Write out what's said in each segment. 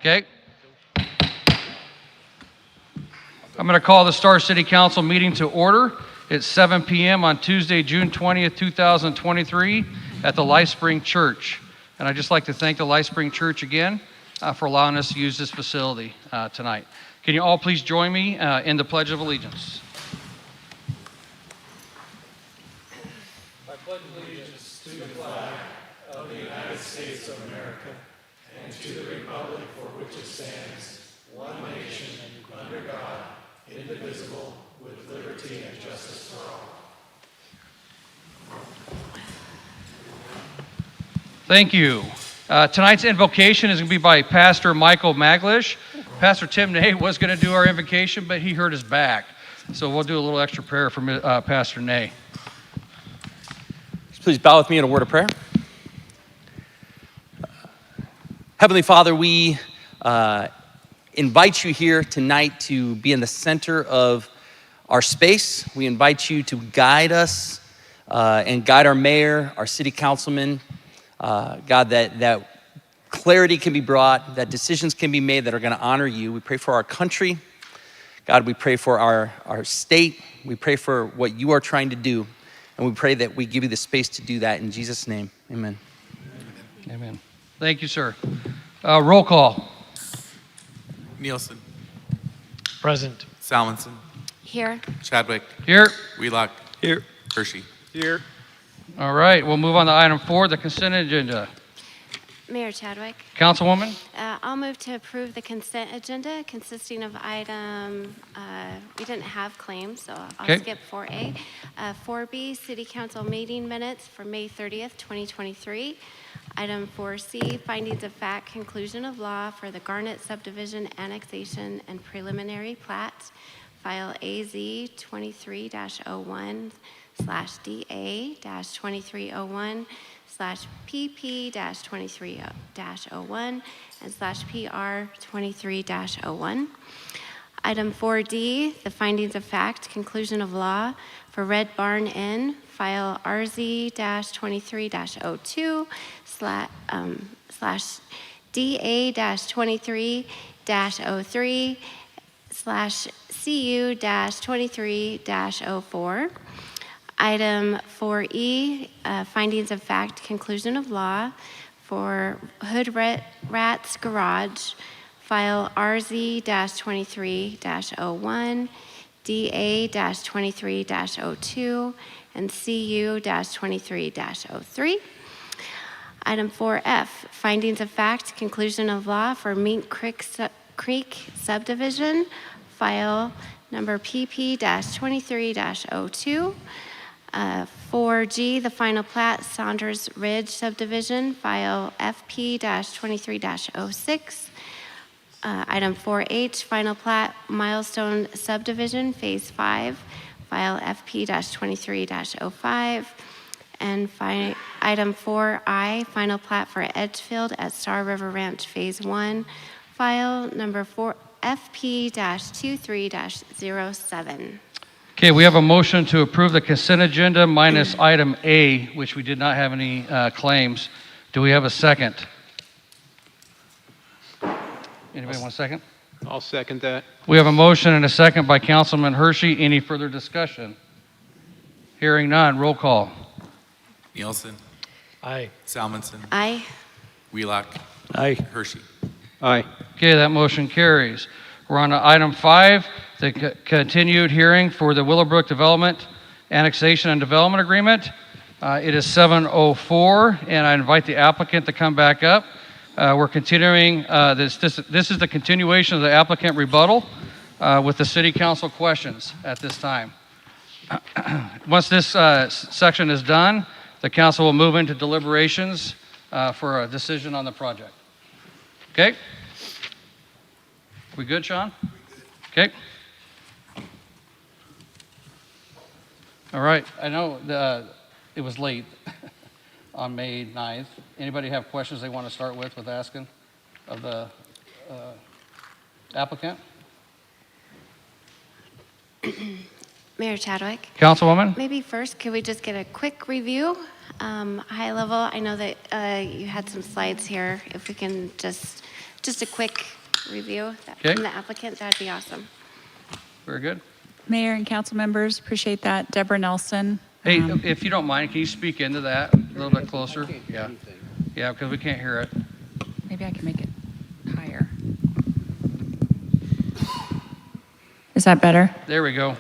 Okay. I'm going to call the Star City Council meeting to order. It's 7 p.m. on Tuesday, June 20th, 2023 at the LifeSpring Church. And I'd just like to thank the LifeSpring Church again for allowing us to use this facility tonight. Can you all please join me in the Pledge of Allegiance? I pledge allegiance to the flag of the United States of America and to the republic for which it stands, one nation, under God, indivisible, with liberty and justice for all. Thank you. Tonight's invocation is going to be by Pastor Michael Maglish. Pastor Tim Ney was going to do our invocation, but he hurt his back. So we'll do a little extra prayer for Pastor Ney. Please bow with me in a word of prayer. Heavenly Father, we invite you here tonight to be in the center of our space. We invite you to guide us and guide our mayor, our city councilman. God, that clarity can be brought, that decisions can be made that are going to honor you. We pray for our country. God, we pray for our state. We pray for what you are trying to do. And we pray that we give you the space to do that. In Jesus' name, amen. Amen. Thank you, sir. Roll call. Nielsen. Present. Salmonson. Here. Chadwick. Here. Wheelock. Here. Hershey. Here. All right, we'll move on to item 4, the consent agenda. Mayor Chadwick. Councilwoman? I'll move to approve the consent agenda consisting of item, we didn't have claims, so I'll Okay. skip 4A. 4B, City Council meeting minutes for May 30th, 2023. Item 4C, findings of fact, conclusion of law for the Garnet subdivision annexation and preliminary plat, file AZ 23-01/DA-2301/PP-23-01 and /PR23-01. Item 4D, the findings of fact, conclusion of law for Red Barn Inn, file RZ-23-02 slash DA-23-03 slash CU-23-04. Item 4E, findings of fact, conclusion of law for Hood Rats Garage, file RZ-23-01, DA-23-02, and CU-23-03. Item 4F, findings of fact, conclusion of law for Mink Creek subdivision, file number PP-23-02. 4G, the final plat, Saunders Ridge subdivision, file FP-23-06. Item 4H, final plat, Milestone subdivision, phase 5, file FP-23-05. And item 4I, final plat for Edgefield at Star River Ranch, phase 1, file number FP-23-07. Okay, we have a motion to approve the consent agenda minus item A, which we did not have any claims. Do we have a second? Anybody want a second? I'll second that. We have a motion and a second by Councilman Hershey. Any further discussion? Hearing none, roll call. Nielsen. Aye. Salmonson. Aye. Wheelock. Aye. Hershey. Aye. Okay, that motion carries. We're on to item 5, the continued hearing for the Willowbrook Development Annexation and Development Agreement. It is 7:04, and I invite the applicant to come back up. We're continuing, this is the continuation of the applicant rebuttal with the city council questions at this time. Once this section is done, the council will move into deliberations for a decision on the project. Okay? We good, Sean? Okay. All right. I know it was late on May 9th. Anybody have questions they want to start with asking of the applicant? Mayor Chadwick. Councilwoman? Maybe first, could we just get a quick review High level, I know that you had some slides here. If we can just a quick review Okay. from the applicant, that'd be awesome. Very good. Mayor and council members, appreciate that. Deborah Nelson. Hey, if you don't mind, can you speak into that a little bit closer? Yeah. Yeah, because we can't hear it. Maybe I can make it higher. Is that better? There we go.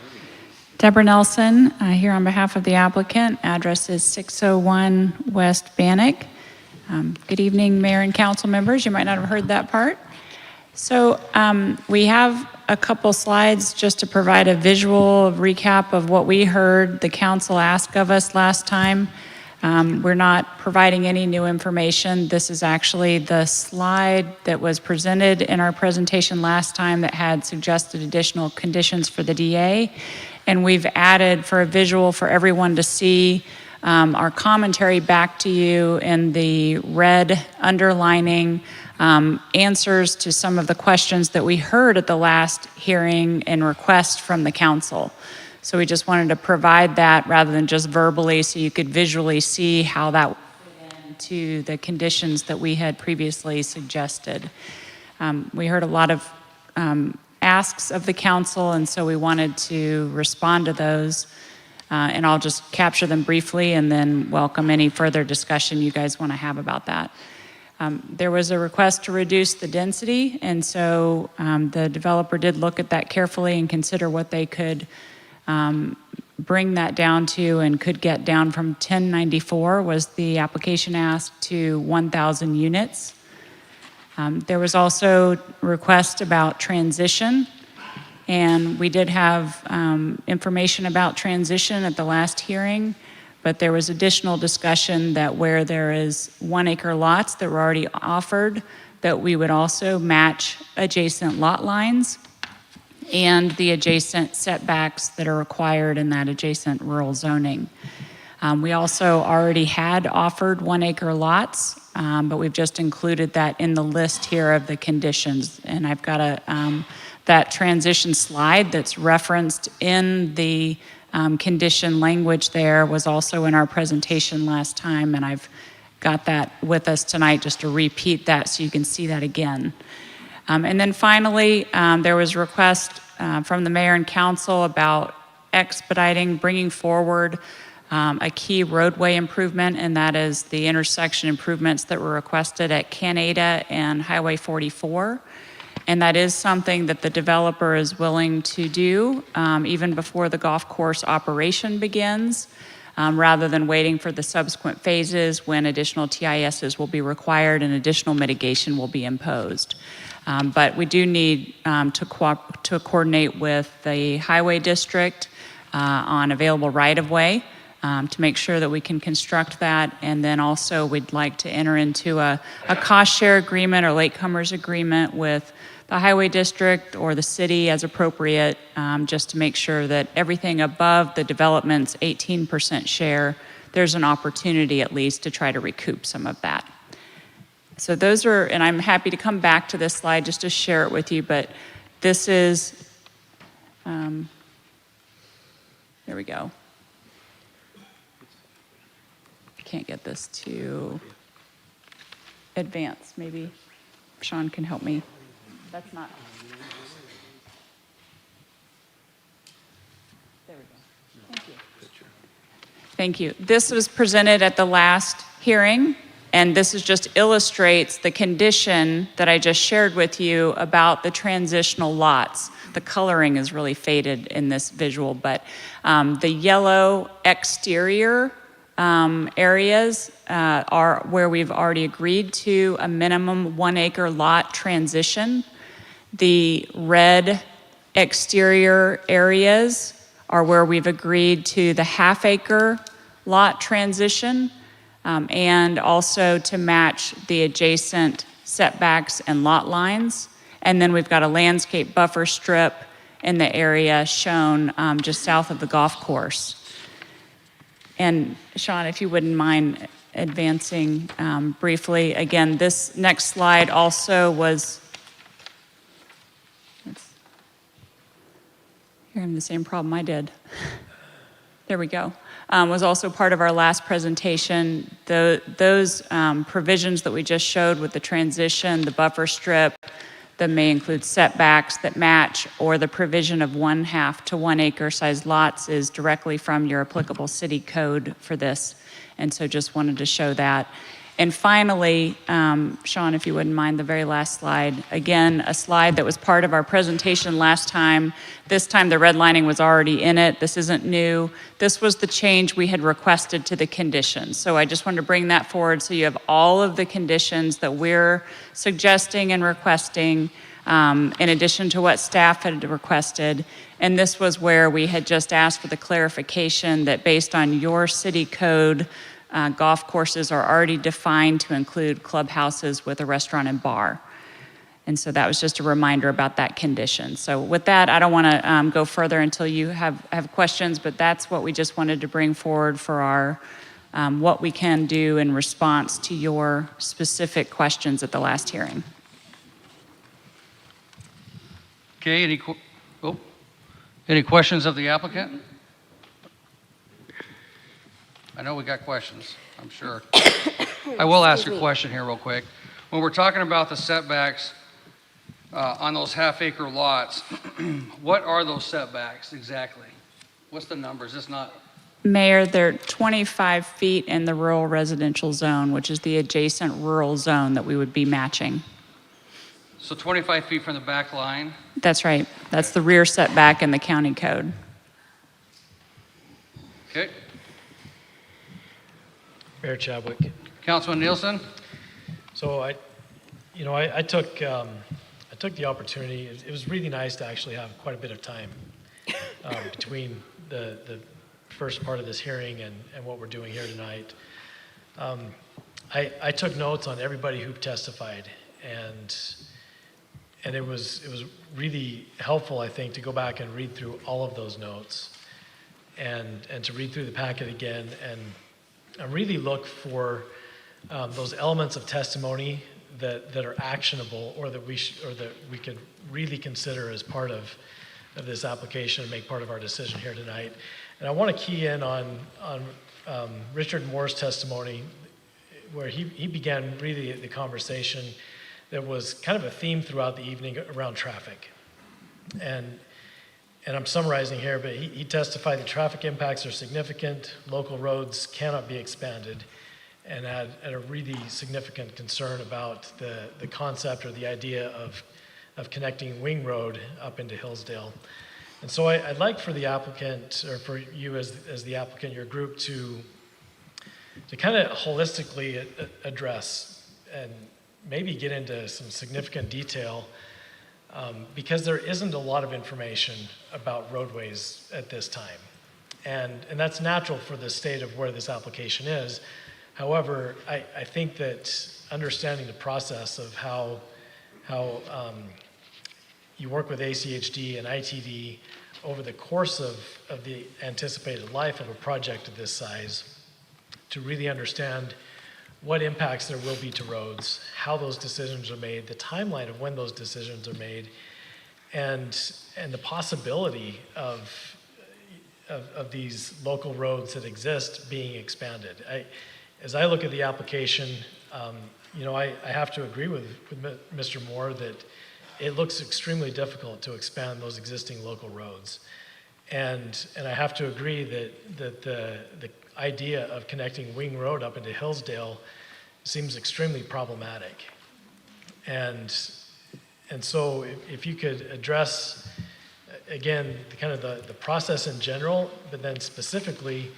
Deborah Nelson, here on behalf of the applicant. Address is 601 West Bannock. Good evening, Mayor and council members. You might not have heard that part. So we have a couple slides just to provide a visual recap of what we heard the council ask of us last time. We're not providing any new information. This is actually the slide that was presented in our presentation last time that had suggested additional conditions for the DA. And we've added for a visual for everyone to see our commentary back to you in the red underlining answers to some of the questions that we heard at the last hearing and request from the council. So we just wanted to provide that rather than just verbally, so you could visually see how that would fit into the conditions that we had previously suggested. We heard a lot of asks of the council, and so we wanted to respond to those. And I'll just capture them briefly and then welcome any further discussion you guys want to have about that. There was a request to reduce the density, and so the developer did look at that carefully and consider what they could bring that down to, and could get down from 1094 was the application asked to 1,000 units. There was also a request about transition, and we did have information about transition at the last hearing, but there was additional discussion that where there is 1 acre lots that were already offered, that we would also match adjacent lot lines and the adjacent setbacks that are required in that adjacent rural zoning. We also already had offered 1 acre lots, but we've just included that in the list here of the conditions. And I've got that transition slide that's referenced in the condition language there was also in our presentation last time, and I've got that with us tonight just to repeat that so you can see that again. And then finally, there was a request from the mayor and council about expediting, bringing forward a key roadway improvement, and that is the intersection improvements that were requested at Canada and Highway 44. And that is something that the developer is willing to do even before the golf course operation begins, rather than waiting for the subsequent phases when additional TISs will be required and additional mitigation will be imposed. But we do need to coordinate with the highway district on available right-of-way to make sure that we can construct that. And then also we'd like to enter into a cost share agreement or latecomers agreement with the highway district or the city as appropriate, just to make sure that everything above the development's 18% share, there's an opportunity at least to try to recoup some of that. So those are, and I'm happy to come back to this slide just to share it with you, but this is, there we go. I can't get this to advance. Maybe Sean can help me. That's not. There we go. Thank you. Thank you. This was presented at the last hearing, and this just illustrates the condition that I just shared with you about the transitional lots. The coloring is really faded in this visual, but the yellow exterior areas are where we've already agreed to a minimum 1 acre lot transition. The red exterior areas are where we've agreed to the half-acre lot transition, and also to match the adjacent setbacks and lot lines. And then we've got a landscape buffer strip in the area shown just south of the golf course. And Sean, if you wouldn't mind advancing briefly. Again, this next slide also was, you're having the same problem I did. there we go, was also part of our last presentation. Those provisions that we just showed with the transition, the buffer strip, that may include setbacks that match, or the provision of 1/2 to 1 acre size lots is directly from your applicable city code for this. And so just wanted to show that. And finally, Sean, if you wouldn't mind, the very last slide. Again, a slide that was part of our presentation last time. This time the redlining was already in it. This isn't new. This was the change we had requested to the conditions. So I just wanted to bring that forward so you have all of the conditions that we're suggesting and requesting, in addition to what staff had requested. And this was where we had just asked for the clarification that based on your city code, golf courses are already defined to include clubhouses with a restaurant and bar. And so that was just a reminder about that condition. So with that, I don't want to go further until you have questions, but that's what we just wanted to bring forward for our what we can do in response to your specific questions at the last hearing. Okay, any questions of the applicant? I know we got questions, I'm sure. I will ask a question here real quick. When we're talking about the setbacks on those half-acre lots, what are those setbacks exactly? What's the numbers? It's not... Mayor, they're 25 feet in the rural residential zone, which is the adjacent rural zone that we would be matching. So 25 feet from the back line? That's right. That's the rear setback in the county code. Okay. Mayor Chadwick. Councilman Nielsen? So I took the opportunity. It was really nice to actually have quite a bit of time between the first part of this hearing and what we're doing here tonight. I took notes on everybody who testified, and it was really helpful, I think, to go back and read through all of those notes and to read through the packet again and really look for those elements of testimony that are actionable or that we could really consider as part of this application and make part of our decision here tonight. And I want to key in on Richard Moore's testimony, where he began really the conversation that was kind of a theme throughout the evening around traffic. And I'm summarizing here, but he testified that traffic impacts are significant, local roads cannot be expanded, and had a really significant concern about the concept or the idea of connecting Wing Road up into Hillsdale. And so I'd like for the applicant, or for you as the applicant, your group, to kind of holistically address and maybe get into some significant detail, because there isn't a lot of information about roadways at this time. And that's natural for the state of where this application is. However, I think that understanding the process of how you work with ACHD and ITD over the course of the anticipated life of a project of this size, to really understand what impacts there will be to roads, how those decisions are made, the timeline of when those decisions are made, and the possibility of these local roads that exist being expanded. As I look at the application, I have to agree with Mr. Moore that it looks extremely difficult to expand those existing local roads. And I have to agree that the idea of connecting Wing Road up into Hillsdale seems extremely problematic. And so if you could address, again, the process in general, but then specifically,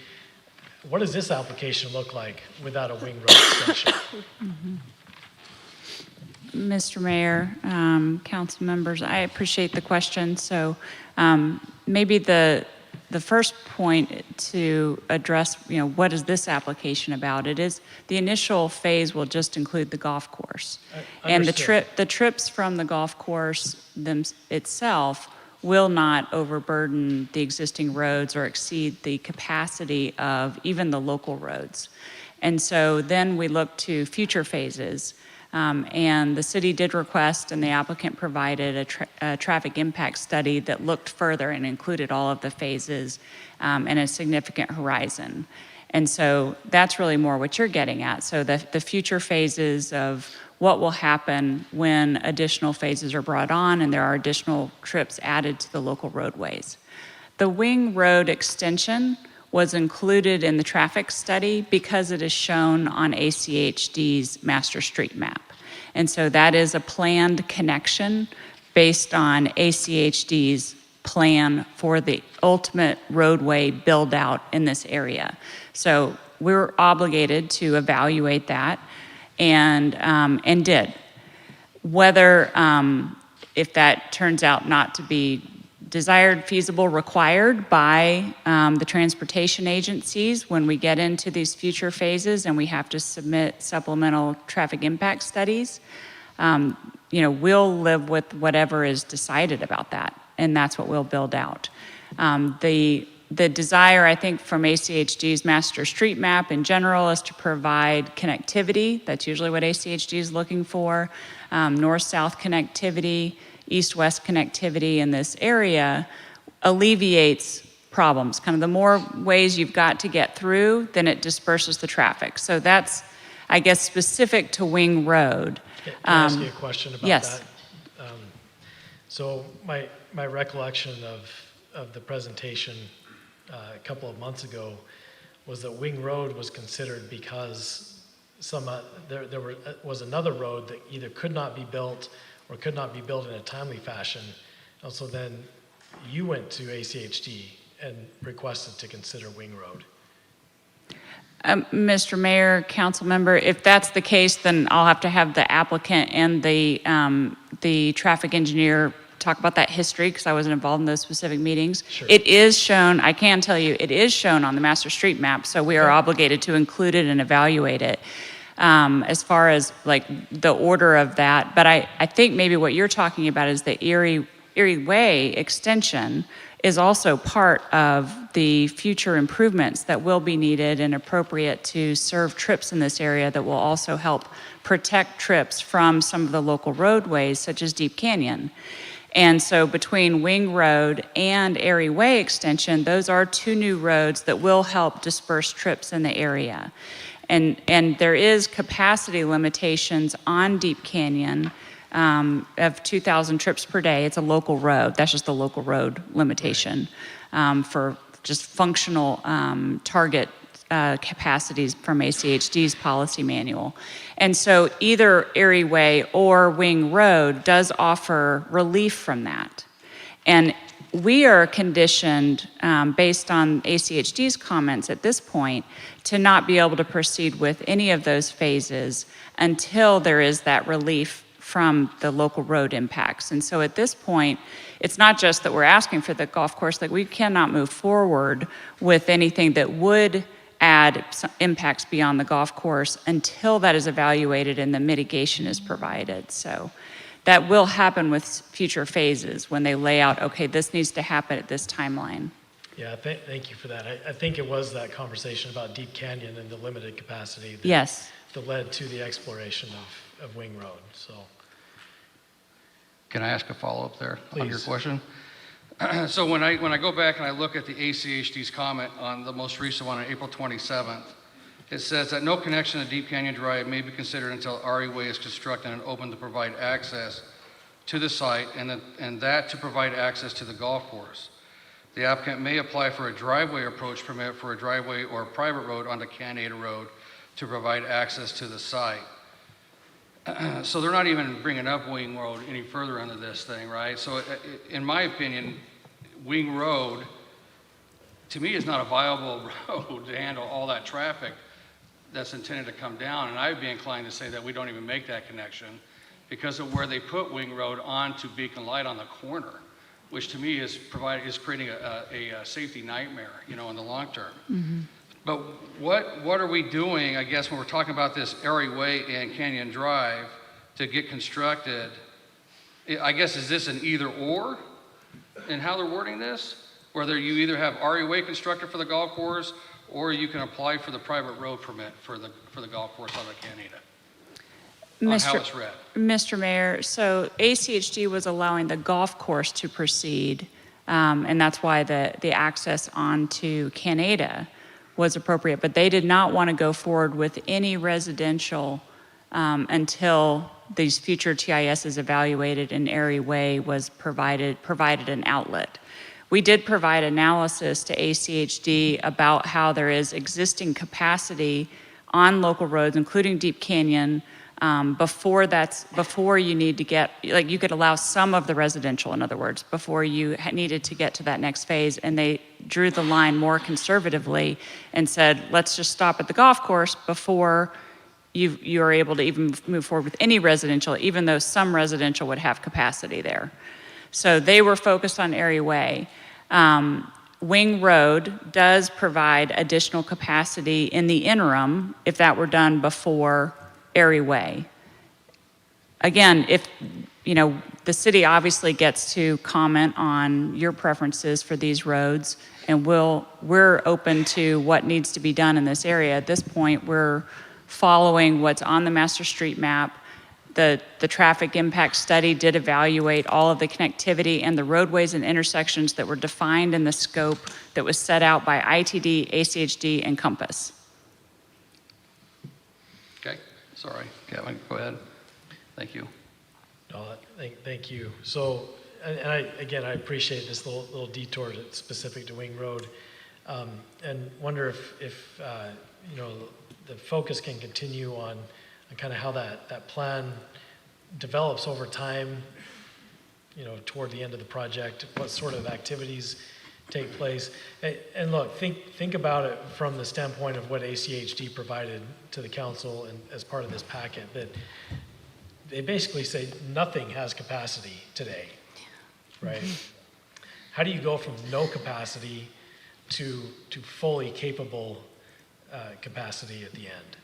what does this application look like without a Wing Road extension? Mr. Mayor, council members, I appreciate the question. So maybe the first point to address, what is this application about? It is the initial phase will just include the golf course, and the trips from the golf course itself will not overburden the existing roads or exceed the capacity of even the local roads. And so then we look to future phases. And the city did request, and the applicant provided a traffic impact study that looked further and included all of the phases and a significant horizon. And so that's really more what you're getting at. So the future phases of what will happen when additional phases are brought on and there are additional trips added to the local roadways. The Wing Road extension was included in the traffic study because it is shown on ACHD's master street map. And so that is a planned connection based on ACHD's plan for the ultimate roadway build out in this area. So we're obligated to evaluate that and did. Whether, if that turns out not to be desired, feasible, required by the transportation agencies when we get into these future phases and we have to submit supplemental traffic impact studies, we'll live with whatever is decided about that, and that's what we'll build out. The desire, I think, from ACHD's master street map in general is to provide connectivity. That's usually what ACHD is looking for, north-south connectivity, east-west connectivity in this area alleviates problems. Kind of the more ways you've got to get through, then it disperses the traffic. So that's, I guess, specific to Wing Road. Can I ask you a question about yes. that? So my recollection of the presentation a couple of months ago was that Wing Road was considered because there was another road that either could not be built or could not be built in a timely fashion. And so then you went to ACHD and requested to consider Wing Road. Mr. Mayor, council member, if that's the case, then I'll have to have the applicant and the traffic engineer talk about that history because I wasn't involved in those specific meetings. Sure. It is shown, I can tell you, it is shown on the master street map, so we are obligated to include it and evaluate it. As far as like the order of that, but I think maybe what you're talking about is the Erie Way extension is also part of the future improvements that will be needed and appropriate to serve trips in this area that will also help protect trips from some of the local roadways such as Deep Canyon. And so between Wing Road and Erie Way extension, those are two new roads that will help disperse trips in the area. And there is capacity limitations on Deep Canyon of 2,000 trips per day. It's a local road. That's just the local road limitation for just functional target capacities from ACHD's policy manual. And so either Erie Way or Wing Road does offer relief from that. And we are conditioned, based on ACHD's comments at this point, to not be able to proceed with any of those phases until there is that relief from the local road impacts. And so at this point, it's not just that we're asking for the golf course, like we cannot move forward with anything that would add some impacts beyond the golf course until that is evaluated and the mitigation is provided. So that will happen with future phases when they lay out, okay, this needs to happen at this timeline. Yeah, thank you for that. I think it was that conversation about Deep Canyon and the limited capacity that led to the exploration of Wing Road. So, Can I ask a follow-up there on your Please. question? So when I go back and I look at the ACHD's comment on the most recent one on April 27th, it says that no connection to Deep Canyon Drive may be considered until RE Way is constructed and open to provide access to the site and that to provide access to the golf course. The applicant may apply for a driveway approach permit for a driveway or a private road onto Canada Road to provide access to the site. So they're not even bringing up Wing Road any further into this thing, right? So in my opinion, Wing Road, to me, is not a viable road to handle all that traffic that's intended to come down. And I'd be inclined to say that we don't even make that connection because of where they put Wing Road onto Beacon Light on the corner, which to me is creating a safety nightmare, in the long term. Mm-hmm. But what are we doing, I guess, when we're talking about this Erie Way and Canyon Drive to get constructed? I guess, is this an either or in how they're wording this? Whether you either have Erie Way constructed for the golf course or you can apply for the private road permit for the golf course on the Canada. on how Mr. it's read. Mr. Mayor, so ACHD was allowing the golf course to proceed, and that's why the access onto Canada was appropriate. But they did not want to go forward with any residential until these future TISs evaluated and Erie Way was provided an outlet. We did provide analysis to ACHD about how there is existing capacity on local roads, including Deep Canyon, before you need to get, like, you could allow some of the residential, in other words, before you needed to get to that next phase. And they drew the line more conservatively and said, let's just stop at the golf course before you are able to even move forward with any residential, even though some residential would have capacity there. So they were focused on Erie Way. Wing Road does provide additional capacity in the interim if that were done before Erie Way. Again, if, the city obviously gets to comment on your preferences for these roads, and we're open to what needs to be done in this area. At this point, we're following what's on the master street map. The traffic impact study did evaluate all of the connectivity and the roadways and intersections that were defined in the scope that was set out by ITD, ACHD, and Compass. Okay, sorry, Kevin, go ahead. Thank you. No, thank you. So, and I appreciate this little detour that's specific to Wing Road, and wonder if the focus can continue on kind of how that plan develops over time, toward the end of the project, what sort of activities take place. And look, think about it from the standpoint of what ACHD provided to the council and as part of this packet, that they basically say nothing has capacity today, right? How do you go from no capacity to fully capable capacity at the end?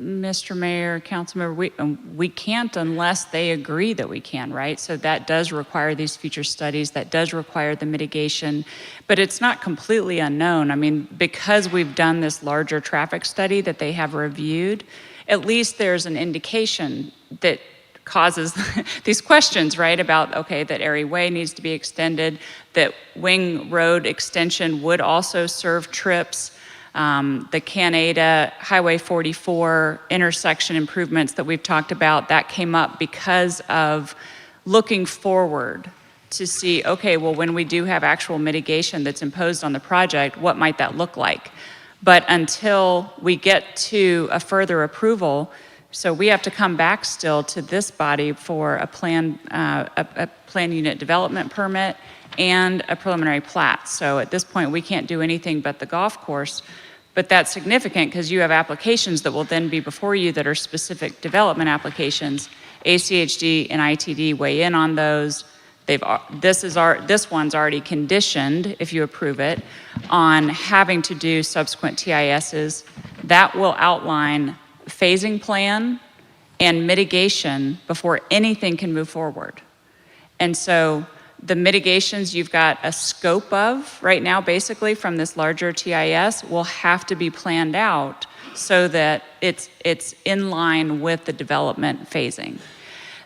Mr. Mayor, Councilmember, we can't unless they agree that we can, right? So that does require these future studies, that does require the mitigation, but it's not completely unknown. I mean, because we've done this larger traffic study that they have reviewed, at least there's an indication that causes these questions, right? About, okay, that Erie Way needs to be extended, that Wing Road extension would also serve trips. The Canada Highway 44 intersection improvements that we've talked about, that came up because of looking forward to see, okay, well, when we do have actual mitigation that's imposed on the project, what might that look like? But until we get to a further approval, so we have to come back still to this body for a plan unit development permit and a preliminary plat. So at this point, we can't do anything but the golf course. But that's significant because you have applications that will then be before you that are specific development applications. ACHD and ITD weigh in on those. This one's already conditioned, if you approve it, on having to do subsequent TISs. That will outline phasing plan and mitigation before anything can move forward. And so the mitigations you've got a scope of right now, basically from this larger TIS, will have to be planned out so that it's in line with the development phasing.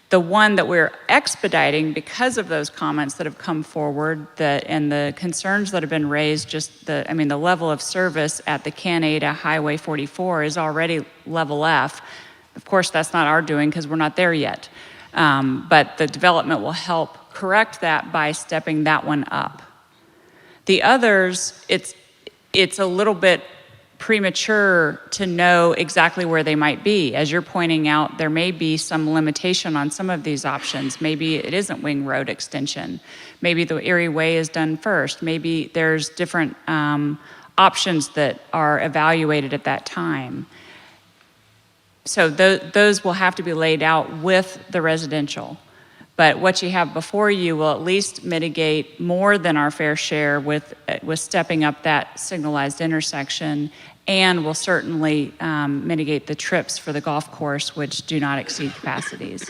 The one that we're expediting because of those comments that have come forward and the concerns that have been raised, the level of service at the Canada Highway 44 is already level F. Of course, that's not our doing because we're not there yet. But the development will help correct that by stepping that one up. The others, it's a little bit premature to know exactly where they might be. As you're pointing out, there may be some limitation on some of these options. Maybe it isn't Wing Road extension. Maybe the Erie Way is done first. Maybe there's different options that are evaluated at that time. So those will have to be laid out with the residential. But what you have before you will at least mitigate more than our fair share with stepping up that signalized intersection, and will certainly mitigate the trips for the golf course, which do not exceed capacities.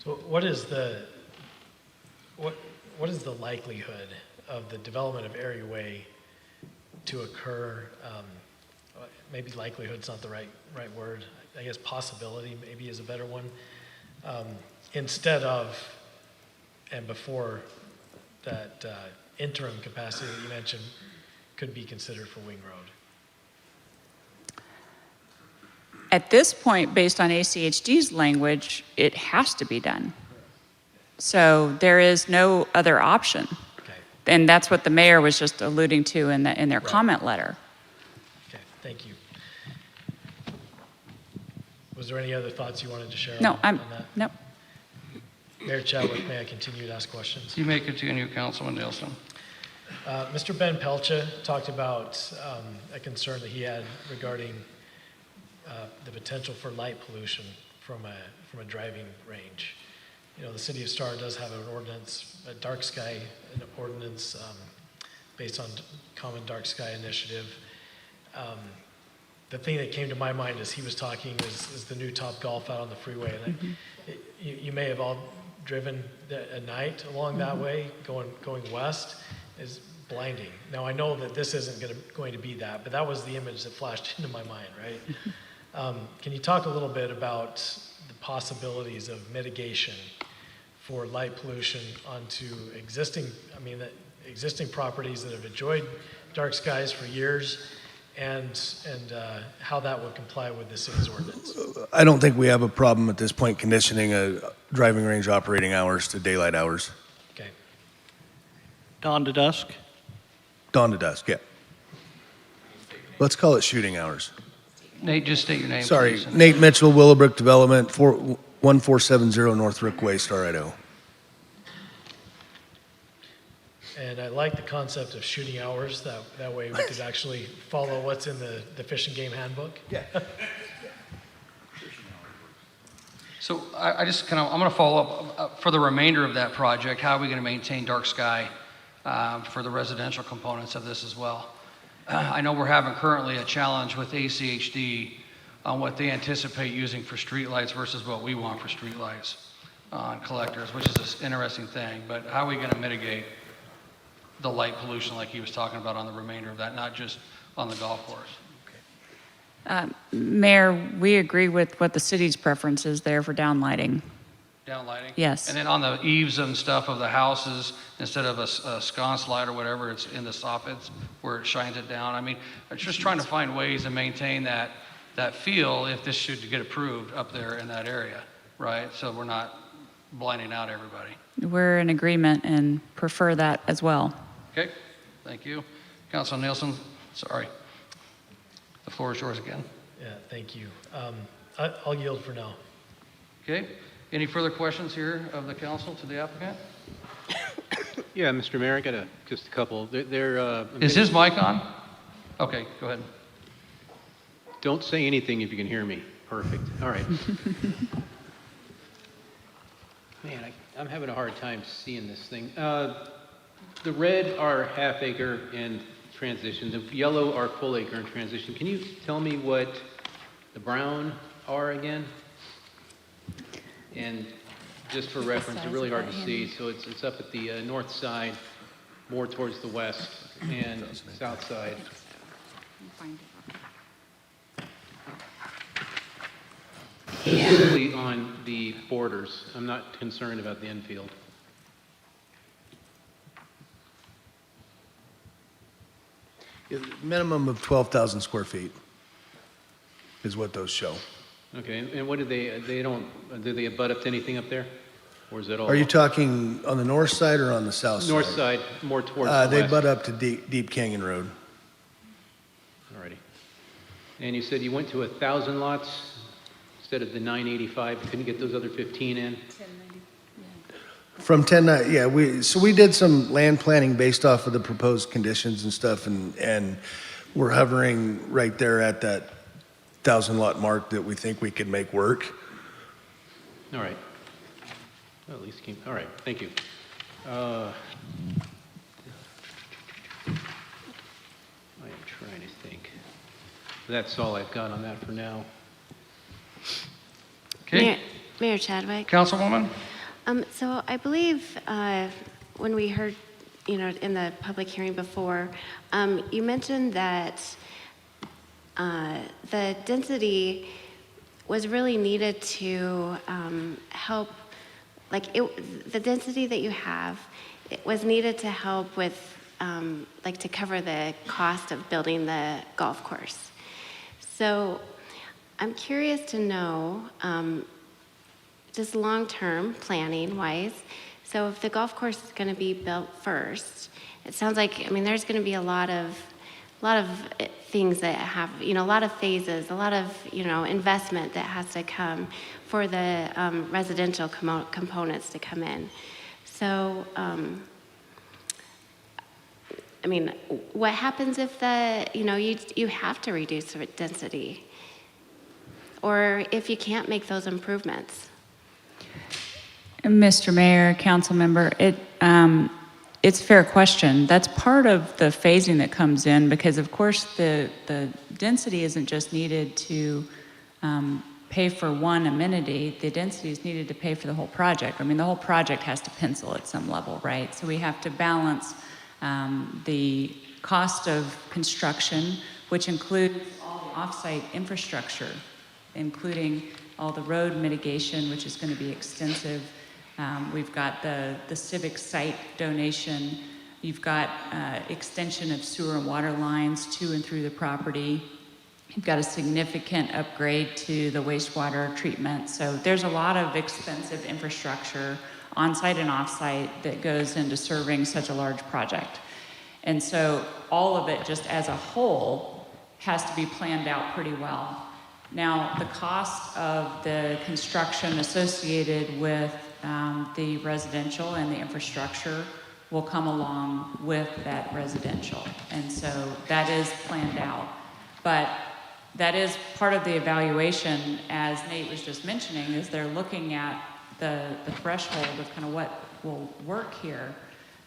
So what is the likelihood of the development of Erie Way to occur? Maybe likelihood's not the right word. I guess possibility maybe is a better one, instead of and before that interim capacity that you mentioned could be considered for Wing Road? At this point, based on ACHD's language, it has to be done. So there is no other option. Okay, And that's what the mayor was just alluding to in their Right. comment letter. okay, thank you. Was there any other thoughts you wanted to share No, on that? no. Mayor Chadwick, may I continue to ask questions? You may continue, Councilman Nielsen. Mr. Ben Pelcha talked about a concern that he had regarding the potential for light pollution from a driving range. You know, the city of Star does have an ordinance, a dark sky an ordinance based on common dark sky initiative. The thing that came to my mind as he was talking is the new Top Golf out on the freeway. And you may have all driven at night along that way, going west, is blinding. Now I know that this isn't going to be that, but that was the image that flashed into my mind, right? Can you talk a little bit about the possibilities of mitigation for light pollution onto existing properties that have enjoyed dark skies for years, and how that would comply with the city's ordinance? I don't think we have a problem at this point conditioning a driving range operating hours to daylight hours. Okay. Dawn to dusk? Dawn to dusk, yeah. Let's call it shooting hours. Nate, just state your name, Sorry, please. Nate Mitchell, Willowbrook Development, 1470 North Rick Way, Star, Idaho. And I like the concept of shooting hours. That way we could actually follow what's in the Fish and Game Handbook. Yeah. So I just kind of, I'm going to follow up for the remainder of that project. How are we going to maintain dark sky for the residential components of this as well? I know we're having currently a challenge with ACHD on what they anticipate using for streetlights versus what we want for streetlights on collectors, which is an interesting thing. But how are we going to mitigate the light pollution like he was talking about on the remainder of that, not just on the golf course? Mayor, we agree with what the city's preference is there for downlighting. Downlighting? Yes. And then on the eaves and stuff of the houses, instead of a sconce light or whatever, it's in the soffits where it shines it down. I mean, it's just trying to find ways to maintain that feel if this should get approved up there in that area, right? So we're not blinding out everybody. We're in agreement and prefer that as well. Okay, thank you. Councilman Nielsen, sorry. The floor is yours again. Yeah, thank you. I'll yield for now. Okay, any further questions here of the council to the applicant? Yeah, Mr. Mayor, I got just a couple. Is his mic on? Okay, go ahead. Don't say anything if you can hear me. Perfect. All right. Man, I'm having a hard time seeing this thing. The red are half acre and transition. The yellow are full acre and transition. Can you tell me what the brown are again? And just for reference, they're really hard to see. So it's up at the north side, more towards the west, and south side. Specifically on the borders. I'm not concerned about the infield. Minimum of 12,000 square feet is what those show. Okay, and what do they abut up to anything up there? Or is it all? Are you talking on the north side or on the south side? North side, more towards the They west. butt up to Deep Canyon Road. Alrighty. And you said you went to 1,000 lots instead of the 985. You couldn't get those other 15 in? From 10, yeah, we did some land planning based off of the proposed conditions and stuff, and we're hovering right there at that 1,000 lot mark that we think we could make work. All right. Well, at least all right, thank you. I am trying to think. That's all I've got on that for now. Okay, Mayor Chadwick. Councilwoman? So I believe when we heard, in the public hearing before, you mentioned that the density was really needed to help, the density that you have, it was needed to help with, to cover the cost of building the golf course. So I'm curious to know, just long-term planning wise, so if the golf course is going to be built first, it sounds like, there's going to be a lot of things that have, a lot of phases, a lot of, investment that has to come for the residential components to come in. So, what happens if you have to reduce the density? Or if you can't make those improvements? Mr. Mayor, council member, it's a fair question. That's part of the phasing that comes in because, of course, the density isn't just needed to pay for one amenity. The density is needed to pay for the whole project. The whole project has to pencil at some level, right? So we have to balance the cost of construction, which includes all the off-site infrastructure, including all the road mitigation, which is going to be extensive. We've got the civic site donation. You've got extension of sewer and water lines to and through the property. You've got a significant upgrade to the wastewater treatment. So there's a lot of expensive infrastructure on-site and off-site that goes into serving such a large project. And so all of it just as a whole has to be planned out pretty well. Now, the cost of the construction associated with the residential and the infrastructure will come along with that residential. And so that is planned out. But that is part of the evaluation, as Nate was just mentioning, is they're looking at the threshold of kind of what will work here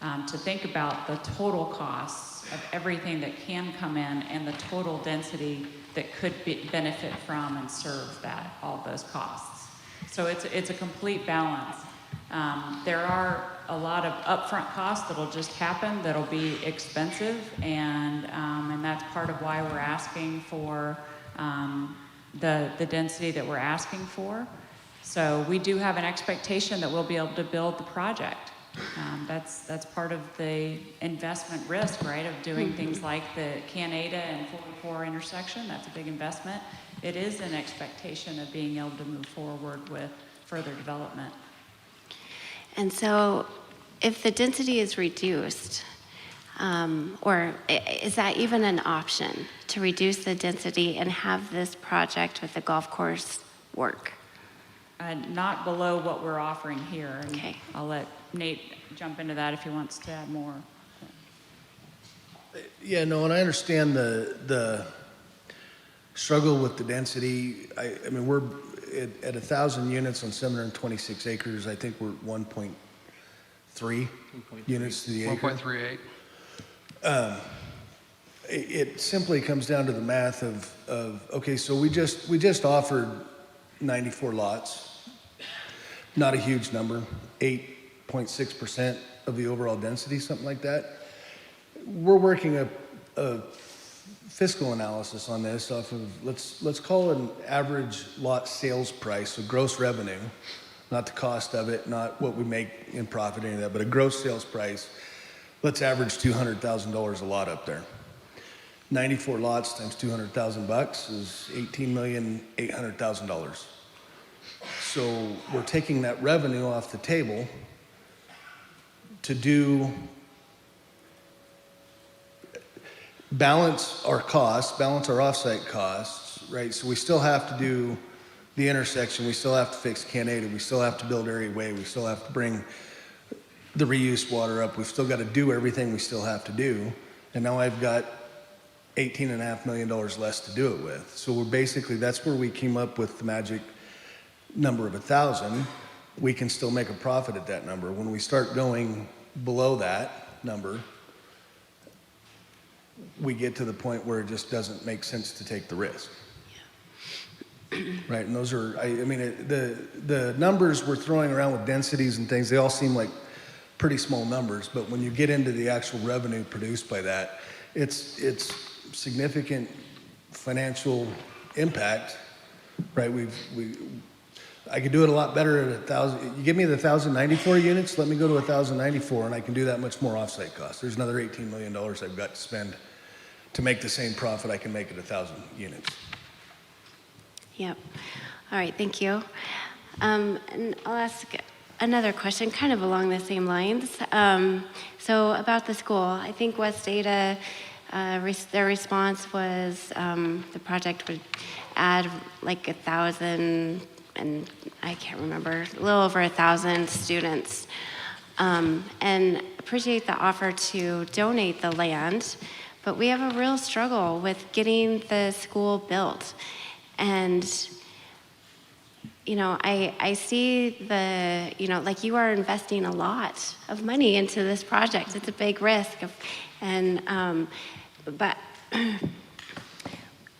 to think about the total costs of everything that can come in and the total density that could benefit from and serve that, all those costs. So it's a complete balance. There are a lot of upfront costs that'll just happen that'll be expensive, and that's part of why we're asking for the density that we're asking for. So we do have an expectation that we'll be able to build the project. That's part of the investment risk, right, of doing things like the Canada and 44 intersection. That's a big investment. It is an expectation of being able to move forward with further development. And so if the density is reduced, or is that even an option to reduce the density and have this project with the golf course work? Not below what we're offering here. And okay. I'll let Nate jump into that if he wants to add more. Yeah, no, and I understand the struggle with the density. We're at 1,000 units on 726 acres. I think we're at 1.3 units to the acre. 1.38. It simply comes down to the math of okay, so we just offered 94 lots. Not a huge number, 8.6% of the overall density, something like that. We're working a fiscal analysis on this off of, let's call it an average lot sales price, so gross revenue, not the cost of it, not what we make in profit, any of that, but a gross sales price. Let's average $200,000 a lot up there. 94 lots times $200,000 is $18,800,000. So we're taking that revenue off the table to balance our costs, balance our offsite costs, right? So we still have to do the intersection, we still have to fix Canada, we still have to build Area Way, we still have to bring the reuse water up, we've still got to do everything we still have to do, and now I've got $18.5 million less to do it with. So we're basically, that's where we came up with the magic number of 1,000. We can still make a profit at that number. When we start going below that number, we get to the point where it just doesn't make sense to take the risk. Right, and those are, the numbers we're throwing around with densities and things, they all seem like pretty small numbers, but when you get into the actual revenue produced by that, it's significant financial impact right? I could do it a lot better at 1,000. You give me the 1,094 units, let me go to 1,094, and I can do that much more offsite cost. There's another $18 million I've got to spend to make the same profit I can make at 1,000 units. Yep. All right, thank you. And I'll ask another question kind of along the same lines. So about the school, I think West Data, their response was the project would add like 1,000, and I can't remember, a little over 1,000 students. And appreciate the offer to donate the land, but we have a real struggle with getting the school built. And I see like you are investing a lot of money into this project. It's a big risk, but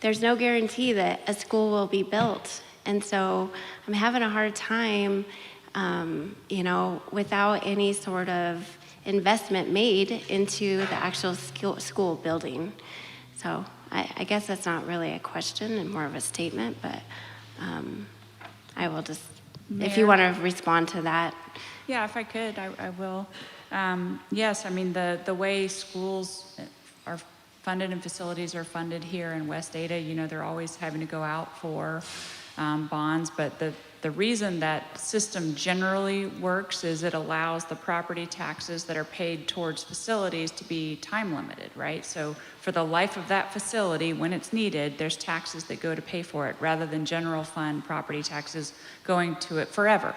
there's no guarantee that a school will be built. And so I'm having a hard time, without any sort of investment made into the actual school building. So I guess that's not really a question and more of a statement, but I will just, if you want to respond to that. Yeah, if I could, I will. Yes, I mean, the way schools are funded and facilities are funded here in West Ada, they're always having to go out for bonds, but the reason that system generally works is it allows the property taxes that are paid towards facilities to be time limited, right? So for the life of that facility, when it's needed, there's taxes that go to pay for it rather than general fund property taxes going to it forever.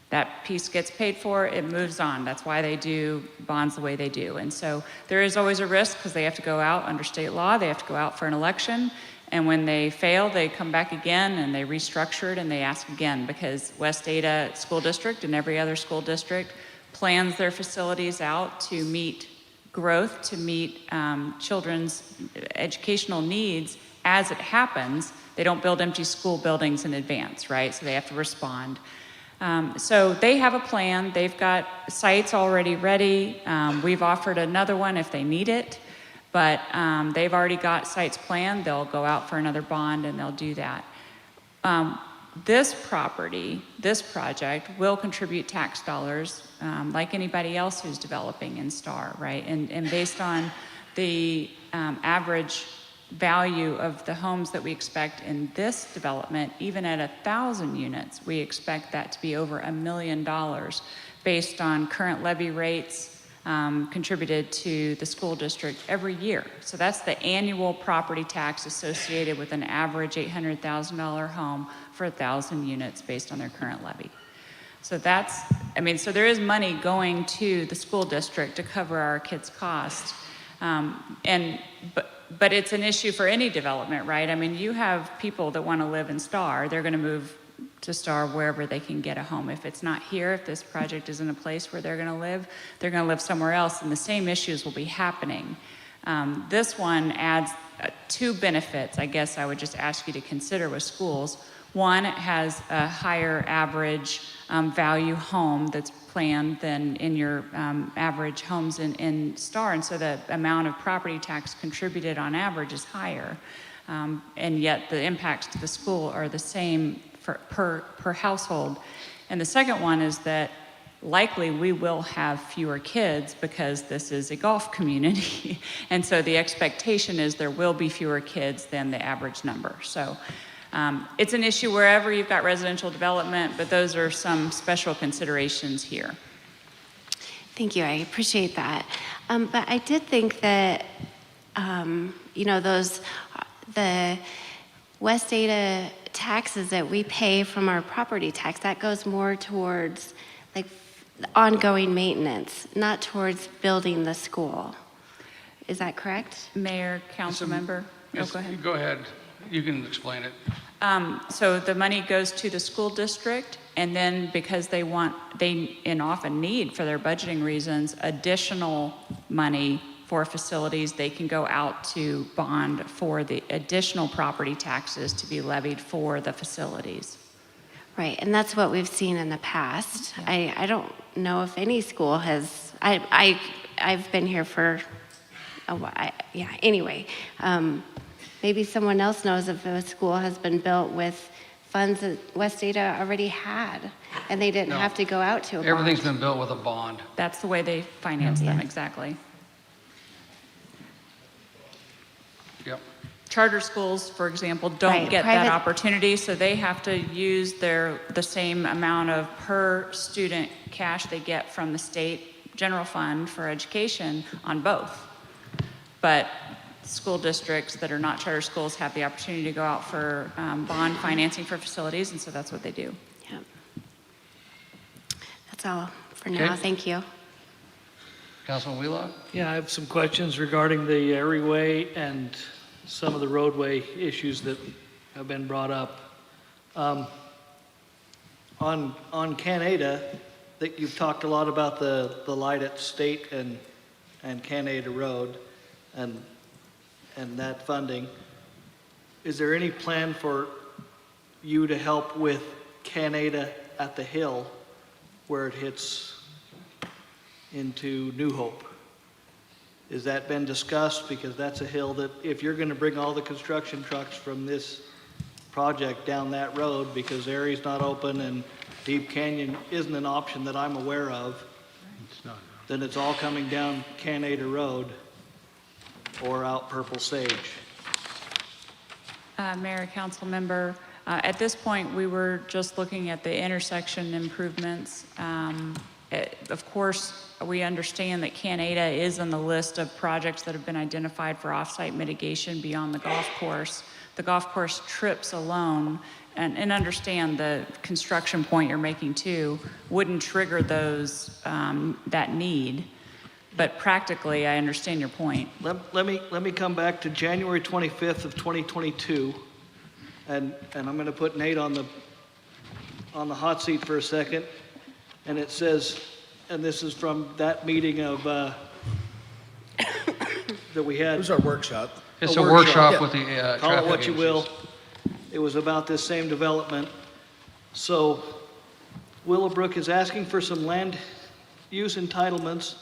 That piece gets paid for, it moves on. That's why they do bonds the way they do. And so there is always a risk because they have to go out under state law, they have to go out for an election. And when they fail, they come back again and they restructure it and they ask again, because West Ada School District and every other school district plans their facilities out to meet growth, to meet children's educational needs as it happens. They don't build empty school buildings in advance, right? So they have to respond. So they have a plan. They've got sites already ready. We've offered another one if they need it. But they've already got sites planned. They'll go out for another bond and they'll do that. This project will contribute tax dollars like anybody else who's developing in STAR, right? And based on the average value of the homes that we expect in this development, even at 1,000 units, we expect that to be over $1 million based on current levy rates contributed to the school district every year. So that's the annual property tax associated with an average $800,000 home for 1,000 units based on their current levy. So so there is money going to the school district to cover our kids' costs. But it's an issue for any development, right? I mean, you have people that want to live in STAR, they're going to move to STAR wherever they can get a home. If it's not here, if this project isn't a place where they're going to live, they're going to live somewhere else, and the same issues will be happening. This one adds two benefits, I guess I would just ask you to consider with schools. One, it has a higher average value home that's planned than in your average homes in STAR, and so the amount of property tax contributed on average is higher. And yet the impacts to the school are the same per household. And the second one is that likely we will have fewer kids because this is a golf community. And so the expectation is there will be fewer kids than the average number. So it's an issue wherever you've got residential development, but those are some special considerations here. Thank you, I appreciate that. But I did think that, the West Ada taxes that we pay from our property tax, that goes more towards like ongoing maintenance, not towards building the school. Is that correct? Mayor, council member? Yes, Go ahead. Go ahead. You can explain it. So the money goes to the school district, and then because they often need, for their budgeting reasons, additional money for facilities, they can go out to bond for the additional property taxes to be levied for the facilities. Right, and that's what we've seen in the past. I don't know if any school has, I've been here for a while, anyway. maybe someone else knows if a school has been built with funds that West Ada already had, and they didn't No. have to go out to a bond. Everything's been built with a bond. That's the way they finance them, Yeah. exactly. Yep. Charter schools, for example, don't Right, get that private- opportunity, so they have to use the same amount of per student cash they get from the state general fund for education on both. But school districts that are not charter schools have the opportunity to go out for bond financing for facilities, and so that's what they do. Yep. That's all for Okay. now. Thank you. Councilman Wheelock? Yeah, I have some questions regarding the areaway and some of the roadway issues that have been brought up. On Canada, that you've talked a lot about the light at State and Canada Road and that funding. Is there any plan for you to help with Canada at the Hill where it hits into New Hope? Has that been discussed? Because that's a hill that if you're going to bring all the construction trucks from this project down that road, because Erie's not open and Deep Canyon isn't an option that I'm aware of, then it's all coming down Canada Road or out Purple Sage. Mayor, council member, at this point, we were just looking at the intersection improvements. Of course, we understand that Canada is on the list of projects that have been identified for off-site mitigation beyond the golf course. The golf course trips alone, and understand the construction point you're making too, wouldn't trigger those, that need. But practically, I understand your point. Let me come back to January 25th of 2022, and I'm going to put Nate on the hot seat for a second. And it says, and this is from that meeting of that we It had. was our workshop. It's A a workshop. workshop with the Call it traffic what you will. agencies. It was about this same development. So Willowbrook is asking for some land use entitlements,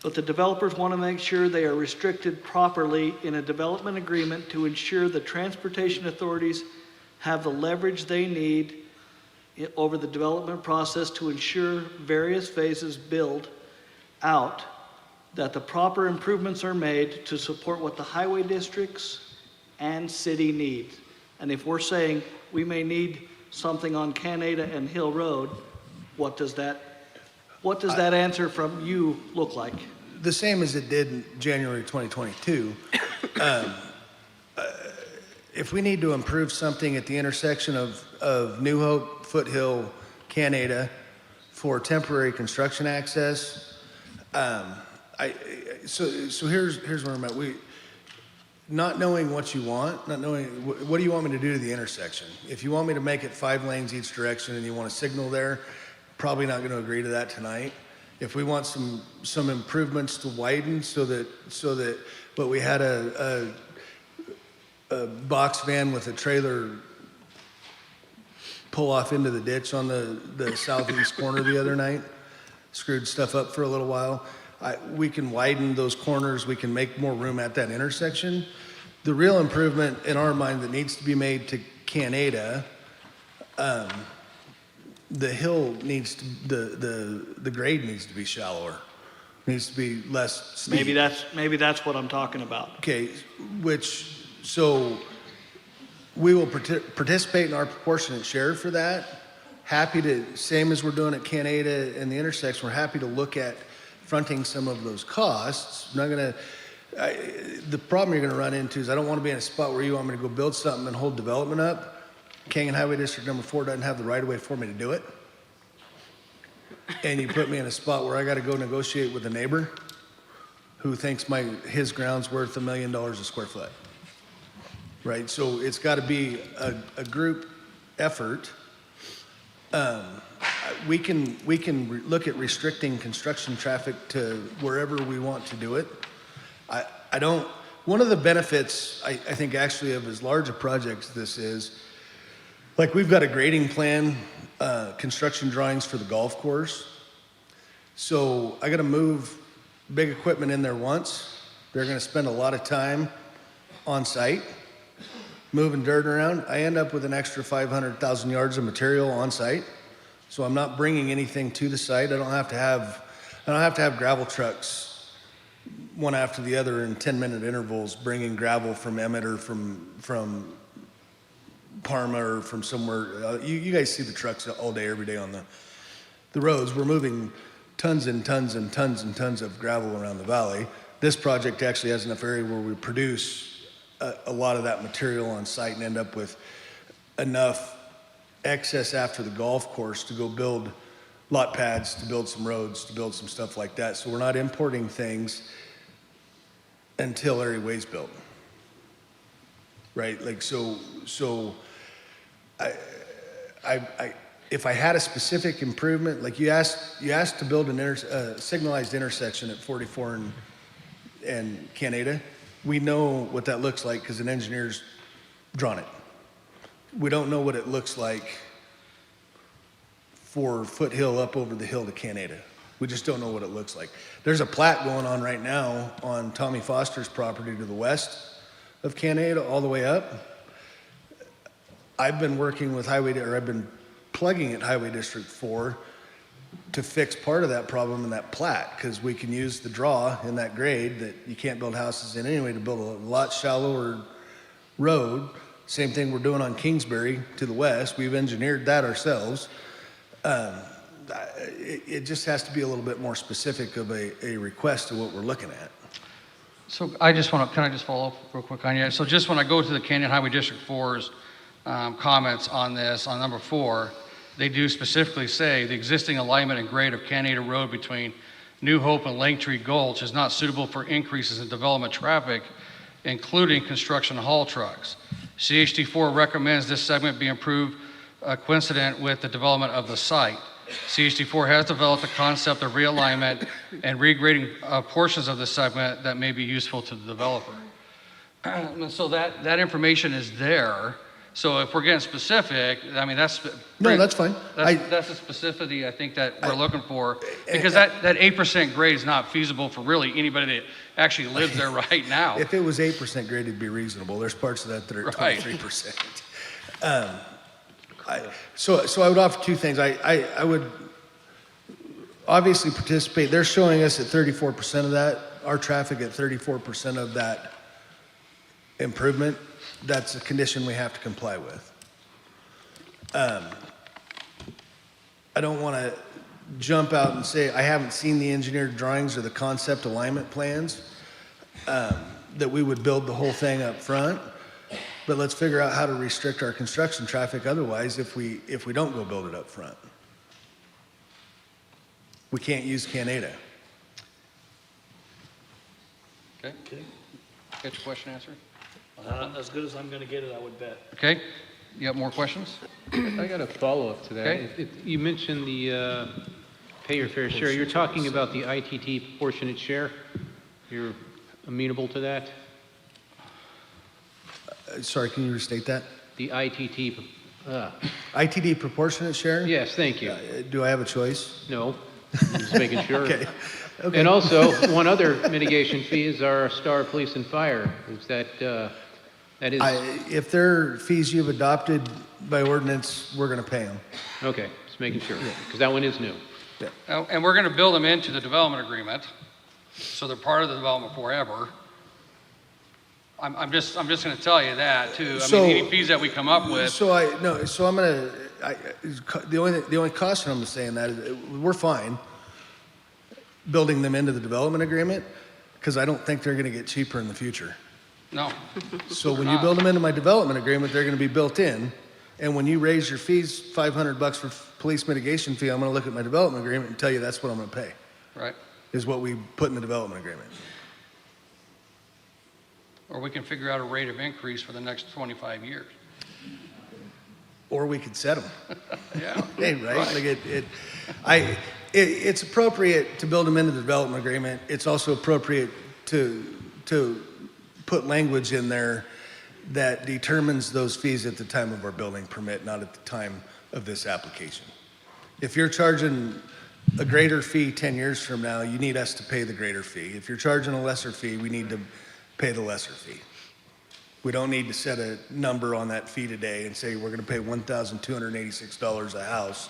but the developers want to make sure they are restricted properly in a development agreement to ensure the transportation authorities have the leverage they need over the development process to ensure various phases build out, that the proper improvements are made to support what the highway districts and city need. And if we're saying we may need something on Canada and Hill Road, what does that answer from you look like? The same as it did in January 2022. If we need to improve something at the intersection of New Hope, Foothill, Canada for temporary construction access, so here's where I'm at. Not knowing what you want, not knowing what do you want me to do to the intersection. If you want me to make it 5 lanes each direction and you want a signal there, probably not going to agree to that tonight. If we want some improvements to widen so that but we had a box van with a trailer pull off into the ditch on the southeast corner the other night, screwed stuff up for a little while. We can widen those corners, we can make more room at that intersection. The real improvement in our mind that needs to be made to Canada, the hill needs to, the grade needs to be shallower, needs to be less steep. Maybe that's what I'm talking about. Okay, so we will participate in our proportionate share for that. Happy to, same as we're doing at Canada and the intersection, we're happy to look at fronting some of those costs. The problem you're gonna run into is I don't wanna be in a spot where you want me to go build something and hold development up. Canyon Highway District number 4 doesn't have the right of way for me to do it. And you put me in a spot where I gotta go negotiate with a neighbor who thinks his ground's worth $1 million a square foot. Right, so it's gotta be a group effort. We can look at restricting construction traffic to wherever we want to do it. One of the benefits, I think actually of as large a project as this is, like we've got a grading plan, construction drawings for the golf course. So I gotta move big equipment in there once. They're gonna spend a lot of time on site, moving dirt around, I end up with an extra 500,000 yards of material on site. So I'm not bringing anything to the site. I don't have to have gravel trucks one after the other in 10-minute intervals bringing gravel from Emmett or from Parma or from somewhere. You guys see the trucks all day, every day on the roads. We're moving tons and tons and tons and tons of gravel around the valley. This project actually has enough area where we produce a lot of that material on site and end up with enough excess after the golf course to go build lot pads, to build some roads, to build some stuff like that. So we're not importing things until area way's built. Right? Like, so if I had a specific improvement, like you asked to build a signalized intersection at 44 and Canada, we know what that looks like because an engineer's drawn it. We don't know what it looks like for Foothill up over the hill to Canada. We just don't know what it looks like. There's a plat going on right now on Tommy Foster's property to the west of Canada all the way up. I've been working with I've been plugging at Highway District 4 to fix part of that problem in that plat, because we can use the draw in that grade that you can't build houses in anyway to build a lot shallower road. Same thing we're doing on Kingsbury to the west. We've engineered that ourselves. It just has to be a little bit more specific of a request to what we're looking at. So can I just follow up real quick on you? So just when I go to the Canyon Highway District 4's comments on this, on number 4, they do specifically say the existing alignment and grade of Canada Road between New Hope and Langtree Gulch is not suitable for increases in development traffic, including construction haul trucks. CHD4 recommends this segment be improved coincident with the development of the site. CHD4 has developed a concept of realignment and regrading portions of the segment that may be useful to the developer. So that information is there. So if we're getting specific, I mean, that's fine. That's the specificity I think that we're looking for, because that 8% grade is not feasible for really anybody that actually lives there right now. If it was 8% grade, it'd be reasonable. There's parts of that that are Right. 23%. So I would offer two things. I would obviously participate. They're showing us at 34% of that, our traffic at 34% of that improvement. That's a condition we have to comply with. I don't want to jump out and say I haven't seen the engineered drawings or the concept alignment plans, that we would build the whole thing up front. But let's figure out how to restrict our construction traffic otherwise if we don't go build it up front. We can't use Canada. Okay. Get your question answered? As good as I'm gonna get it, I would bet. Okay. You have more questions? I got a follow-up to that. Okay. You mentioned the pay your fair share. You're talking about the ITT proportionate share? You're amenable to that? Sorry, can you restate that? The ITT, ITD proportionate share? yes, thank you. Do I have a choice? No, I'm just making sure. Okay. And also, one other mitigation fee is our Star Police and Fire. Is that is, If they're fees you've adopted by ordinance, we're going to pay them. okay, just making sure, because that one is new. And we're going to build them into the development agreement, so they're part of the development forever. I'm just going to tell you that too. I mean, any fees that we come up with. So I'm going to, the only caution I'm saying that is we're fine building them into the development agreement, because I don't think they're going to get cheaper in the future. No. So when you build them into my development agreement, they're going to be built in. And when you raise your fees $500 for police mitigation fee, I'm going to look at my development agreement and tell you that's what I'm going to pay, Right. is what we put in the development agreement. Or we can figure out a rate of increase for the next 25 years. Or we could set them. Yeah. Hey, right? Like it's appropriate to build them into the development agreement. It's also appropriate to put language in there that determines those fees at the time of our building permit, not at the time of this application. If you're charging a greater fee 10 years from now, you need us to pay the greater fee. If you're charging a lesser fee, we need to pay the lesser fee. We don't need to set a number on that fee today and say we're going to pay $1,286 a house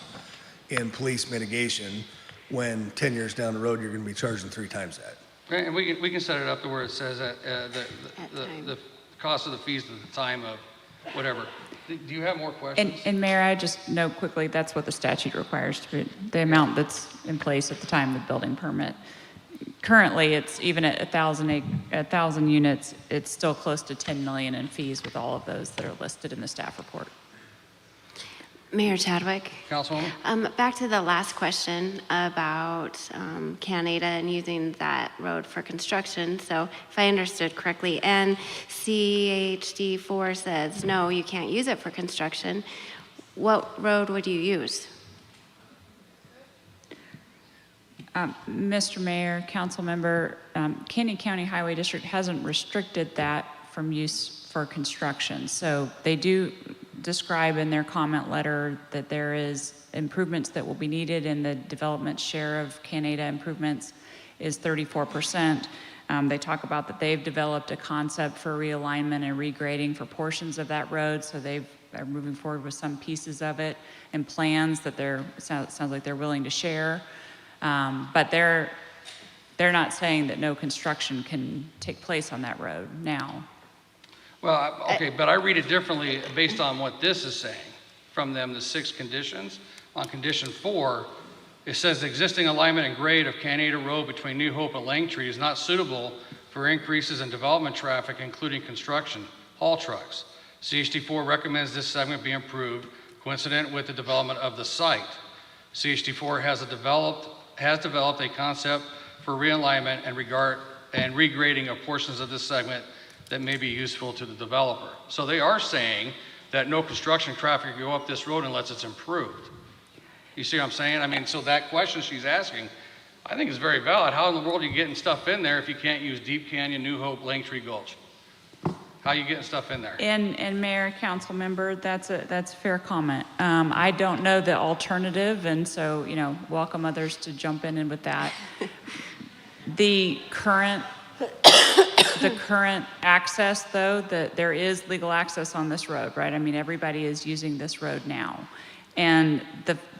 in police mitigation, when 10 years down the road, you're going to be charging 3 times that. Okay, and we can set it up to where it says that time. the cost of the fees at the time of whatever. Do you have more questions? And Mayor, I just note quickly, that's what the statute requires, to be the amount that's in place at the time of the building permit. Currently, it's even at 1,000 units, it's still close to 10 million in fees with all of those that are listed in the staff report. Mayor Chadwick? Councilwoman? Back to the last question about Canada and using that road for construction. So if I understood correctly, and CHD4 says, no, you can't use it for construction, what road would you use? Mr. Mayor, council member, Canyon County Highway District hasn't restricted that from use for construction. So they do describe in their comment letter that there is improvements that will be needed, and the development share of Canada improvements is 34%. They talk about that they've developed a concept for realignment and regrading for portions of that road, so they are moving forward with some pieces of it and plans that sounds like they're willing to share. But they're not saying that no construction can take place on that road now. Well, okay, but I read it differently based on what this is saying from them, the 6 conditions. On condition 4, it says the existing alignment and grade of Canada Road between New Hope and Langtree is not suitable for increases in development traffic, including construction, haul trucks. CHD4 recommends this segment be improved, coincident with the development of the site. CHD4 has developed a concept for realignment and regrading of portions of this segment that may be useful to the developer. So they are saying that no construction traffic can go up this road unless it's improved. You see what I'm saying? I mean, so that question she's asking, I think is very valid. How in the world are you getting stuff in there if you can't use Deep Canyon, New Hope, Langtree Gulch? How are you getting stuff in there? And Mayor, council member, that's a fair comment. I don't know the alternative, and so, welcome others to jump in with that. The current access, though, that there is legal access on this road, right? I mean, everybody is using this road now. And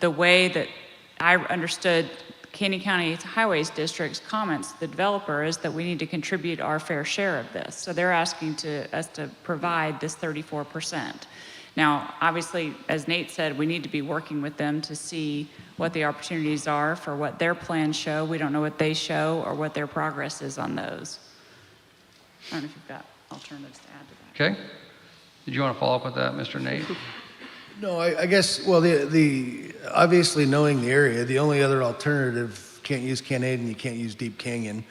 the way that I understood Canyon County Highways District's comments to the developer is that we need to contribute our fair share of this. So they're asking us to provide this 34%. Now, obviously, as Nate said, we need to be working with them to see what the opportunities are for what their plans show. We don't know what they show or what their progress is on those. I don't know if you've got alternatives to add to that. Okay. Did you want to follow up with that, Mr. Nate? No, I guess, well, the obviously knowing the area, the only other alternative, can't use Canada and you can't use Deep Canyon,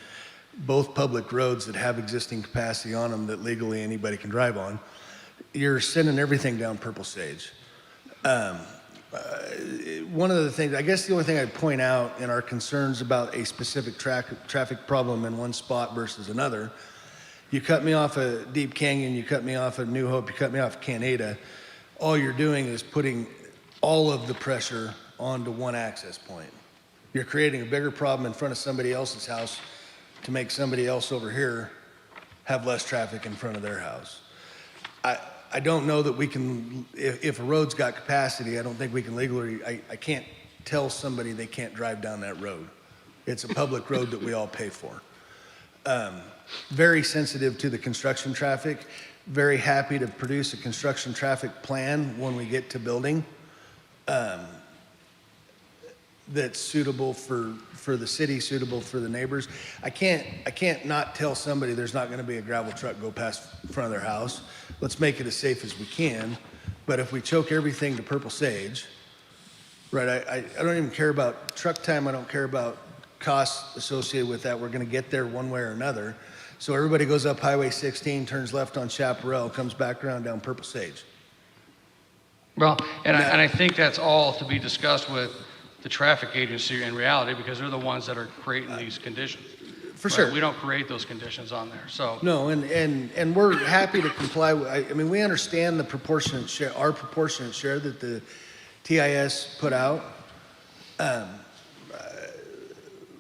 both public roads that have existing capacity on them that legally anybody can drive on. You're sending everything down Purple Sage. One of the things, I guess the only thing I'd point out in our concerns about a specific traffic problem in one spot versus another, you cut me off of Deep Canyon, you cut me off of New Hope, you cut me off of Canada, all you're doing is putting all of the pressure onto one access point. You're creating a bigger problem in front of somebody else's house to make somebody else over here have less traffic in front of their house. I don't know that we can, if a road's got capacity, I don't think we can legally, I can't tell somebody they can't drive down that road. It's a public road that we all pay for. Very sensitive to the construction traffic. Very happy to produce a construction traffic plan when we get to building that's suitable for the city, suitable for the neighbors. I can't not tell somebody there's not going to be a gravel truck go past front of their house. Let's make it as safe as we can. But if we choke everything to Purple Sage, right, I don't even care about truck time. I don't care about costs associated with that. We're going to get there one way or another. So everybody goes up Highway 16, turns left on Chaparral, comes back around down Purple Sage. Well, and I think that's all to be discussed with the traffic agency in reality, because they're the ones that are creating these conditions. For Right? sure. We don't create those conditions on there, so. No, and we're happy to comply with, I mean, we understand the proportionate share, our proportionate share that the TIS put out.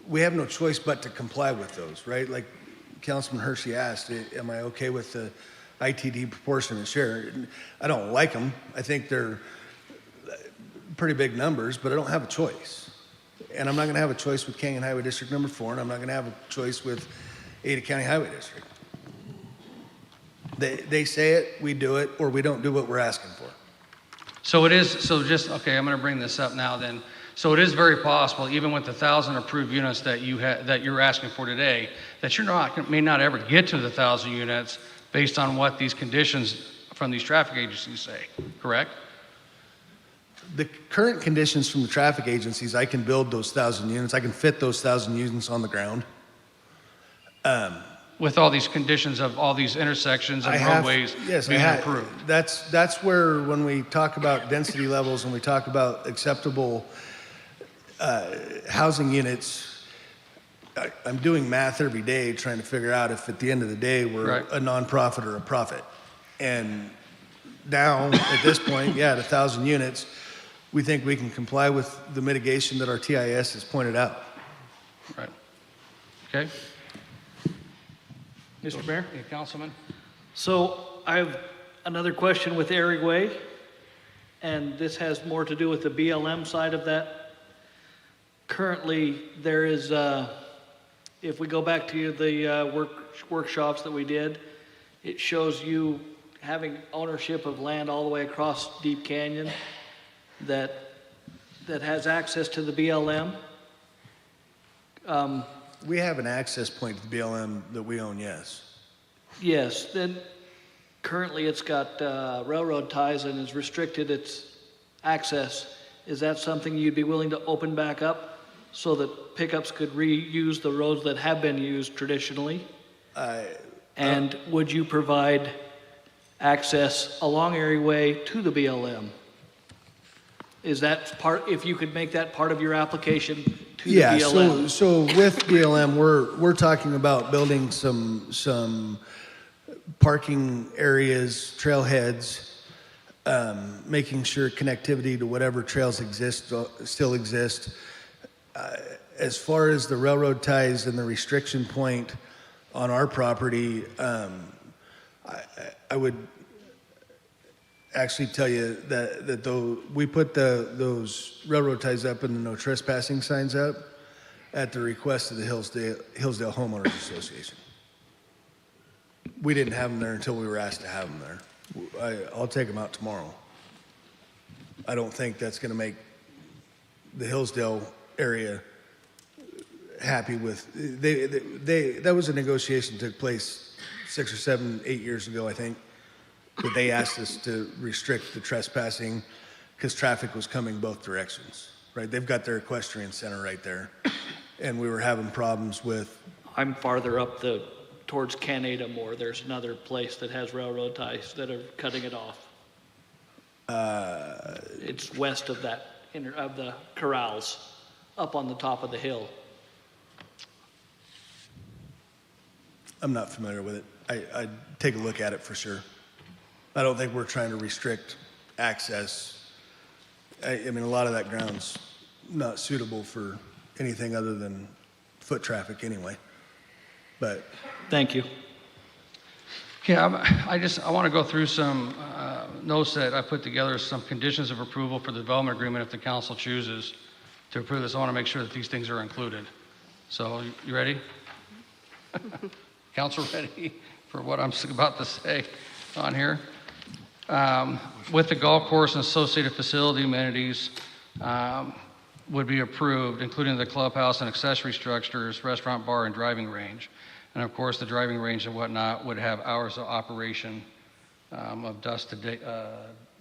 We have no choice but to comply with those, right? Like Councilman Hershey asked, am I okay with the ITD proportionate share. I don't like them. I think they're pretty big numbers, but I don't have a choice. And I'm not going to have a choice with Canyon Highway District number 4, and I'm not going to have a choice with Ada County Highway District. They say it, we do it, or we don't do what we're asking for. So it is, so just, okay, I'm going to bring this up now then. So it is very possible, even with the 1,000 approved units that you're asking for today, that may not ever get to the 1,000 units based on what these conditions from these traffic agencies say, correct? The current conditions from the traffic agencies, I can build those 1,000 units. I can fit those 1,000 units on the ground. With all these conditions of all these intersections and roadways being approved. That's where, when we talk about density levels and we talk about acceptable housing units, I'm doing math every day trying to figure out if at the end of the day we're a nonprofit or a profit. And now, at this point, at 1,000 units, we think we can comply with the mitigation that our TIS has pointed out. Right. Okay. Mr. Mayor? Hey, Councilman? So I have another question with Airway, and this has more to do with the BLM side of that. Currently, there is, if we go back to the workshops that we did, it shows you having ownership of land all the way across Deep Canyon that has access to the BLM. We have an access point to the BLM that we own, yes. Yes, then currently it's got railroad ties and has restricted its access. Is that something you'd be willing to open back up so that pickups could reuse the roads that have been used traditionally? And would you provide access along Airway to the BLM? Is that part, if you could make that part of your application to the BLM? So with BLM, we're talking about building some parking areas, trailheads, making sure connectivity to whatever trails still exist. As far as the railroad ties and the restriction point on our property, I would actually tell you that though we put those railroad ties up and the no trespassing signs up at the request of the Hillsdale Homeowners Association. We didn't have them there until we were asked to have them there. I'll take them out tomorrow. I don't think that's going to make the Hillsdale area happy with. That was a negotiation that took place 6 or 7, 8 years ago, I think. But they asked us to restrict the trespassing because traffic was coming both directions, right? They've got their equestrian center right there. And we were having problems with. I'm farther up towards Canada more. There's another place that has railroad ties that are cutting it off. It's west of that, of the corrals, up on the top of the hill. I'm not familiar with it. I'd take a look at it for sure. I don't think we're trying to restrict access. I mean, a lot of that ground's not suitable for anything other than foot traffic anyway. But thank you. Okay, I want to go through some notes that I put together, some conditions of approval for the development agreement if the council chooses to approve this. I want to make sure that these things are included. So, you ready? Council ready for what I'm about to say on here? With the golf course and associated facility amenities would be approved, including the clubhouse and accessory structures, restaurant, bar, and driving range. And of course, the driving range and whatnot would have hours of operation of dusk to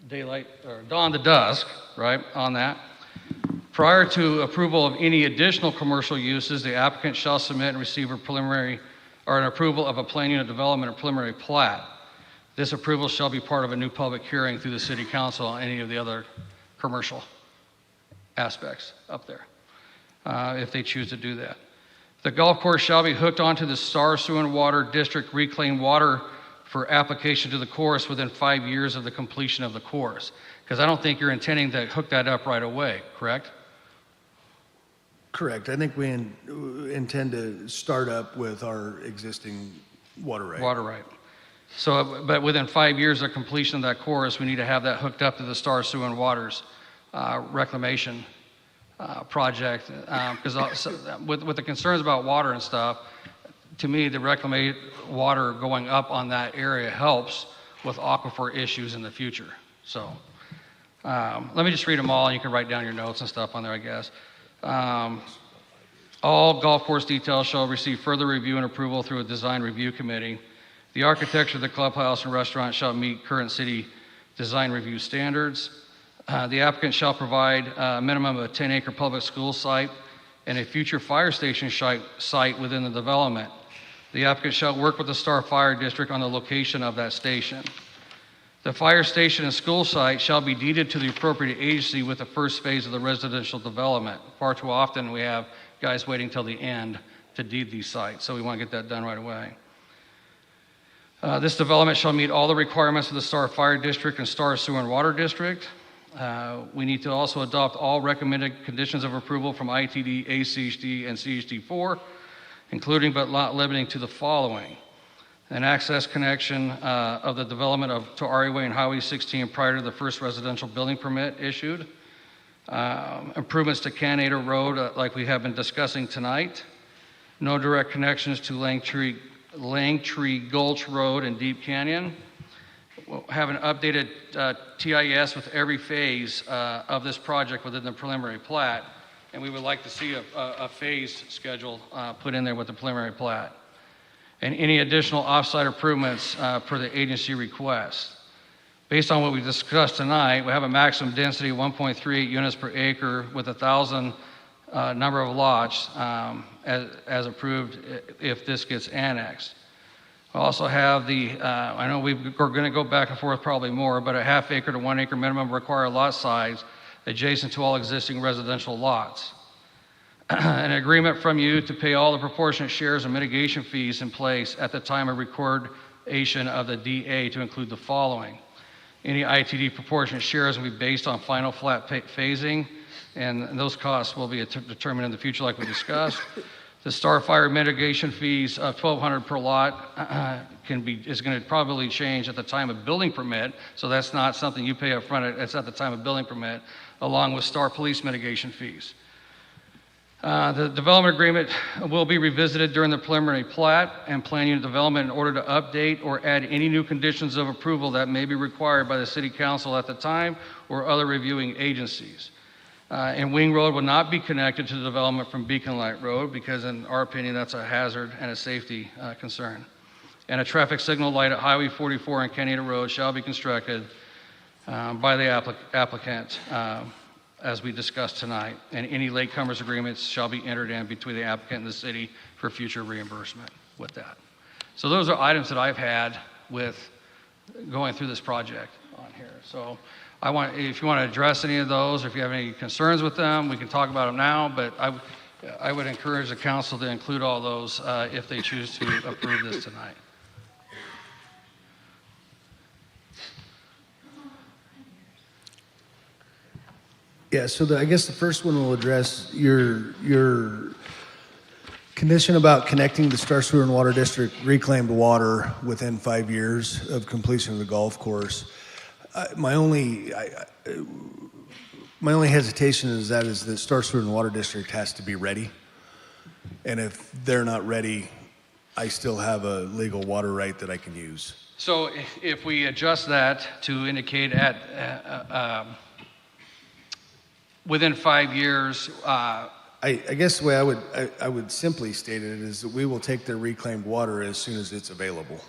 daylight, or dawn to dusk, right, on that. Prior to approval of any additional commercial uses, the applicant shall submit and receive a preliminary or an approval of a plan unit development or preliminary plat. This approval shall be part of a new public hearing through the city council on any of the other commercial aspects up there, if they choose to do that. The golf course shall be hooked onto the Star Sewer and Water District reclaimed water for application to the course within 5 years of the completion of the course. Because I don't think you're intending to hook that up right away, correct? correct. I think we intend to start up with our existing water right. Water right. So, but within 5 years of completion of that course, we need to have that hooked up to the Star Sewer and Waters reclamation project. Because with the concerns about water and stuff, to me, the reclamated water going up on that area helps with aquifer issues in the future. So let me just read them all, and you can write down your notes and stuff on there, I guess. All golf course details shall receive further review and approval through a design review committee. The architecture of the clubhouse and restaurant shall meet current city design review standards. The applicant shall provide a minimum of a 10-acre public school site and a future fire station site within the development. The applicant shall work with the Star Fire District on the location of that station. The fire station and school site shall be deeded to the appropriate agency with the first phase of the residential development. Far too often we have guys waiting till the end to deed these sites, so we want to get that done right away. This development shall meet all the requirements of the Star Fire District and Star Sewer and Water District. We need to also adopt all recommended conditions of approval from ITD, ACHD, and CHD4, including but not limiting to the following: an access connection of the development to RA Way and Highway 16 prior to the first residential building permit issued, improvements to Canada Road like we have been discussing tonight, no direct connections to Langtree Gulch Road and Deep Canyon. We'll have an updated TIS with every phase of this project within the preliminary plat, and we would like to see a phase schedule put in there with the preliminary plat. And any additional offsite improvements per the agency request. Based on what we discussed tonight, we have a maximum density of 1.38 units per acre with 1,000 number of lots as approved if this gets annexed. We also have I know we're going to go back and forth probably more, but a half-acre to 1 acre minimum required lot size adjacent to all existing residential lots. An agreement from you to pay all the proportionate shares and mitigation fees in place at the time of recordation of the DA to include the following. Any ITD proportionate shares will be based on final flat phasing, and those costs will be determined in the future like we discussed. The Star Fire mitigation fees of $1,200 per lot is going to probably change at the time of building permit, so that's not something you pay up front, it's at the time of building permit, along with Star Police mitigation fees. The development agreement will be revisited during the preliminary plat and plan unit development in order to update or add any new conditions of approval that may be required by the City Council at the time or other reviewing agencies. And Wing Road will not be connected to the development from Beacon Light Road because in our opinion that's a hazard and a safety concern. And a traffic signal light at Highway 44 and Canada Road shall be constructed by the applicant as we discussed tonight, and any latecomers agreements shall be entered in between the applicant and the city for future reimbursement with that. So those are items that I've had with going through this project on here. So if you want to address any of those, or if you have any concerns with them, we can talk about them now, but I would encourage the council to include all those if they choose to approve this tonight. Yeah, so I guess the first one will address your condition about connecting the Star Sewer and Water District reclaimed water within 5 years of completion of the golf course. My only hesitation is that Star Sewer and Water District has to be ready. And if they're not ready, I still have a legal water right that I can use. So if we adjust that to indicate within 5 years, I guess the way I would simply state it is that we will take their reclaimed water as soon as it's available.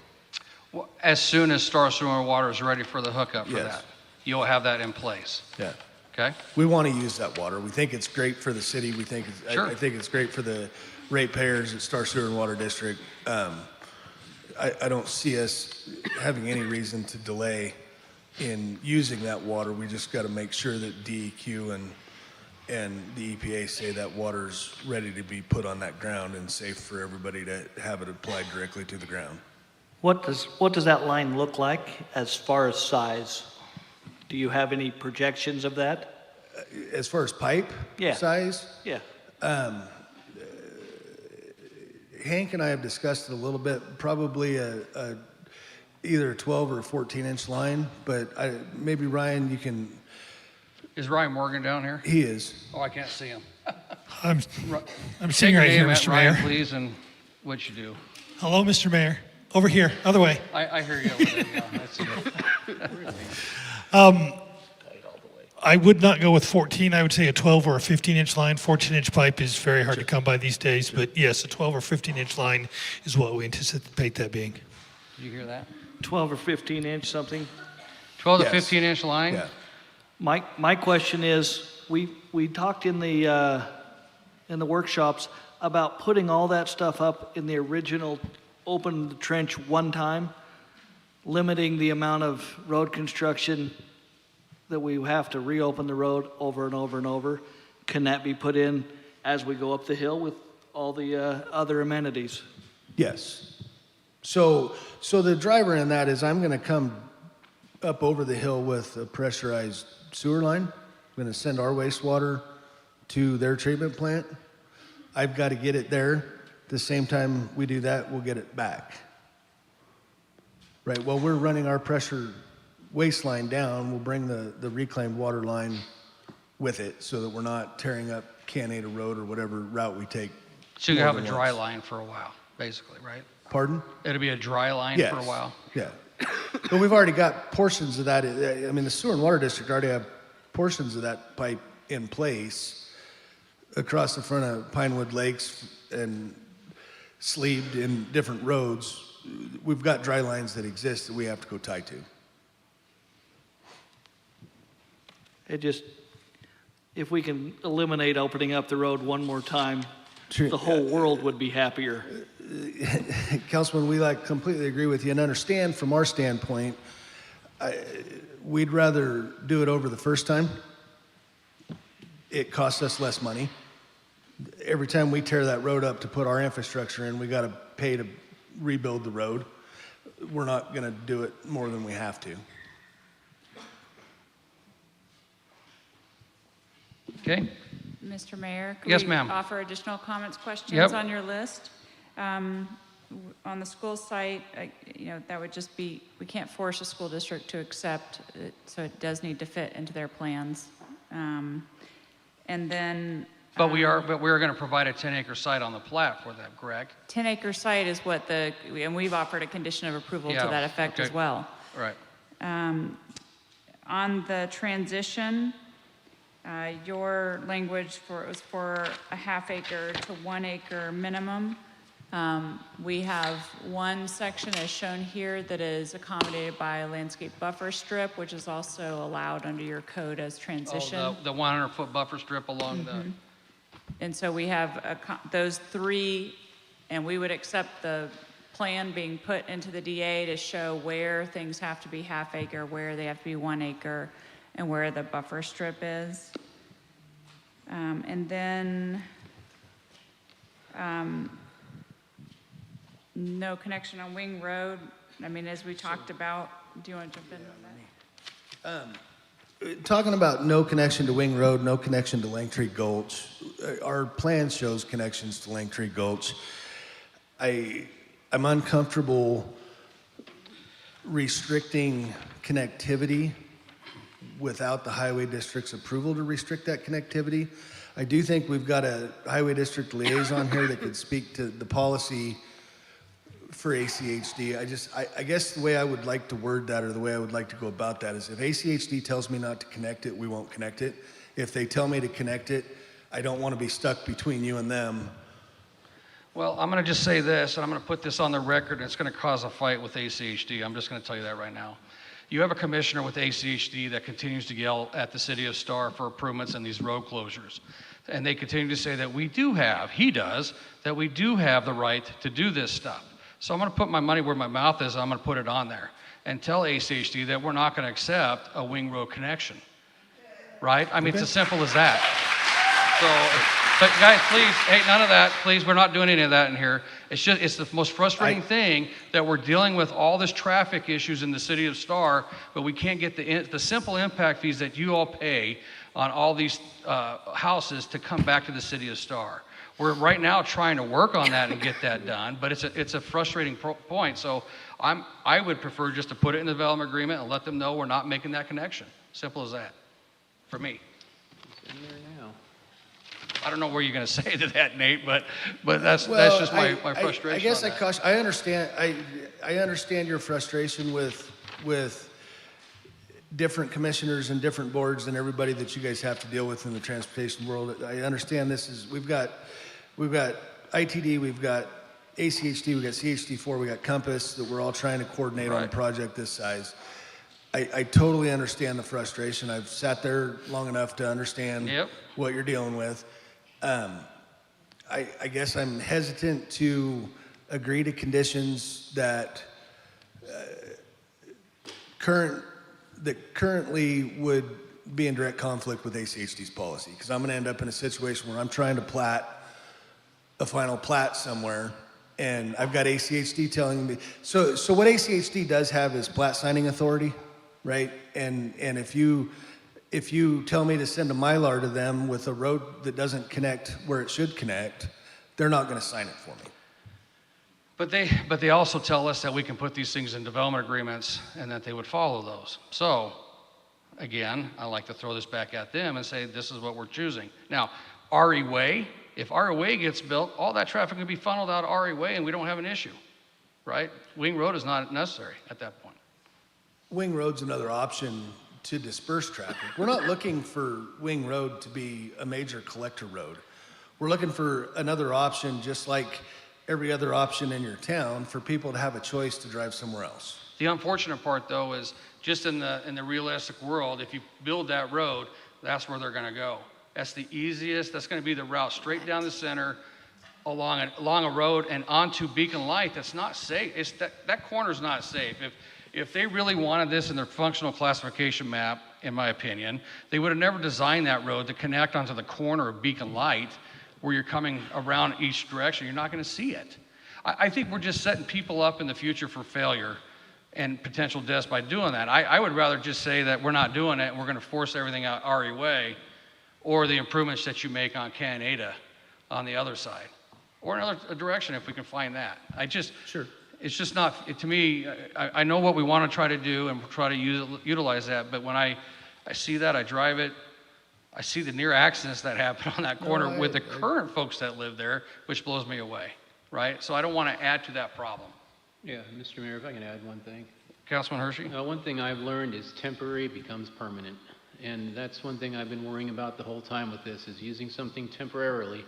as soon as Star Sewer and Water is ready for the hookup for Yes. that, you'll have that in place. Yeah. Okay? We want to use that water. We think it's great for the city. We think Sure. I think it's great for the ratepayers at Star Sewer and Water District. I don't see us having any reason to delay in using that water. We just got to make sure that DEQ and the EPA say that water's ready to be put on that ground and safe for everybody to have it applied directly to the ground. What does that line look like as far as size? Do you have any projections of that? As far as pipe Yeah. size, Yeah. Hank and I have discussed it a little bit. Probably either a 12 or a 14-inch line, but maybe Ryan, you can, Is Ryan Morgan down here? he is. Oh, I can't see him. I'm Take sitting your right here, name, Mr. Ryan, Mayor. please, and what you do. Hello, Mr. Mayor. Over here, other way. I hear you over there. Yeah, that's it. I would not go with 14. I would say a 12 or a 15-inch line. 14-inch pipe is very hard to come by these days, but yes, a 12 or 15-inch line is what we anticipate that being. Did you hear that? 12 or 15 inch something? 12 to Yes. 15-inch line? Yeah. My question is, we talked in the workshops about putting all that stuff up in the original open trench one time, limiting the amount of road construction that we have to reopen the road over and over and over. Can that be put in as we go up the hill with all the other amenities? Yes. So the driver in that is I'm going to come up over the hill with a pressurized sewer line. I'm going to send our wastewater to their treatment plant. I've got to get it there. The same time we do that, we'll get it back. Right. Well, we're running our pressure waste line down. We'll bring the reclaimed water line with it so that we're not tearing up Canada Road or whatever route we take. So you more have a than dry once. line for a while, basically, right? Pardon? It'll be a dry line Yes. for a while. Yeah. But we've already got portions of that. I mean, the sewer and water district already have portions of that pipe in place across the front of Pinewood Lakes and sleeved in different roads. We've got dry lines that exist that we have to go tie to. It just, if we can eliminate opening up the road one more time, Sure. the whole world would be happier. Councilman, we completely agree with you and understand from our standpoint, we'd rather do it over the first time. It costs us less money. Every time we tear that road up to put our infrastructure in, we got to pay to rebuild the road. We're not going to do it more than we have to. Okay? Mr. Mayor? Yes, Could ma'am. we offer additional comments, questions Yep. on your list? On the school site, that would just be, we can't force a school district to accept, so it does need to fit into their plans. And then. But we are going to provide a 10-acre site on the plat for them, correct? 10-acre site is what and we've offered a condition of approval to Yeah, that effect as okay. well. Right. On the transition, your language was for a half-acre to 1 acre minimum. We have one section as shown here that is accommodated by a landscape buffer strip, which is also allowed under your code as transition. Oh, the 100-foot buffer strip along the... And so we have those three, and we would accept the plan being put into the DA to show where things have to be half acre, where they have to be 1 acre, and where the buffer strip is. And then no connection on Wing Road. I mean, as we talked about, do you want to jump in on that? Talking about no connection to Wing Road, no connection to Langtree Gulch. Our plan shows connections to Langtree Gulch. I'm uncomfortable restricting connectivity without the highway district's approval to restrict that connectivity. I do think we've got a highway district liaison here that could speak to the policy for ACHD. I guess the way I would like to word that, or the way I would like to go about that, is if ACHD tells me not to connect it, we won't connect it. If they tell me to connect it, I don't want to be stuck between you and them. Well, I'm going to just say this, and I'm going to put this on the record, and it's going to cause a fight with ACHD. I'm just going to tell you that right now. You have a commissioner with ACHD that continues to yell at the city of Star for improvements in these road closures. And they continue to say that he does, that we do have the right to do this stuff. So I'm going to put my money where my mouth is, and I'm going to put it on there and tell ACHD that we're not going to accept a Wing Road connection. Right? I mean, it's as simple as that. So, but guys, please, hey, none of that, please, we're not doing any of that in here. It's the most frustrating thing that we're dealing with all this traffic issues in the city of Star, but we can't get the simple impact fees that you all pay on all these houses to come back to the city of Star. We're right now trying to work on that and get that done, but it's a frustrating point. So I would prefer just to put it in the development agreement and let them know we're not making that connection. Simple as that, for me. It's in there now. I don't know where you're going to say to that, Nate, but that's just my frustration. I guess on that. I understand. I understand your frustration with different commissioners and different boards and everybody that you guys have to deal with in the transportation world. I understand we've got ITD, we've got ACHD, we've got CHD4, we got Compass that we're all trying to coordinate on a Right. project this size. I totally understand the frustration. I've sat there long enough to understand Yep. what you're dealing with. I guess I'm hesitant to agree to conditions that currently would be in direct conflict with ACHD's policy, because I'm going to end up in a situation where I'm trying to plat a final plat somewhere, and I've got ACHD telling me. So what ACHD does have is plat signing authority, right? And if you tell me to send a Mylar to them with a road that doesn't connect where it should connect, they're not going to sign it for me. But they also tell us that we can put these things in development agreements and that they would follow those. So, again, I like to throw this back at them and say, this is what we're choosing. Now, RE Way, if RE Way gets built, all that traffic can be funneled out of RE Way and we don't have an issue, right? Wing Road is not necessary at that point. Wing Road's another option to disperse traffic. We're not looking for Wing Road to be a major collector road. We're looking for another option, just like every other option in your town, for people to have a choice to drive somewhere else. The unfortunate part, though, is just in the realistic world, if you build that road, that's where they're going to go. That's the easiest. That's going to be the route straight down the center, along a road and onto Beacon Light. That's not safe. That corner's not safe. If they really wanted this in their functional classification map, in my opinion, they would have never designed that road to connect onto the corner of Beacon Light, where you're coming around each direction. You're not going to see it. I think we're just setting people up in the future for failure and potential deaths by doing that. I would rather just say that we're not doing it and we're going to force everything out RE Way, or the improvements that you make on Canada on the other side, or another direction if we can find that. Sure. It's just not, to me, I know what we want to try to do and try to utilize that, but when I see that, I drive it, I see the near accidents that happen on that corner with the current folks that live there, which blows me away, right? So I don't want to add to that problem. Yeah, Mr. Mayor, if I can add one thing. Councilman Hershey? One thing I've learned is temporary becomes permanent. And that's one thing I've been worrying about the whole time with this, is using something temporarily,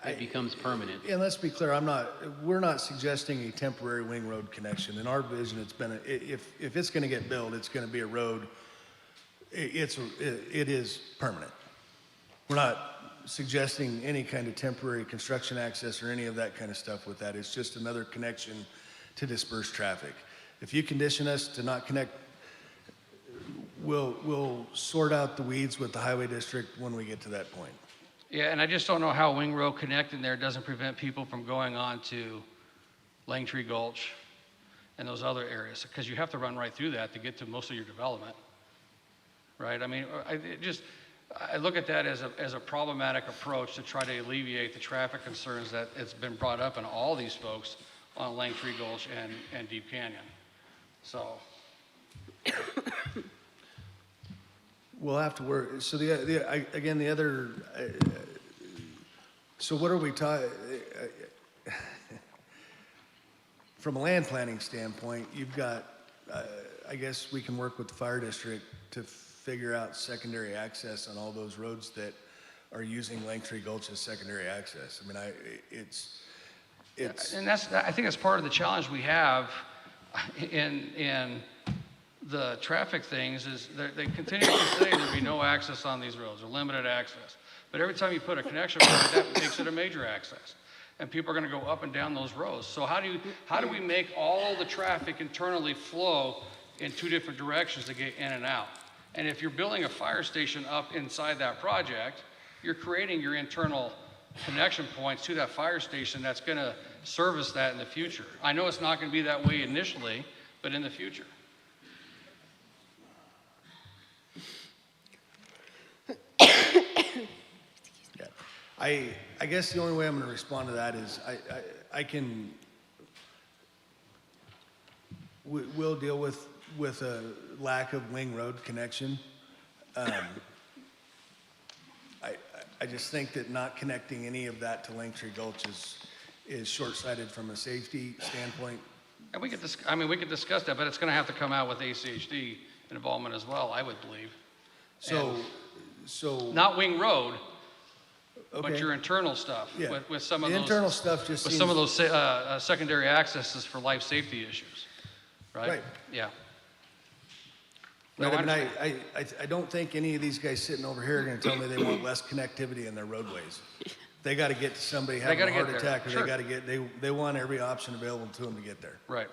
it becomes permanent. And let's be clear, we're not suggesting a temporary Wing Road connection. In our vision, it's been, if it's going to get built, it's going to be a road, it is permanent. We're not suggesting any kind of temporary construction access or any of that kind of stuff with that. It's just another connection to disperse traffic. If you condition us to not connect, we'll sort out the weeds with the highway district when we get to that point. Yeah, and I just don't know how Wing Road connecting there doesn't prevent people from going on to Langtree Gulch and those other areas, because you have to run right through that to get to most of your development, right? I mean, I look at that as a problematic approach to try to alleviate the traffic concerns that it's been brought up in all these folks on Langtree Gulch and Deep Canyon. So. We'll have to work. So so what are we talking? From a land planning standpoint, you've got, I guess we can work with the fire district to figure out secondary access on all those roads that are using Langtree Gulch as secondary access. I mean, it's. And I think that's part of the challenge we have in the traffic things, is they continue to say there'll be no access on these roads or limited access. But every time you put a connection point, that makes it a major access. And people are going to go up and down those roads. So how do we make all the traffic internally flow in two different directions to get in and out? And if you're building a fire station up inside that project, you're creating your internal connection points to that fire station that's going to service that in the future. I know it's not going to be that way initially, but in the future. I I guess the only way I'm going to respond to that is we'll deal with a lack of Wing Road connection. I just think that not connecting any of that to Langtree Gulch is short-sighted from a safety standpoint. And we could discuss that, but it's going to have to come out with ACHD involvement as well, I would believe. So Not Wing Road, but okay. your internal stuff Yeah. with some of The those. internal stuff just With seems. some of those secondary accesses for life safety issues, right? Right. Yeah. Right, No, I mean, I don't think any of these guys sitting over here are going to tell me they want less connectivity in their roadways. They got to get to somebody having gotta a heart get there. attack, or Sure. they got to they want every option available to them to get there. Right.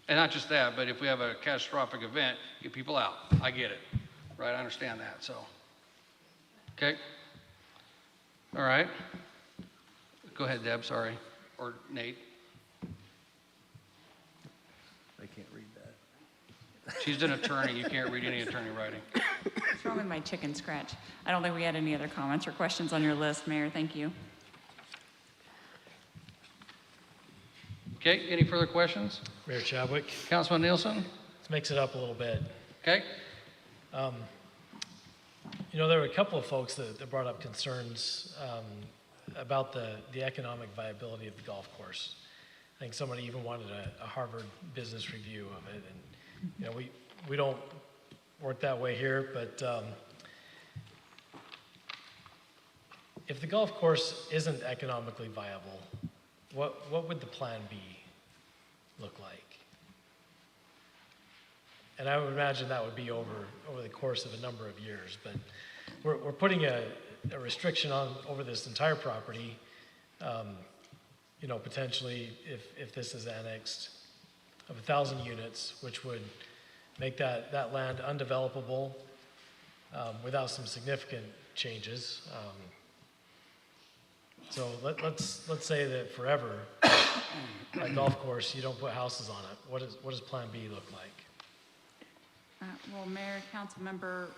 And not just that, but if we have a catastrophic event, get people out. I get it, right? I understand that, so. Okay. All right. Go ahead, Deb, sorry. Or Nate. They can't read that. She's an attorney. You can't read any attorney writing. What's wrong with my chicken scratch? I don't think we had any other comments or questions on your list, Mayor. Thank you. Okay, any further questions? Mayor Chadwick, Councilman Nielsen? let's mix it up a little bit. Okay. There were a couple of folks that brought up concerns about the economic viability of the golf course. I think somebody even wanted a Harvard Business Review of it, and we don't work that way here, but if the golf course isn't economically viable, what would the plan B look like? And I would imagine that would be over the course of a number of years, but we're putting a restriction over this entire property, potentially if this is annexed, of 1,000 units, which would make that land undevelopable without some significant changes. So let's say that forever, that golf course, you don't put houses on it. What does Plan B look like? Well, Mayor, council member,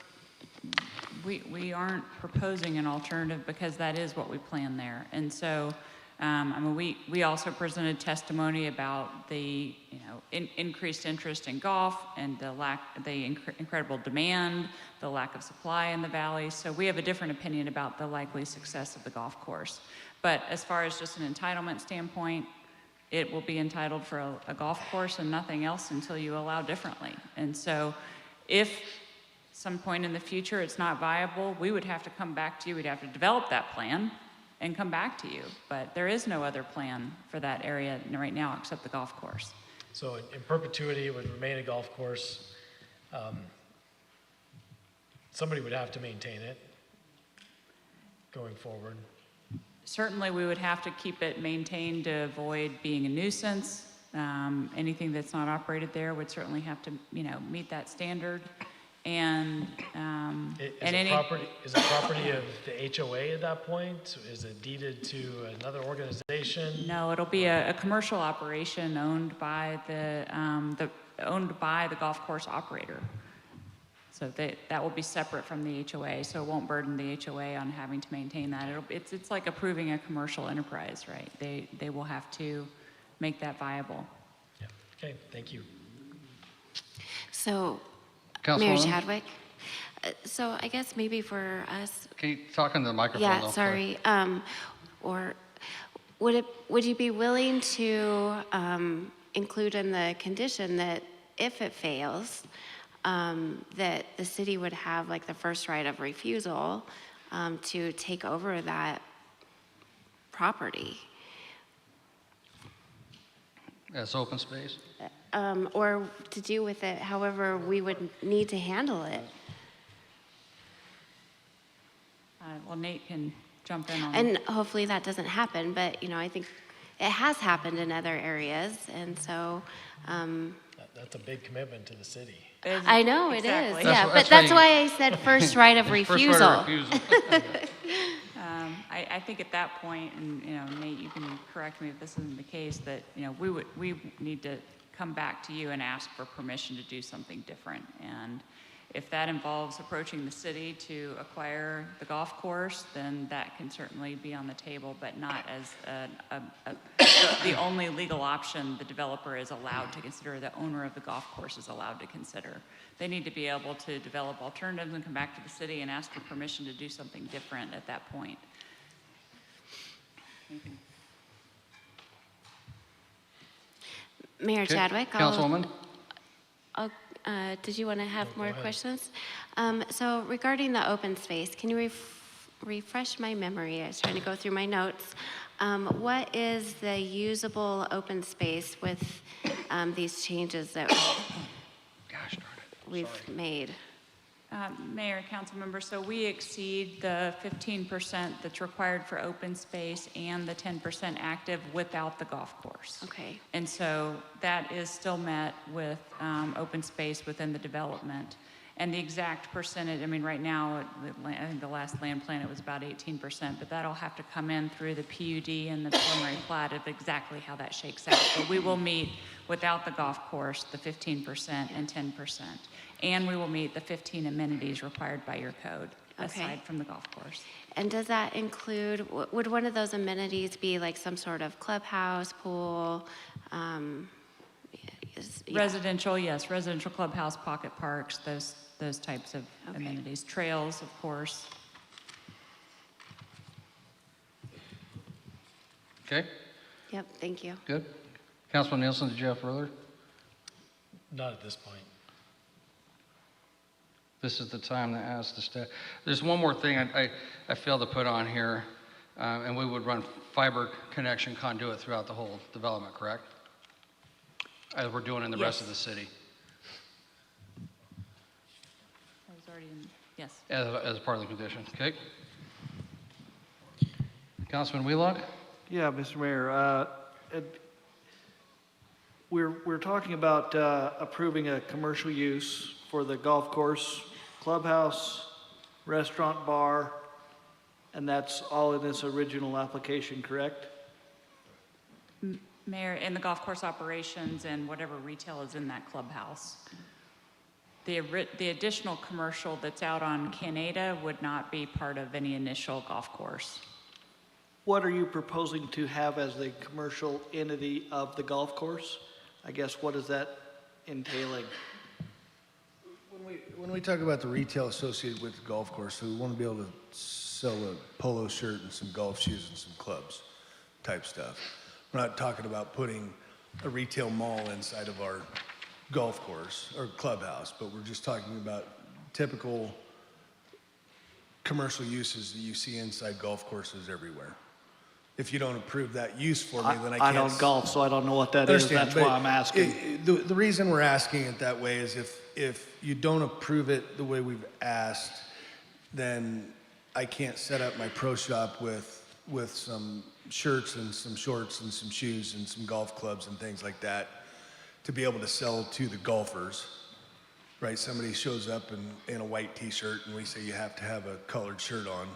we aren't proposing an alternative because that is what we plan there. And so, we also presented testimony about the, increased interest in golf and the incredible demand, the lack of supply in the valley. So we have a different opinion about the likely success of the golf course. But as far as just an entitlement standpoint, it will be entitled for a golf course and nothing else until you allow differently. And so if some point in the future it's not viable, we would have to come back to you. We'd have to develop that plan and come back to you. But there is no other plan for that area right now except the golf course. So in perpetuity, it would remain a golf course. Somebody would have to maintain it going forward. Certainly, we would have to keep it maintained to avoid being a nuisance. Anything that's not operated there would certainly have to, meet that standard. And Is it property of the HOA at that point? Is it deeded to another organization? no, it'll be a commercial operation owned by the golf course operator. So that will be separate from the HOA, so it won't burden the HOA on having to maintain that. It's like approving a commercial enterprise, right? They will have to make that viable. Yeah. Okay, thank you. So, Councilwoman? Mayor Chadwick, so I guess maybe for us, Can you talk into the microphone? yeah, though, please? sorry, or would you be willing to include in the condition that if it fails, that the city would have like the first right of refusal to take over that property? That's open space. Or to do with it however we would need to handle it. Well, Nate can jump in on And hopefully that doesn't happen, but I think it has happened in other areas, and so That's a big commitment to the city. I know it is. Exactly. Yeah, That's but that's why why I said first right of First refusal. right of refusal. I think at that point, and Nate, you can correct me if this isn't the case, that we need to come back to you and ask for permission to do something different. And If that involves approaching the city to acquire the golf course, then that can certainly be on the table, but not as the only legal option the developer is allowed to consider, the owner of the golf course is allowed to consider. They need to be able to develop alternatives and come back to the city and ask for permission to do something different at that point. Anything? Mayor Okay. Chadwick? Councilwoman? Did you want to have No, go more ahead. questions? So regarding the open space, can you refresh my memory? I was trying to go through my notes. What is the usable open space with these changes that Gosh darn it. we've made? Mayor, council members, so we exceed the 15% that's required for open space and the 10% active without the golf course. Okay. And so that is still met with open space within the development. And the exact percentage, I mean, right now, I think the last land plan, it was about 18%, but that'll have to come in through the PUD and the preliminary plat of exactly how that shakes out. But we will meet, without the golf course, the 15% and 10%. And we will meet the 15 amenities required by your code, Okay. aside from the golf course. And does that include, would one of those amenities be like some sort of clubhouse, pool? Yeah. Residential, yes, residential clubhouse, pocket parks, those types of Okay. amenities. Trails, of course. Okay, Yep, thank you. good. Councilman Nielsen, did you have further? Not at this point. This is the time to ask the staff. There's one more thing I failed to put on here, and we would run fiber connection conduit throughout the whole development, correct? As we're doing in the rest of the city, That was already in, yes. as part of the condition, okay? Councilman Wheelock? Yeah, Mr. Mayor, we're talking about approving a commercial use for the golf course, clubhouse, restaurant, bar, and that's all in this original application, correct? Mayor, in the golf course operations and whatever retail is in that clubhouse. The additional commercial that's out on Canada would not be part of any initial golf course. What are you proposing to have as the commercial entity of the golf course? I guess, what is that entailing? When we talk about the retail associated with the golf course, so we want to be able to sell a polo shirt and some golf shoes and some clubs type stuff. We're not talking about putting a retail mall inside of our golf course or clubhouse, but we're just talking about typical commercial uses that you see inside golf courses everywhere. If you don't approve that use for me, then I can't. I don't golf, so I don't know what that is. Understand, That's but why I'm asking. The reason we're asking it that way is if you don't approve it the way we've asked, then I can't set up my pro shop with some shirts and some shorts and some shoes and some golf clubs and things like that to be able to sell to the golfers, right? Somebody shows up in a white t-shirt and we say you have to have a colored shirt on.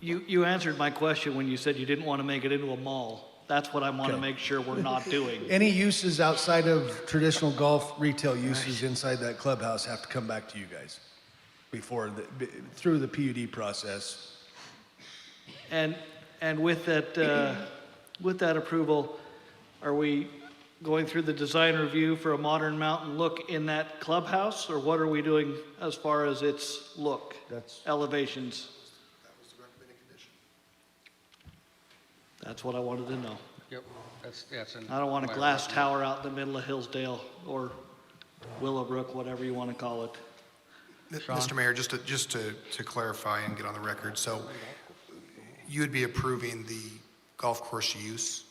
You answered my question when you said you didn't want to make it into a mall. That's what I want to Okay. make sure we're not doing. Any uses outside of traditional golf retail uses inside that clubhouse have to come back to you guys through the PUD process. And with that approval, are we going through the design review for a modern mountain look in that clubhouse, or what are we doing as far as its look? That's- Elevations. That was the recommended condition. That's what I wanted to know. Yep, that's in. I don't want a glass tower out in the middle of Hillsdale or Willowbrook, whatever you want to call it. Mr. Mayor, just to clarify and get on the record, so you would be approving the golf course use,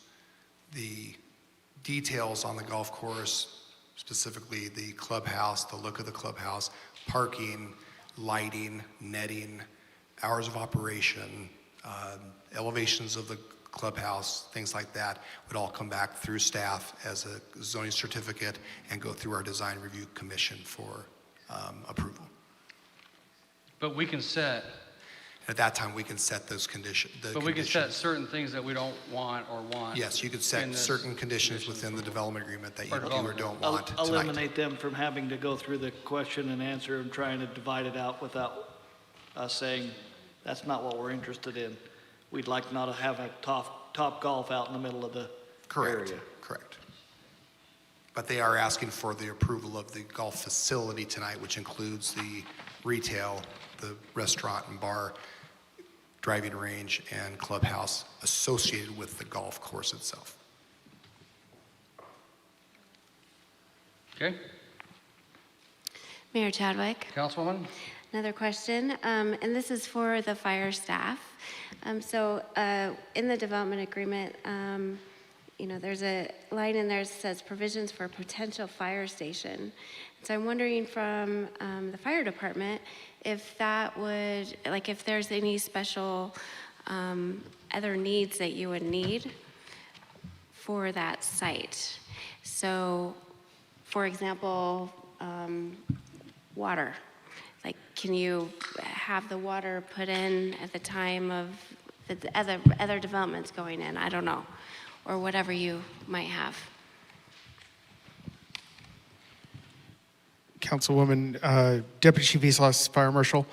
the details on the golf course, specifically the clubhouse, the look of the clubhouse, parking, lighting, netting, hours of operation, elevations of the clubhouse, things like that, would all come back through staff as a zoning certificate and go through our design review commission for approval. But we can set At that time, we can set those conditions. But we can set certain things that we don't want or want. Yes, you could in set this certain conditions within the development agreement that you Or do or development don't want tonight. Eliminate them from having to go through the question and answer and trying to divide it out without us saying, that's not what we're interested in. We'd like not to have a top golf out in the middle of the Correct, area. correct. But they are asking for the approval of the golf facility tonight, which includes the retail, the restaurant and bar, driving range, and clubhouse associated with the golf course itself. Okay, Mayor Chadwick? Councilwoman? Another question, and this is for the fire staff. In the development agreement, there's a line in there that says provisions for a potential fire station. So I'm wondering from the fire department if that would, like if there's any special other needs that you would need for that site. So, for example, water. Like, can you have the water put in at the time of the other developments going in? I don't know, or whatever you might have. Councilwoman, Deputy Chief Eastloss, Fire Marshal.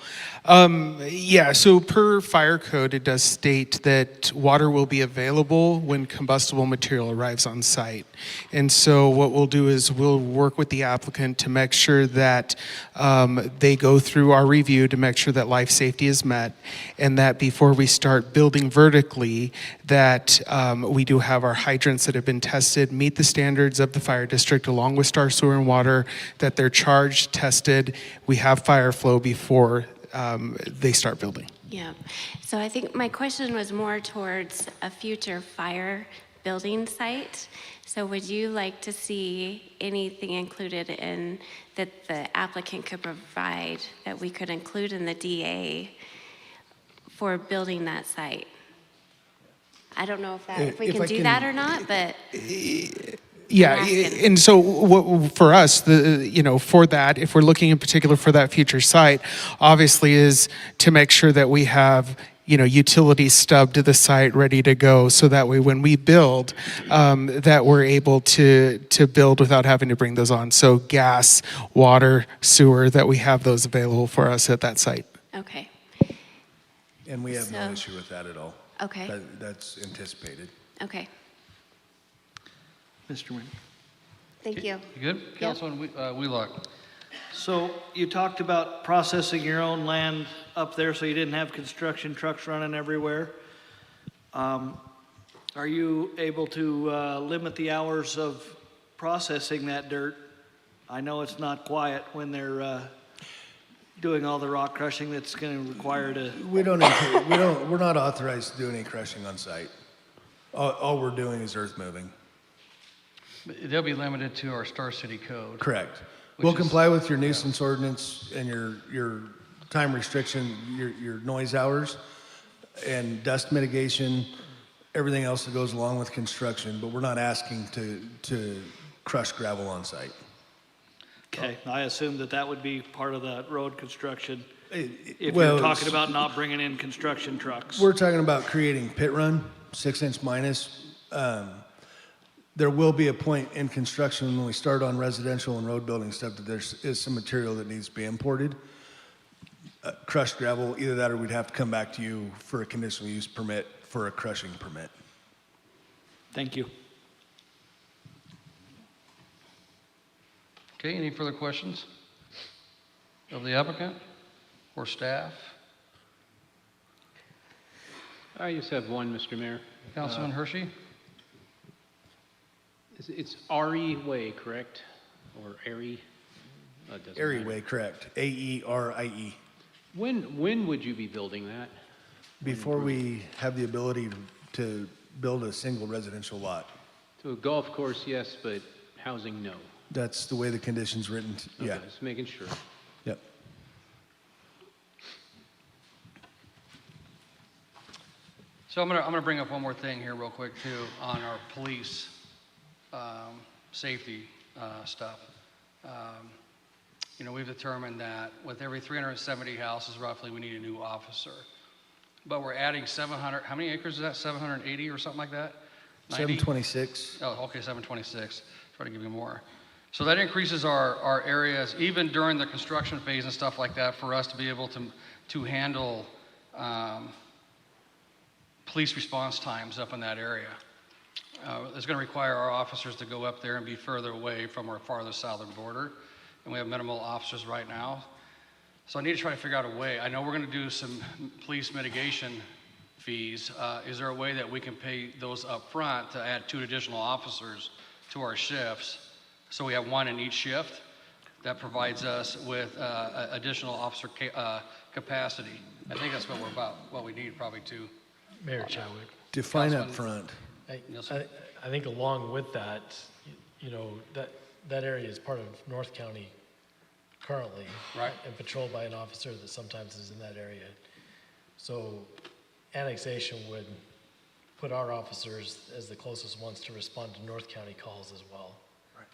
So per fire code, it does state that water will be available when combustible material arrives on site. And so what we'll do is we'll work with the applicant to make sure that they go through our review to make sure that life safety is met, and that before we start building vertically, that we do have our hydrants that have been tested, meet the standards of the fire district along with Star Sewer and Water, that they're charged, tested, we have fire flow before they start building. Yeah, so I think my question was more towards a future fire building site. So would you like to see anything included in that the applicant could provide that we could include in the DA for building that site? I don't know if we can do that or not, but Yeah, and so for us, for that, if we're looking in particular for that future site, obviously is to make sure that we have, utilities stubbed to the site ready to go, so that way when we build, that we're able to build without having to bring those on. So gas, water, sewer, that we have those available for us at that site. okay, And we have no So- issue with that at all. okay, That's anticipated. okay. Mr. Mayor. Thank you. You good? Councilman Wheelock? So you talked about processing your own land up there so you didn't have construction trucks running everywhere. Are you able to limit the hours of processing that dirt? I know it's not quiet when they're doing all the rock crushing that's going to require to. We're not authorized to do any crushing on site. All we're doing is earth moving. They'll be limited to our Star City code. Correct. Which We'll is- comply with your nuisance ordinance and your time restriction, your noise hours, and dust mitigation, everything else that goes along with construction, but we're not asking to crush gravel on site. Okay, I assume that would be part of the road construction. If Well, you're talking about not bringing in construction trucks. We're talking about creating pit run, 6-inch minus. There will be a point in construction when we start on residential and road building stuff that there is some material that needs to be imported. Crushed gravel, either that or we'd have to come back to you for a conditional use permit for a crushing permit. Thank you. Okay, any further questions of the applicant or staff? I just have one, Mr. Mayor. Councilman Hershey? It's Ari Way, correct? Or Ari? Doesn't Airy matter. Way, correct. AERIE. When would you be building that? Before we have the ability to build a single residential lot. To a golf course, yes, but housing, no. That's the way the condition's written. Yeah. Okay, just making sure. Yep. So I'm gonna bring up one more thing here real quick too on our police safety stuff. We've determined that with every 370 houses roughly, we need a new officer. but we're adding 700, how many acres is that? 780 or something like that? 90? 726. Oh, okay, 726. Try to give you more. So that increases our areas, even during the construction phase and stuff like that, for us to be able to handle police response times up in that area. It's going to require our officers to go up there and be further away from our farthest southern border, and we have minimal officers right now. So I need to try to figure out a way. I know we're going to do some police mitigation fees. Is there a way that we can pay those up front to add 2 additional officers to our shifts? So we have 1 in each shift. That provides us with additional officer capacity. I think that's what we need probably too. Mayor Chadwick. Define Councilman- up front. I think along with that, you know, that area is part of North County currently. Right. And patrolled by an officer that sometimes is in that area. So annexation would put our officers as the closest ones to respond to North County calls as well.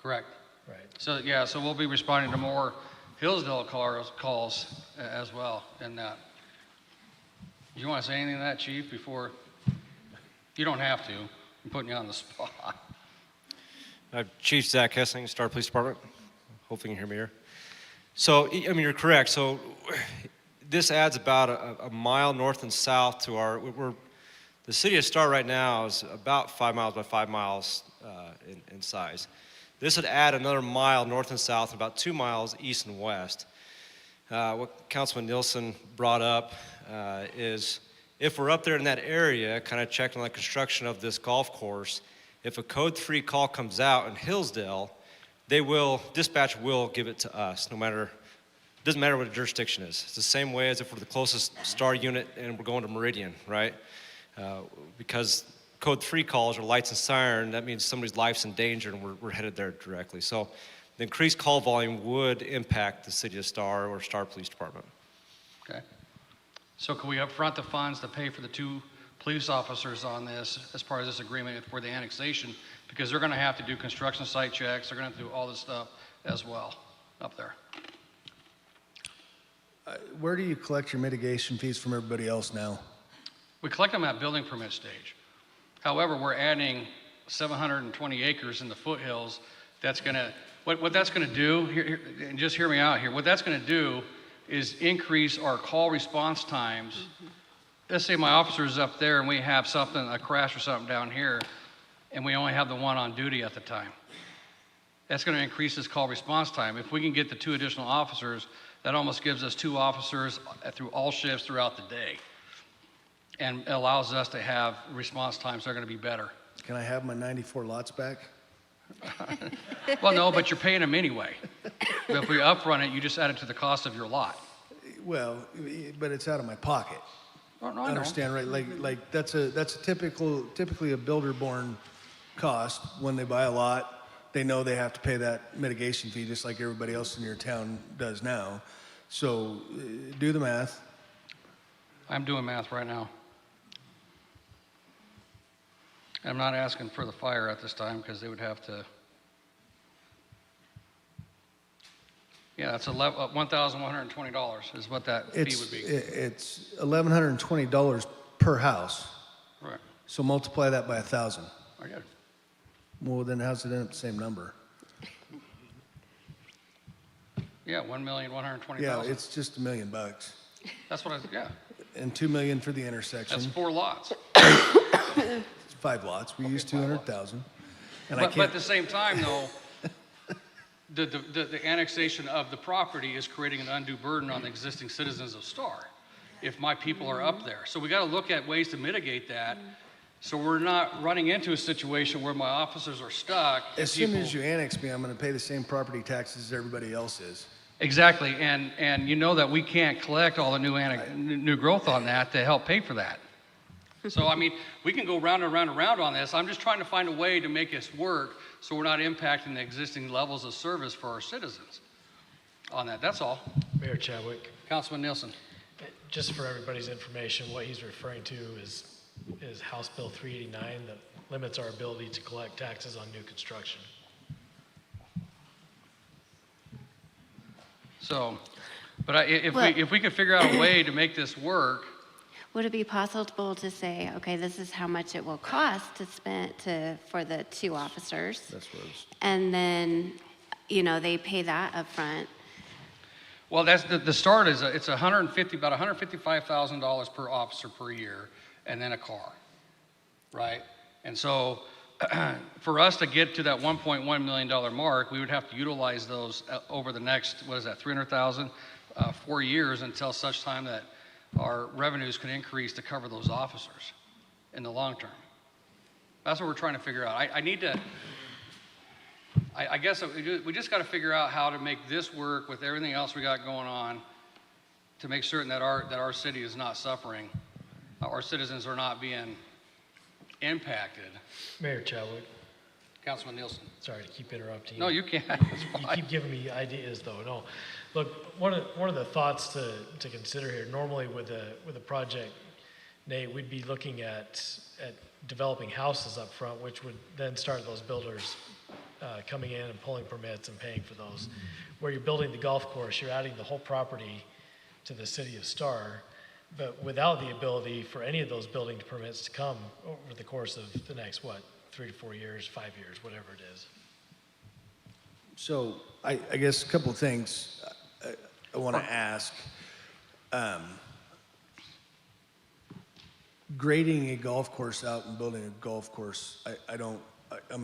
Correct. Right. So yeah, so we'll be responding to more Hillsdale calls as well in that. You want to say anything to that, Chief, before? You don't have to. I'm putting you on the spot. Chief Zach Hessing, Star Police Department. Hopefully you can hear me here. So, I mean, you're correct. So this adds about a mile north and south to the city of Star right now is about 5 miles by 5 miles in size. This would add another mile north and south, about 2 miles east and west. What Councilman Nielsen brought up is if we're up there in that area, kind of checking on the construction of this golf course, if a code 3 call comes out in Hillsdale, dispatch will give it to us, doesn't matter what the jurisdiction is. It's the same way as if we're the closest Star unit and we're going to Meridian, right? Because code 3 calls are lights and siren, that means somebody's life's in danger and we're headed there directly. So the increased call volume would impact the city of Star or Star Police Department. Okay. So can we upfront the funds to pay for the 2 police officers on this as part of this agreement for the annexation? Because they're going to have to do construction site checks. They're going to do all this stuff as well up there. Where do you collect your mitigation fees from everybody else now? We collect them at building permit stage. However, we're adding 720 acres in the foothills. That's going to, what that's going to do, and just hear me out here, what that's going to do is increase our call response times. Let's say my officer is up there and we have something, a crash or something down here, and we only have the 1 on duty at the time. That's going to increase this call response time. If we can get the 2 additional officers, that almost gives us 2 officers through all shifts throughout the day, and allows us to have response times that are going to be better. Can I have my 94 lots back? Well, no, but you're paying them anyway. But if we upfront it, you just add it to the cost of your lot. Well, but it's out of my pocket. Oh, no, I know. Understand, right? Like that's typically a builder-borne cost. When they buy a lot, they know they have to pay that mitigation fee just like everybody else in your town does now. So do the math. I'm doing math right now. I'm not asking for the fire at this time because they would have to. Yeah, that's $1,120 is what that fee would be. It's $1,120 per house. Right. So multiply that by 1,000. I got it. Well, then how's it end up the same number? Yeah, $1,120,000. Yeah, it's just $1 million. That's what yeah. And $2 million for the intersection. That's 4 lots. It's 5 lots. We use 200,000. And But at the same time, though, the annexation of the property is creating an undue burden on the existing citizens of Star if my people are up there. So we got to look at ways to mitigate that so we're not running into a situation where my officers are stuck. As soon as you annex me, I'm going to pay the same property taxes as everybody else is. Exactly, and you know that we can't collect all the new growth on that to help pay for that. So, I mean, we can go round and round and round on this. I'm just trying to find a way to make this work so we're not impacting the existing levels of service for our citizens on that. That's all. Mayor Chadwick. Councilman Nielsen. Just for everybody's information, what he's referring to is House Bill 389 that limits our ability to collect taxes on new construction. So, but if we could figure out a way to make this work, would it be possible to say, okay, this is how much it will cost to spend for the 2 officers? That's what I was. And then, you know, they pay that up front. Well, that's the start is it's about $155,000 per officer per year, and then a car, right? And so for us to get to that $1.1 million mark, we would have to utilize those over the next, 300,000, 4 years until such time that our revenues can increase to cover those officers in the long term. That's what we're trying to figure out. I guess we just got to figure out how to make this work with everything else we got going on to make certain that our city is not suffering, our citizens are not being impacted. Mayor Chadwick, Councilman Nielsen. sorry to keep interrupting you. No, you can't. You keep giving me ideas, though. No, look, one of the thoughts to consider here. Normally, with a project, Nate, we'd be looking at developing houses up front, which would then start those builders coming in and pulling permits and paying for those. Where you're building the golf course, you're adding the whole property to the city of Star, but without the ability for any of those building permits to come over the course of the next 3 to 4 years, 5 years, whatever it is. So I guess a couple of things I want to ask. Grading a golf course out and building a golf course, I'm going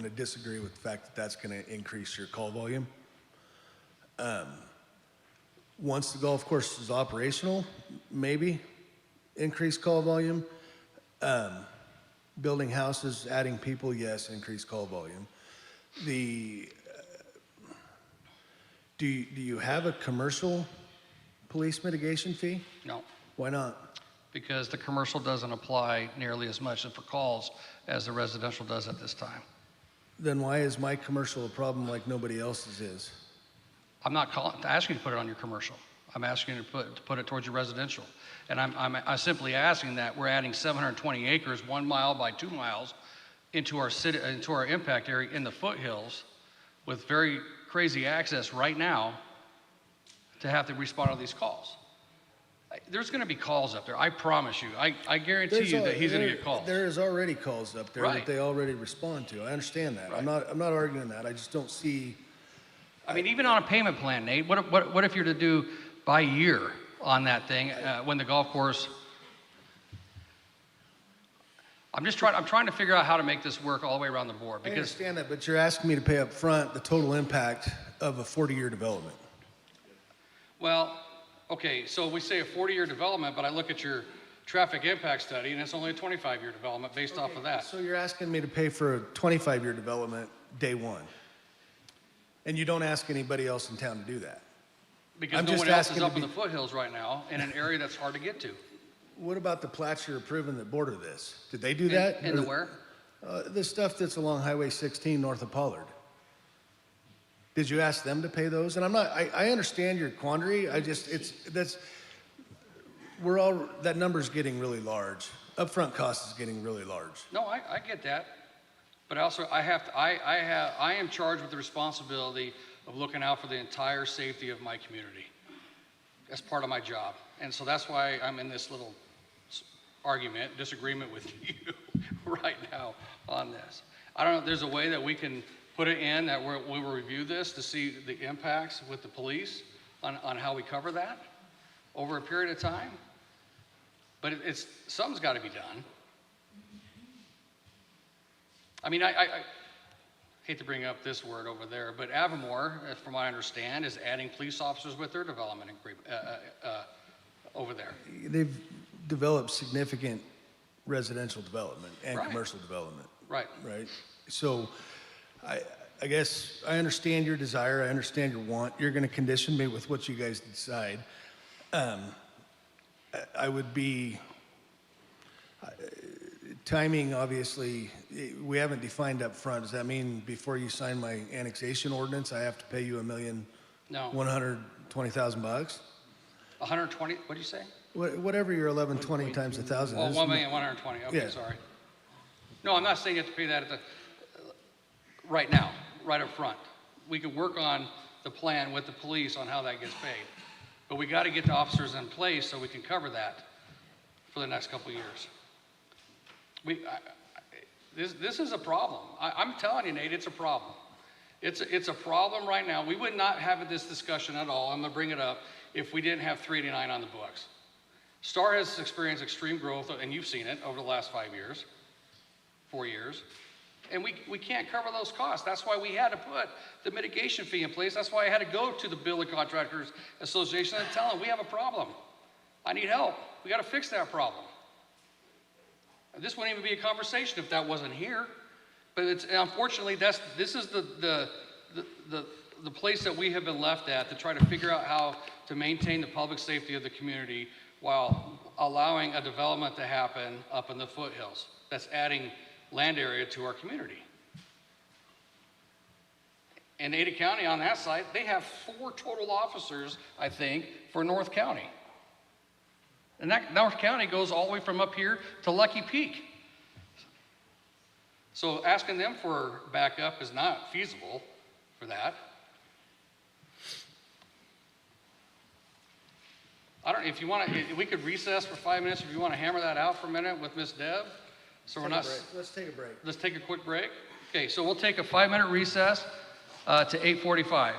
to disagree with the fact that that's going to increase your call volume. Once the golf course is operational, maybe increase call volume. Building houses, adding people, yes, increase call volume. Do you have a commercial police mitigation fee? No, Why not? because the commercial doesn't apply nearly as much for calls as the residential does at this time. Then why is my commercial a problem like nobody else's is? I'm not asking you to put it on your commercial. I'm asking you to put it towards your residential. And I'm simply asking that we're adding 720 acres, 1 mile by 2 miles, into our city, into our impact area in the foothills, with very crazy access right now, to have to respond to these calls. There's going to be calls up there. I promise you. I guarantee you that he's going to get calls. There is already calls up there Right. that they already respond to. I understand that. Right. I'm not arguing that. I just don't see. I mean, even on a payment plan, Nate, what if you're to do by year on that thing when the golf course? I'm trying to figure out how to make this work all the way around the board, I because understand that, but you're asking me to pay up front the total impact of a 40-year development. well, okay, so we say a 40-year development, but I look at your traffic impact study and it's only a 25-year development based off of that. So you're asking me to pay for a 25-year development day one, and you don't ask anybody else in town to do that. Because I'm no just one else is asking up to in the be- foothills right now in an area that's hard to get to. What about the plats you're approving that border this? Did they do that? In the where? The stuff that's along Highway 16 north of Pollard. Did you ask them to pay those? And I understand your quandary. That number's getting really large. Upfront cost is getting really large. No, I get that. But also I am charged with the responsibility of looking out for the entire safety of my community. That's part of my job. And so that's why I'm in this little disagreement with you right now on this. I don't know if there's a way that we can put it in that we will review this to see the impacts with the police on how we cover that over a period of time. But something's got to be done. I mean, I hate to bring up this word over there, but Avamore, from what I understand, is adding police officers with their development agreement over there. They've developed significant residential development and Right. commercial development. Right. Right. So I guess I understand your desire. I understand your want. You're going to condition me with what you guys decide. I would be timing, obviously, we haven't defined up front. Does that mean before you sign my annexation ordinance, I have to pay you No. $120,000? 120, what do you say? Whatever your 1120 times 1,000 Oh, is. 1,120,000, okay, Yeah. sorry. No, I'm not saying you have to pay that right now, right up front. We could work on the plan with the police on how that gets paid. But we got to get the officers in place so we can cover that for the next couple of years. This is a problem. I'm telling you, Nate, it's a problem. It's a problem right now. We would not have this discussion at all, I'm gonna bring it up, if we didn't have 389 on the books. STAR has experienced extreme growth, and you've seen it over the last 5 years, 4 years. And we can't cover those costs. That's why we had to put the mitigation fee in place. That's why I had to go to the Building Contractors Association and tell them, we have a problem. I need help. We gotta fix that problem. This wouldn't even be a conversation if that wasn't here. But it's, unfortunately, this is the place that we have been left at to try to figure out how to maintain the public safety of the community while allowing a development to happen up in the foothills. That's adding land area to our community. In Ada County on that side, they have 4 total officers, I think, for North County. And that North County goes all the way from up here to Lucky Peak. So asking them for backup is not feasible for that. I don't, if you want to, we could recess for 5 minutes if you want to hammer that out for a minute with Miss Deb. So we're not. Let's take a break. Let's take a quick break. Okay, so we'll take a 5-minute recess to 8:45.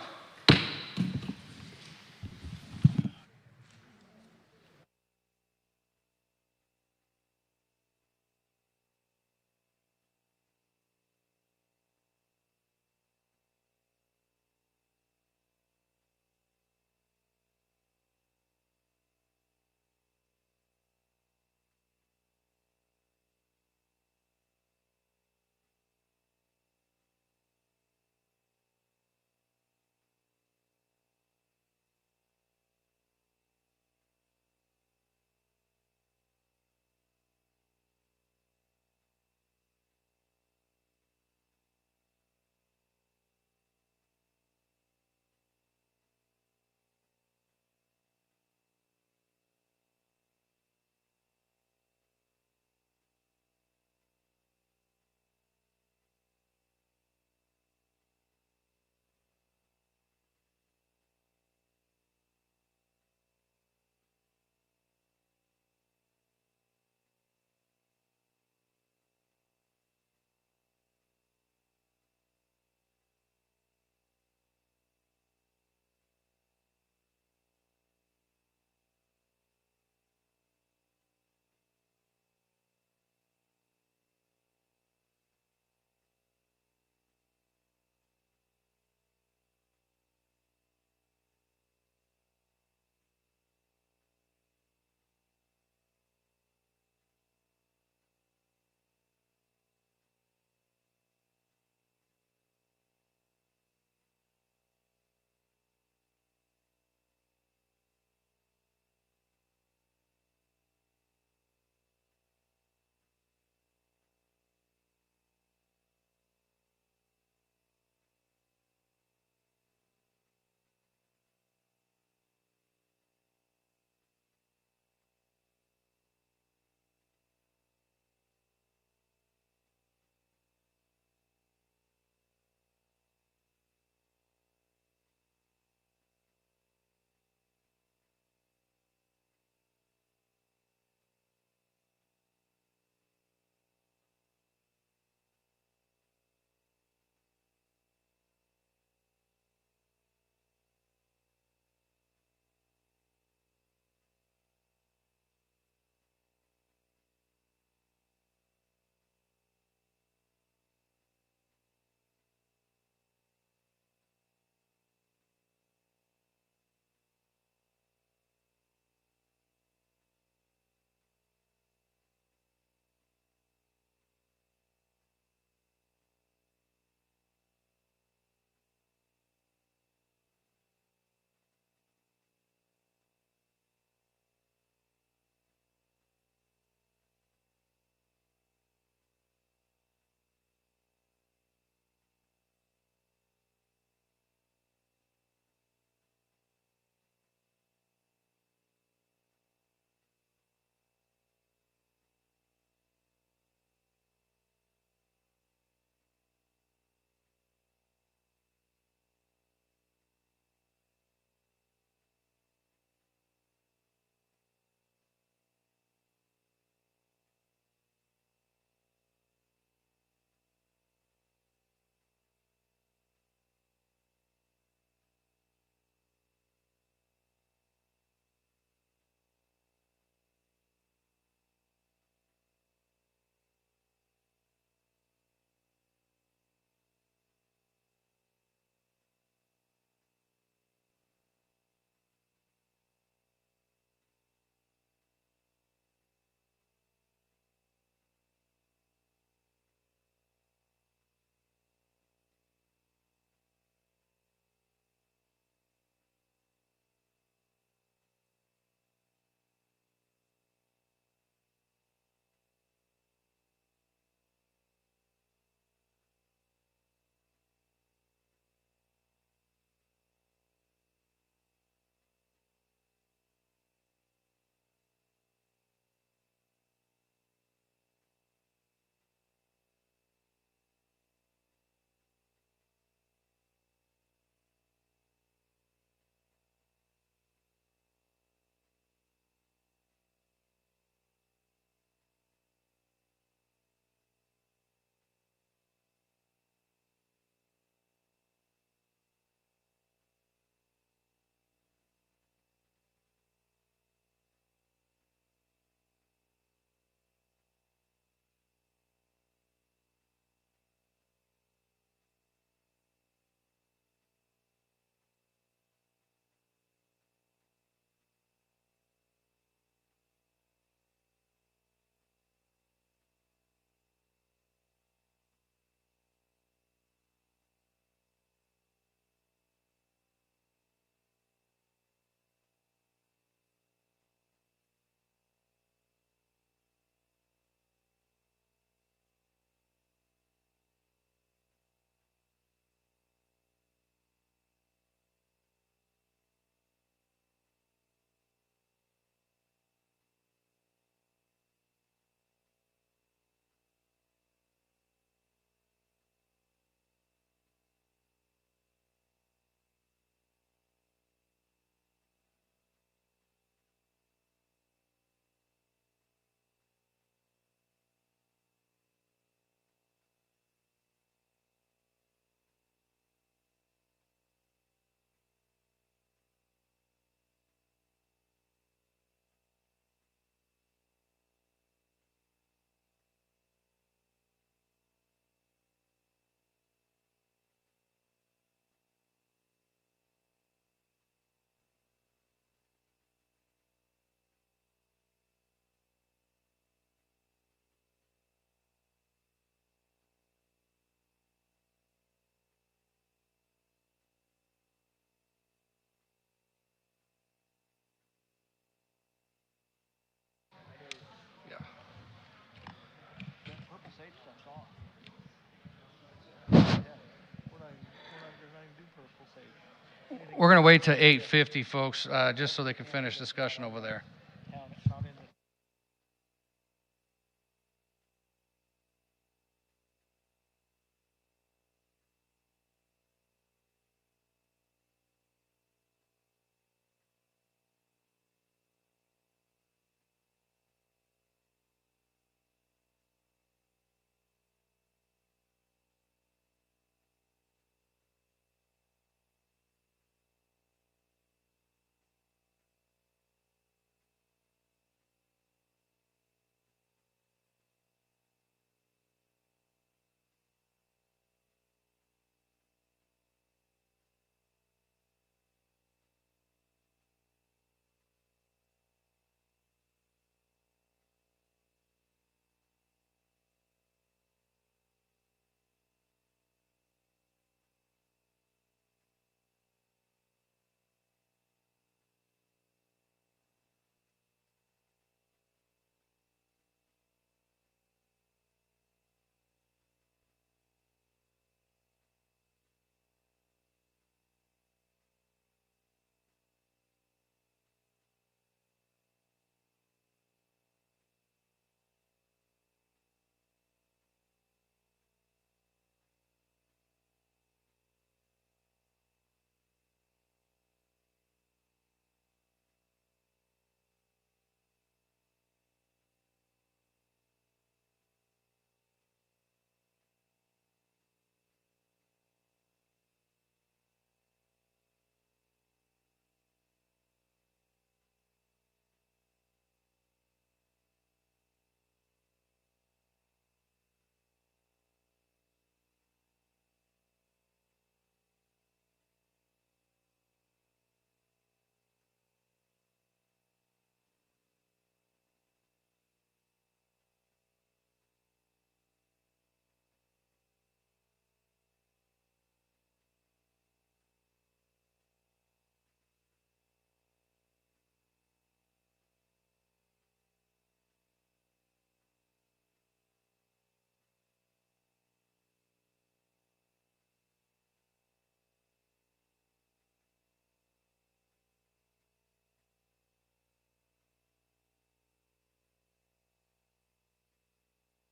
We're going to wait to 8:50, folks, just so they can finish discussion over there.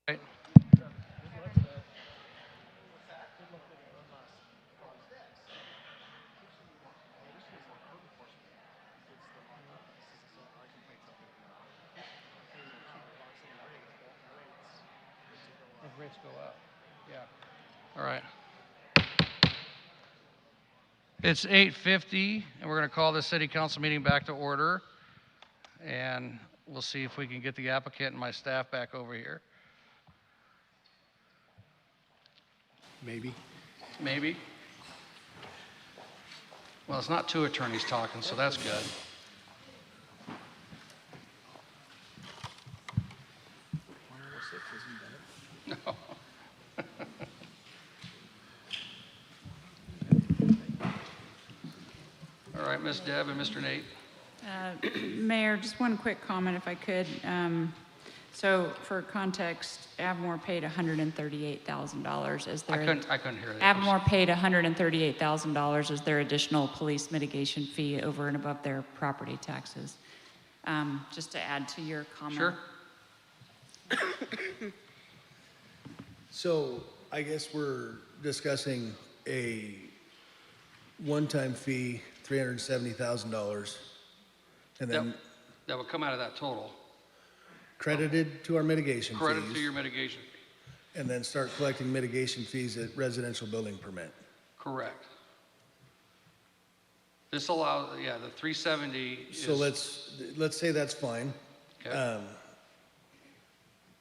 Right. If rates go up, yeah. All right. It's 8:50, and we're going to call the city council meeting back to order. And we'll see if we can get the applicant and my staff back over here. Maybe. Maybe. Well, it's not two attorneys talking, so that's good. No. All right, Ms. Deb and Mr. Nate. Mayor, just one quick comment if I could. So for context, Avamore paid $138,000 as their... I couldn't hear that. Avamore paid $138,000 as their additional police mitigation fee over and above their property taxes. Just to add to your comment. Sure. So I guess we're discussing a one-time fee, $370,000, and then That would come out of that total. credited to our mitigation fees. Credit to your mitigation fee. And then start collecting mitigation fees at residential building permit. Correct. This allows, yeah, the 370 is... So let's say that's fine. Okay.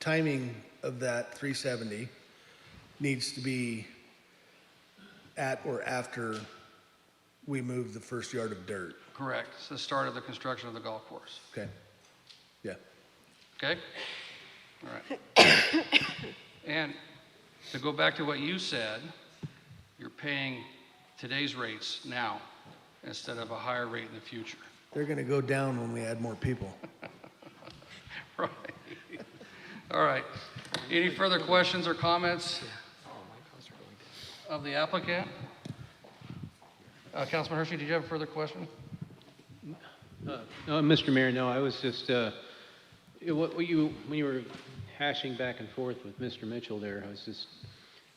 Timing of that 370 needs to be at or after we move the first yard of dirt. Correct. It's the start of the construction of the golf course. Okay. Yeah. Okay? All right. And to go back to what you said, you're paying today's rates now instead of a higher rate in the future. They're going to go down when we add more people. Right. All right. Any further questions or comments of the applicant? Councilman Hershey, did you have a further question? No, Mr. Mayor, no, I was just, when you were hashing back and forth with Mr. Mitchell there, I was just,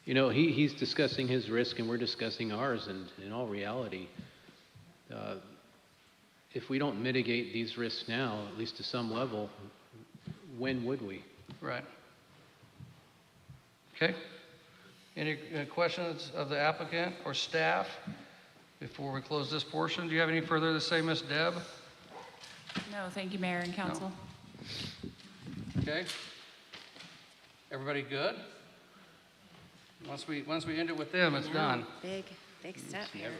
he's discussing his risk and we're discussing ours, and in all reality, if we don't mitigate these risks now, at least to some level, when would we? Right. Okay. Any questions of the applicant or staff before we close this portion? Do you have any further to say, Ms. Deb? No, thank you, Mayor and Council. Okay. Everybody good? Once we end it with them, it's done. Big step here.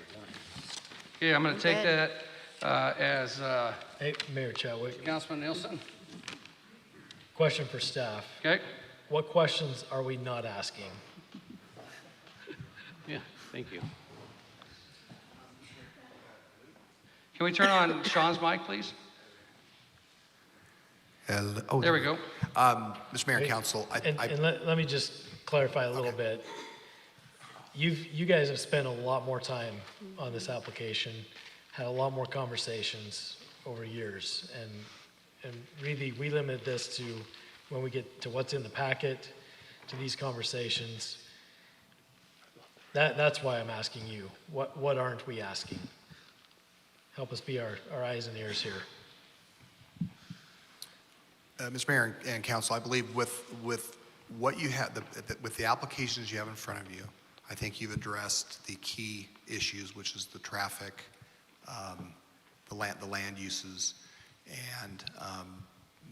Okay, I'm going to take Good. that as Hey, Mayor Chadwick, Councilman Nielsen. question for staff. Okay. What questions are we not asking? Yeah, thank you. Can we turn on Sean's mic, please? Oh, There we go. Mr. Mayor and Council, Let me just clarify a little bit. You guys have spent a lot more time on this application, had a lot more conversations over years, and really, we limit this to when we get to what's in the packet, to these conversations. That's why I'm asking you. What aren't we asking? Help us be our eyes and ears here. Mr. Mayor and Council, I believe with what you have, with the applications you have in front of you, I think you've addressed the key issues, which is the traffic, the land uses, and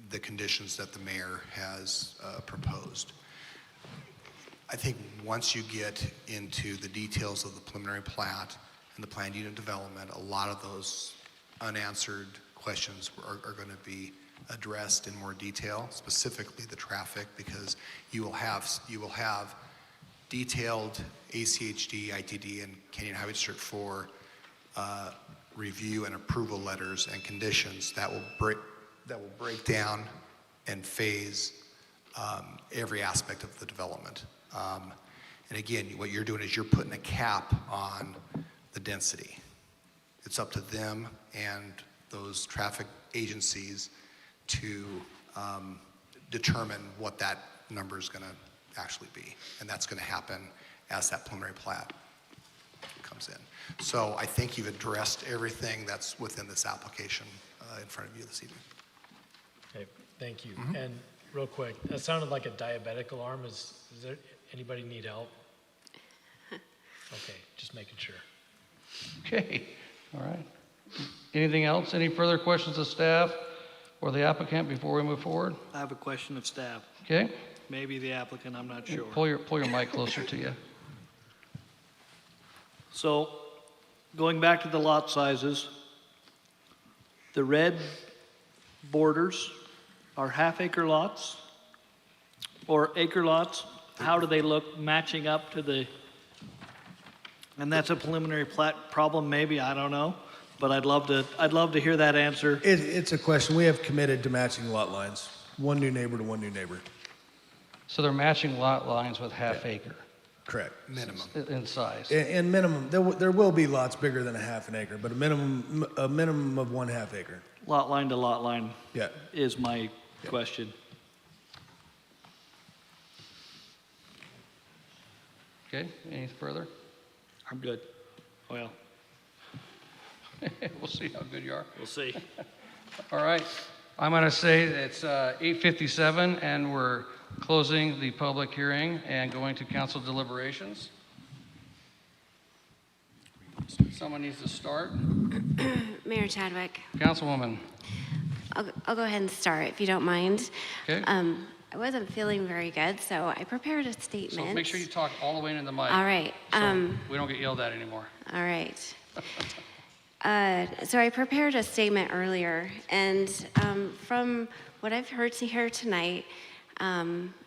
the conditions that the mayor has proposed. I think once you get into the details of the preliminary plat and the planned unit development, a lot of those unanswered questions are going to be addressed in more detail, specifically the traffic, because you will have detailed ACHD, ITD, and Canyon Highway District 4 review and approval letters and conditions that will break down and phase every aspect of the development. And again, what you're doing is you're putting a cap on the density. It's up to them and those traffic agencies to determine what that number is going to actually be. And that's going to happen as that preliminary plat comes in. So I think you've addressed everything that's within this application in front of you this evening. Okay, thank you. And real quick, that sounded like a diabetic alarm. Is there anybody need help? Okay, just making sure. Okay. All right. Anything else? Any further questions of staff or the applicant before we move forward? I have a question of staff. Okay. Maybe the applicant, I'm not sure. Pull your mic closer to you. So, going back to the lot sizes, the red borders are half-acre lots or acre lots? How do they look matching up to the, and that's a preliminary plat problem maybe, I don't know, but I'd love to hear that answer. It's a question. We have committed to matching lot lines, one new neighbor to one new neighbor. So they're matching lot lines with half acre Correct. Minimum. in size. And minimum, there will be lots bigger than a half an acre, but a minimum of 1/2 acre. Lot line to lot line Yeah. is my question. Okay. Any further? I'm good. Well, We'll see how good you are. we'll see. All right. I'm going to say it's 8:57 and we're closing the public hearing and going to council deliberations. Someone needs to start. Mayor Chadwick, Councilwoman. I'll go ahead and start if you don't mind. Okay. I wasn't feeling very good, so I prepared a So statement. make sure you talk all the way into the mic. All right. So we don't get yelled at anymore. All right. So I prepared a statement earlier, and from what I've heard here tonight,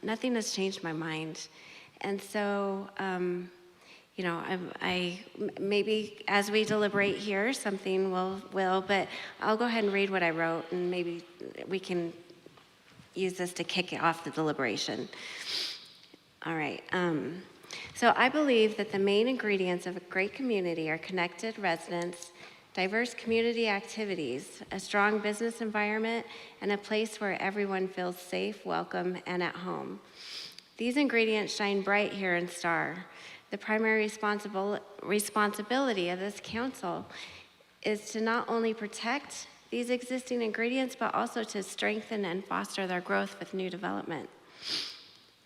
nothing has changed my mind. And so, I maybe as we deliberate here, something will, but I'll go ahead and read what I wrote, and maybe we can use this to kick off the deliberation. All right. So I believe that the main ingredients of a great community are connected residents, diverse community activities, a strong business environment, and a place where everyone feels safe, welcome, and at home. These ingredients shine bright here in Star. The primary responsibility of this council is to not only protect these existing ingredients, but also to strengthen and foster their growth with new development.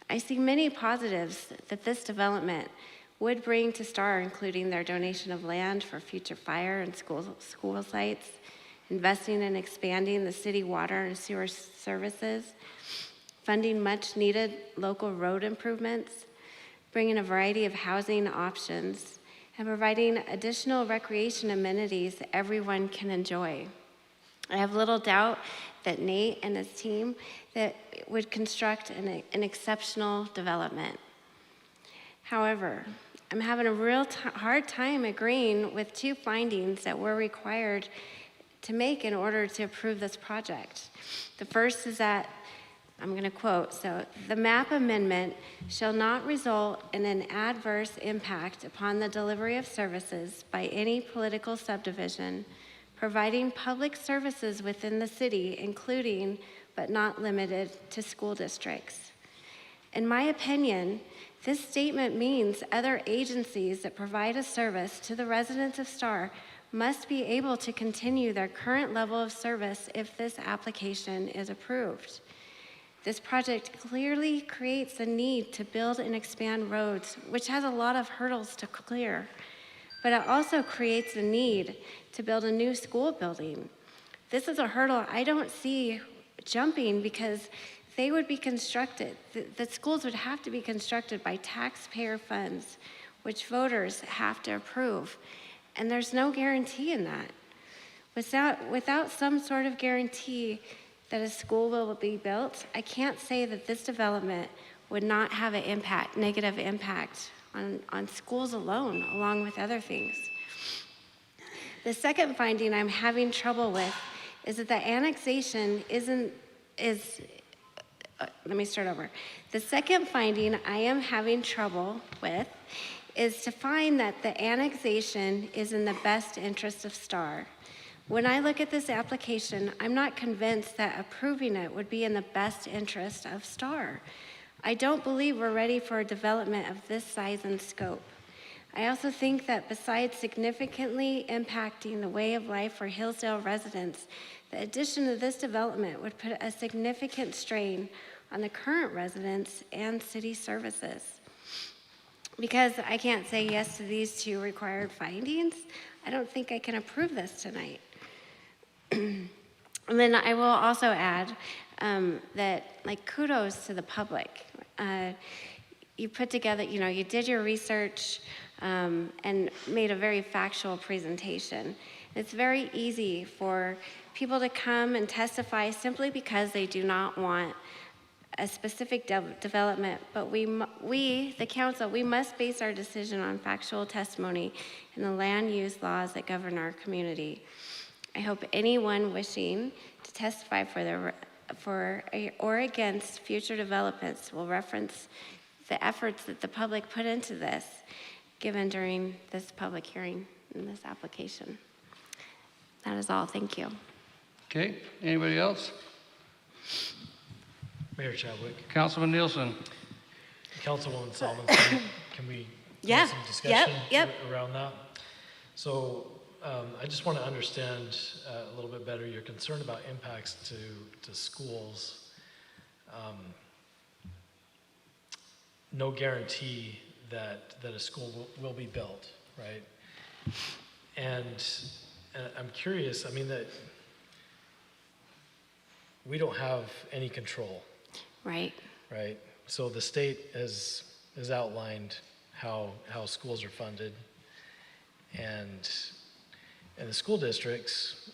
I see many positives that this development would bring to Star, including their donation of land for future fire and school sites, investing and expanding the city water and sewer services, funding much needed local road improvements, bringing a variety of housing options, and providing additional recreation amenities that everyone can enjoy. I have little doubt that Nate and his team that would construct an exceptional development. However, I'm having a real hard time agreeing with two findings that we're required to make in order to approve this project. The first is that, I'm going to quote, so the map amendment shall not result in an adverse impact upon the delivery of services by any political subdivision providing public services within the city, including but not limited to school districts. In my opinion, this statement means other agencies that provide a service to the residents of Star must be able to continue their current level of service if this application is approved. This project clearly creates a need to build and expand roads, which has a lot of hurdles to clear. But it also creates a need to build a new school building. This is a hurdle I don't see jumping because they would be constructed, the schools would have to be constructed by taxpayer funds, which voters have to approve. And there's no guarantee in that. Without some sort of guarantee that a school will be built, I can't say that this development would not have an negative impact on schools alone, along with other things. The second finding I'm having trouble with is that the annexation let me start over. The second finding I am having trouble with is to find that the annexation is in the best interest of Star. When I look at this application, I'm not convinced that approving it would be in the best interest of Star. I don't believe we're ready for a development of this size and scope. I also think that besides significantly impacting the way of life for Hillsdale residents, the addition of this development would put a significant strain on the current residents and city services. Because I can't say yes to these two required findings, I don't think I can approve this tonight. And then I will also add that, kudos to the public. You put together, you did your research and made a very factual presentation. It's very easy for people to come and testify simply because they do not want a specific development, but we, the council, we must base our decision on factual testimony and the land use laws that govern our community. I hope anyone wishing to testify for or against future developments will reference the efforts that the public put into this, given during this public hearing in this application. That is all. Thank you. Okay, anybody else? Mayor Chadwick, Councilman Nielsen. Councilwoman Solomon, can we Yeah. have some discussion Yep. around that? So I just want to understand a little bit better your concern about impacts to schools. No guarantee that a school will be built, right? And I'm curious, that we don't have any control. Right. Right. So the state has outlined how schools are funded, and the school districts,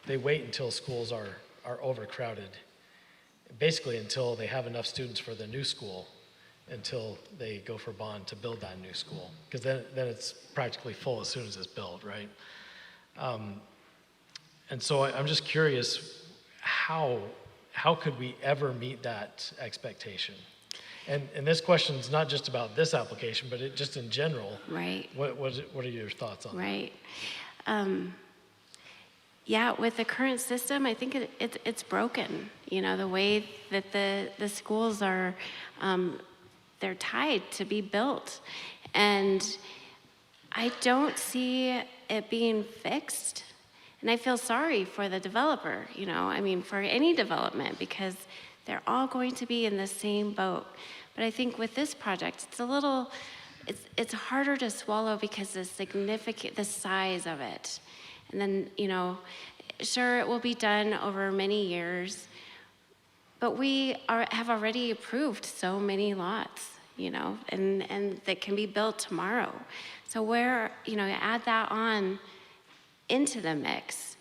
they wait until schools are overcrowded, basically until they have enough students for the new school, until they go for bond to build that new school, because then it's practically full as soon as it's built, right? And so I'm just curious, how could we ever meet that expectation? And this question is not just about this application, but just in general. Right. What are your thoughts on that? Right. Yeah, with the current system, I think it's broken. You know, the way that the schools are, they're tied to be built. And I don't see it being fixed. And I feel sorry for the developer, you know, I mean, for any development, because they're all going to be in the same boat. But I think with this project, it's a little, it's harder to swallow because the size of it. And then, you know, sure, it will be done over many years, but we have already approved so many lots, you know, and that can be built tomorrow. So where, you know, add that on into the mix,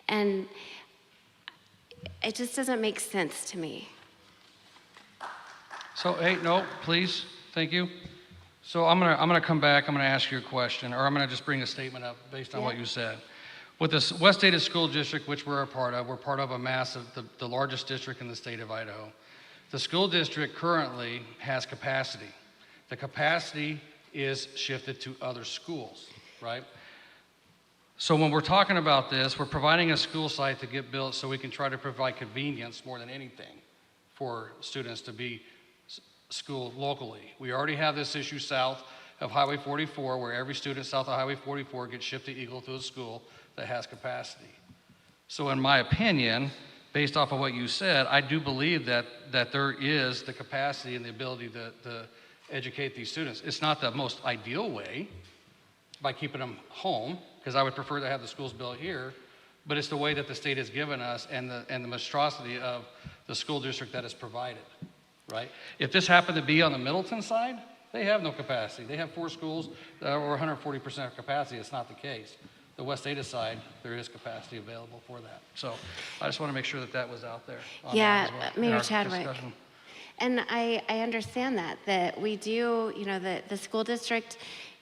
and it just doesn't make sense to me. So, hey, no, please, thank you. So I'm gonna come back, I'm gonna ask you a question, or I'm gonna just bring a statement up based on what you said. With this West Ada School District, which we're part of a massive, the largest district in the state of Idaho. The school district currently has capacity. The capacity is shifted to other schools, right? So when we're talking about this, we're providing a school site to get built so we can try to provide convenience more than anything for students to be schooled locally. We already have this issue south of Highway 44, where every student south of Highway 44 gets shipped to Eagle to a school that has capacity. So in my opinion, based off of what you said, I do believe that there is the capacity and the ability to educate these students. It's not the most ideal way by keeping them home, because I would prefer to have the schools built here, but it's the way that the state has given us and the monstrosity of the school district that is provided, right? If this happened to be on the Middleton side, they have no capacity. They have 4 schools that are 140% capacity. It's not the case. The West Ada side, there is capacity available for that. So I just want to make sure that was out there. Yeah, as well in Mayor our Chadwick. discussion. And I understand that we do, you know, the school district,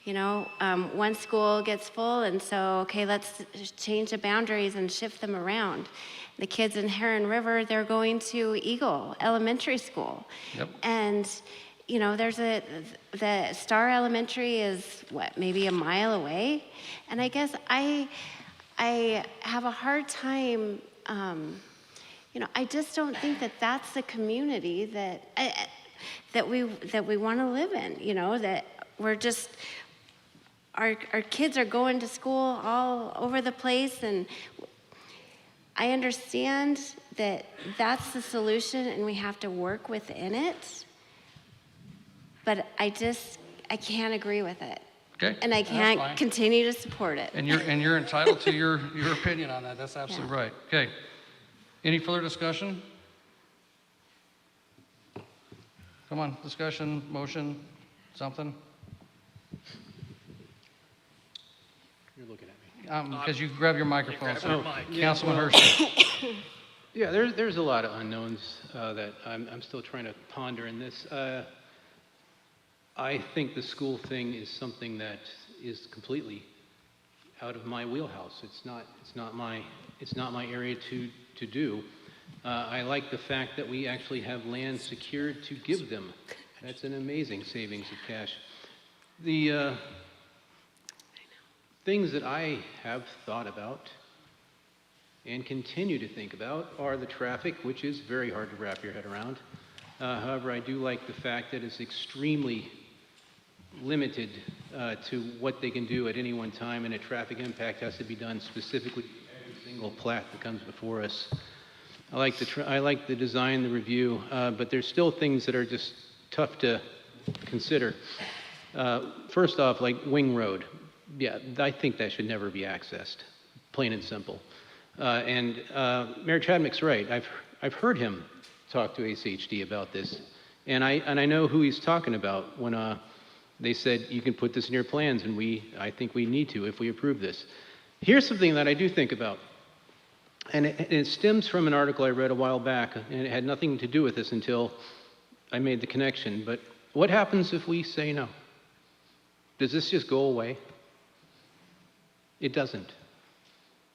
you know, one school gets full, and so, okay, let's change the boundaries and shift them around. The kids in Heron River, they're going to Eagle Elementary School. Yep. And, you know, the Star Elementary is, maybe a mile away? And I guess I have a hard time, you know, I just don't think that that's the community that we want to live in, you know, that we're just, our kids are going to school all over the place, and I understand that that's the solution and we have to work within it, but I can't agree with it. Okay. And I that's fine. can't continue to support it. And you're entitled to your opinion on that. That's absolutely right. Okay. Any further discussion? Come on, discussion, motion, something? You're looking at me. Because you grab your microphone. So Yeah, Councilman well- Hershey. Yeah, there's a lot of unknowns that I'm still trying to ponder in this. I think the school thing is something that is completely out of my wheelhouse. It's not my area to do. I like the fact that we actually have land secured to give them. That's an amazing savings of cash. The things that I have thought about and continue to think about are the traffic, which is very hard to wrap your head around. However, I do like the fact that it's extremely limited to what they can do at any one time, and a traffic impact has to be done specifically for every single plat that comes before us. I like the design, the review, but there's still things that are just tough to consider. First off, like Wing Road. Yeah, I think that should never be accessed, plain and simple. And Mayor Chadwick's right. I've heard him talk to ACHD about this, and I know who he's talking about when they said you can put this in your plans, and I think we need to if we approve this. Here's something that I do think about, and it stems from an article I read a while back, and it had nothing to do with this until I made the connection. But what happens if we say no? Does this just go away? It doesn't.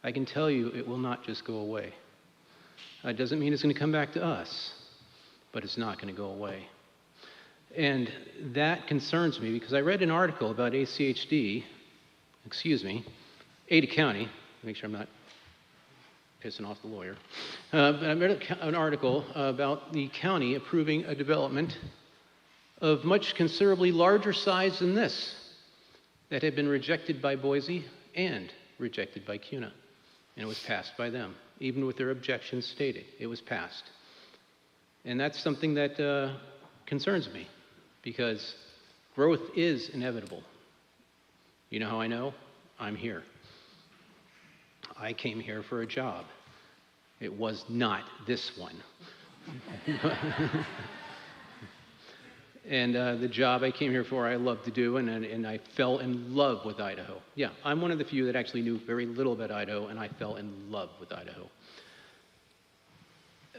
I can tell you it will not just go away. It doesn't mean it's going to come back to us, but it's not going to go away. And that concerns me because I read an article about Ada County, make sure I'm not pissing off the lawyer. But I read an article about the county approving a development of much considerably larger size than this that had been rejected by Boise and rejected by CUNA. And it was passed by them. Even with their objections stated, it was passed. And that's something that concerns me because growth is inevitable. You know how I know? I'm here. I came here for a job. It was not this one. And the job I came here for, I love to do, and I fell in love with Idaho. Yeah, I'm one of the few that actually knew very little about Idaho, and I fell in love with Idaho.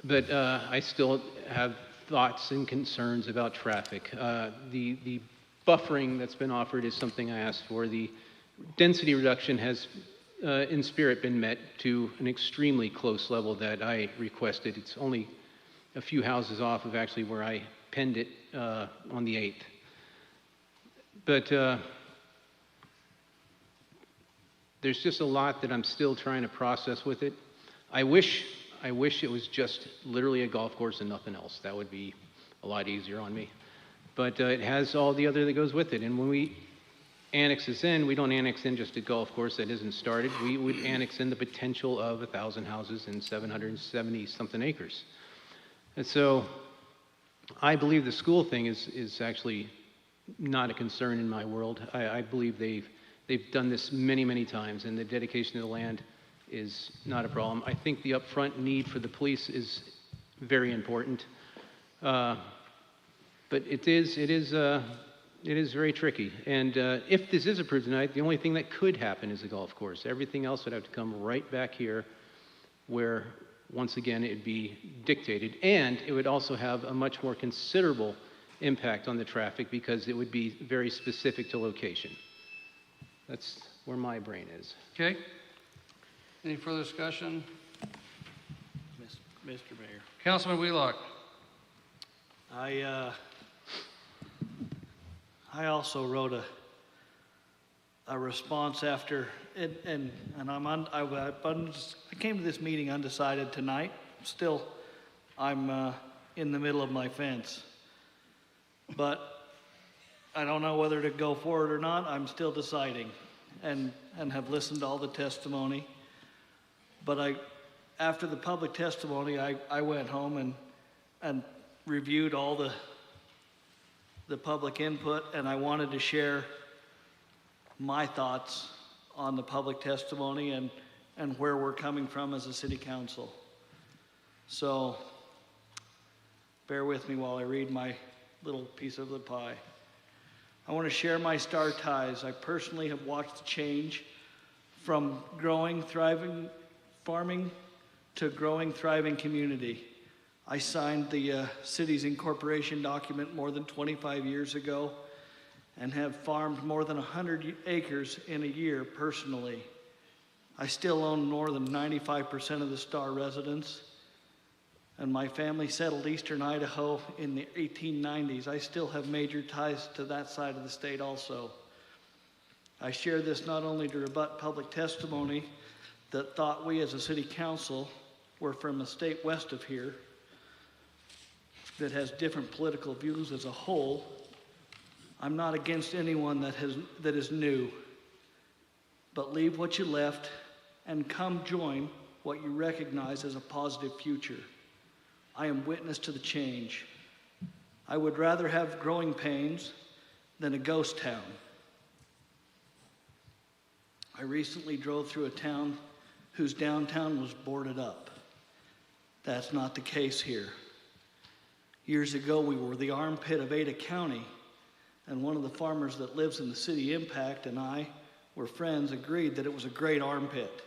But I still have thoughts and concerns about traffic. The buffering that's been offered is something I asked for. The density reduction has, in spirit, been met to an extremely close level that I requested. It's only a few houses off of actually where I penned it on the 8th. But there's just a lot that I'm still trying to process with it. I wish it was just literally a golf course and nothing else. That would be a lot easier on me. But it has all the other that goes with it. And when we annex this in, we don't annex in just a golf course that isn't started. We would annex in the potential of 1,000 houses and 770 something acres. And so I believe the school thing is actually not a concern in my world. I believe they've done this many, many times, and the dedication of the land is not a problem. I think the upfront need for the police is very important, but it is very tricky. And if this is approved tonight, the only thing that could happen is a golf course. Everything else would have to come right back here, where once again it would be dictated, and it would also have a much more considerable impact on the traffic because it would be very specific to location. That's where my brain is. Okay. Any further discussion? Mr. Mayor. Councilman Wheelock. I also wrote a response after, and I came to this meeting undecided tonight. Still, I'm in the middle of my fence. But I don't know whether to go forward or not. I'm still deciding and have listened to all the testimony. But after the public testimony, I went home and reviewed all the public input, and I wanted to share my thoughts on the public testimony and where we're coming from as a city council. So bear with me while I read my little piece of the pie. I want to share my star ties. I personally have watched the change from growing, thriving farming to growing, thriving community. I signed the city's incorporation document more than 25 years ago and have farmed more than 100 acres in a year personally. I still own more than 95% of the Star residents, and my family settled eastern Idaho in the 1890s. I still have major ties to that side of the state also. I share this not only to rebut public testimony that thought we as a city council were from a state west of here that has different political views as a whole. I'm not against anyone that is new, but leave what you left and come join what you recognize as a positive future. I am witness to the change. I would rather have growing pains than a ghost town. I recently drove through a town whose downtown was boarded up. That's not the case here. Years ago, we were the armpit of Ada County, and one of the farmers that lives in the city impact and I were friends agreed that it was a great armpit.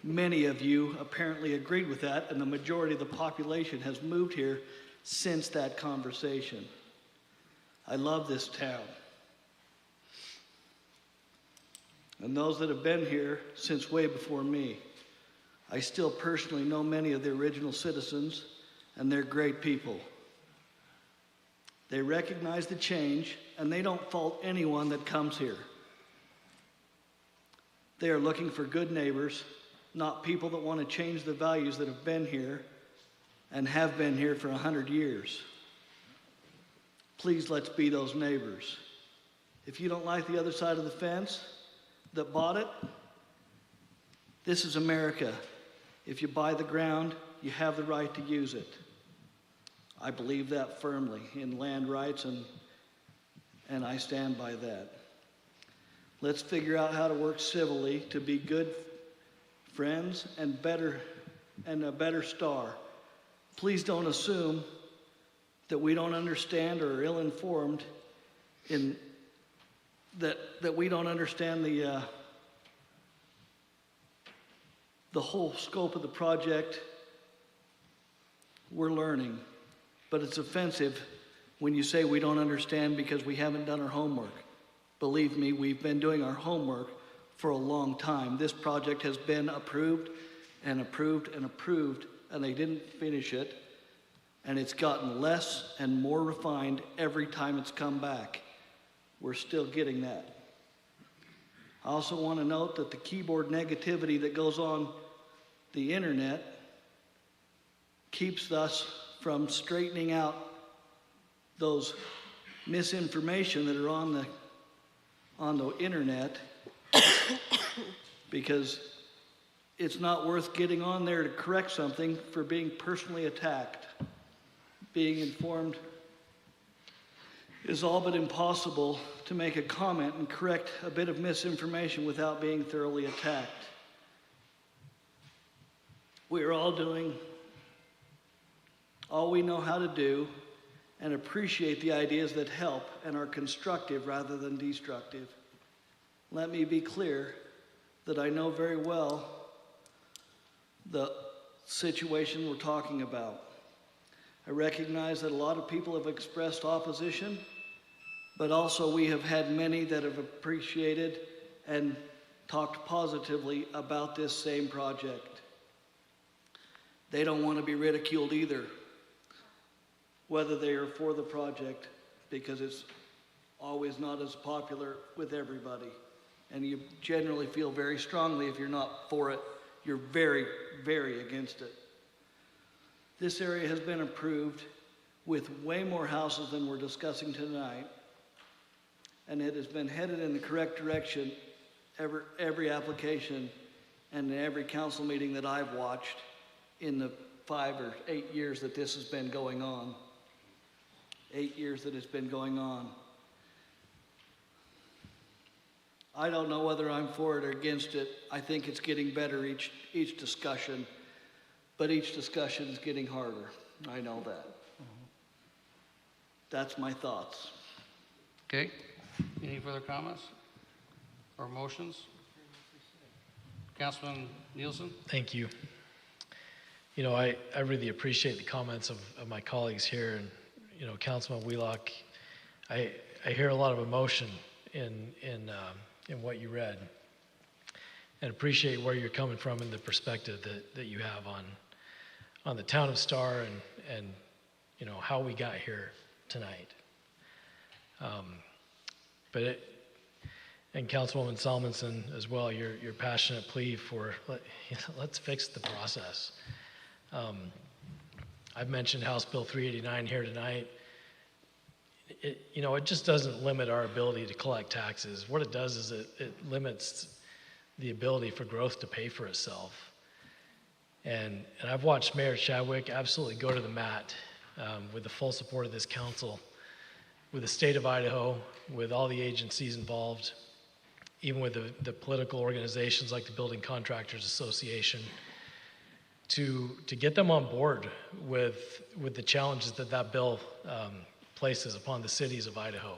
Many of you apparently agreed with that, and the majority of the population has moved here since that conversation. I love this town. And those that have been here since way before me. I still personally know many of the original citizens, and they're great people. They recognize the change, and they don't fault anyone that comes here. They are looking for good neighbors, not people that want to change the values that have been here and have been here for 100 years. Please, let's be those neighbors. If you don't like the other side of the fence that bought it, this is America. If you buy the ground, you have the right to use it. I believe that firmly in land rights, and I stand by that. Let's figure out how to work civilly to be good friends and a better star. Please don't assume that we don't understand or are ill-informed in that we don't understand the whole scope of the project. We're learning, but it's offensive when you say we don't understand because we haven't done our homework. Believe me, we've been doing our homework for a long time. This project has been approved and approved and approved, and they didn't finish it, and it's gotten less and more refined every time it's come back. We're still getting that. I also want to note that the keyboard negativity that goes on the internet keeps us from straightening out those misinformation that are on the internet because it's not worth getting on there to correct something for being personally attacked. Being informed is all but impossible to make a comment and correct a bit of misinformation without being thoroughly attacked. We are all doing all we know how to do and appreciate the ideas that help and are constructive rather than destructive. Let me be clear that I know very well the situation we're talking about. I recognize that a lot of people have expressed opposition, but also we have had many that have appreciated and talked positively about this same project. They don't want to be ridiculed either, whether they are for the project, because it's always not as popular with everybody. And you generally feel very strongly if you're not for it, you're very, very against it. This area has been approved with way more houses than we're discussing tonight, and it has been headed in the correct direction every application and in every council meeting that I've watched in the 5 or 8 years that this has been going on. 8 years that it's been going on. I don't know whether I'm for it or against it. I think it's getting better each discussion, but each discussion is getting harder. I know that. That's my thoughts. Okay, any further comments or motions? Councilman Nielsen? Thank you. You know, I really appreciate the comments of my colleagues here, and you know, Councilman Wheelock, I hear a lot of emotion in what you read, and appreciate where you're coming from and the perspective that you have on the town of Star and you know how we got here tonight. And Councilwoman Salmonson as well, your passionate plea for let's fix the process. I've mentioned House Bill 389 here tonight. It just doesn't limit our ability to collect taxes. What it does is it limits the ability for growth to pay for itself. And I've watched Mayor Chadwick absolutely go to the mat with the full support of this council, with the state of Idaho, with all the agencies involved, even with the political organizations like the Building Contractors Association, to get them on board with the challenges that bill places upon the cities of Idaho,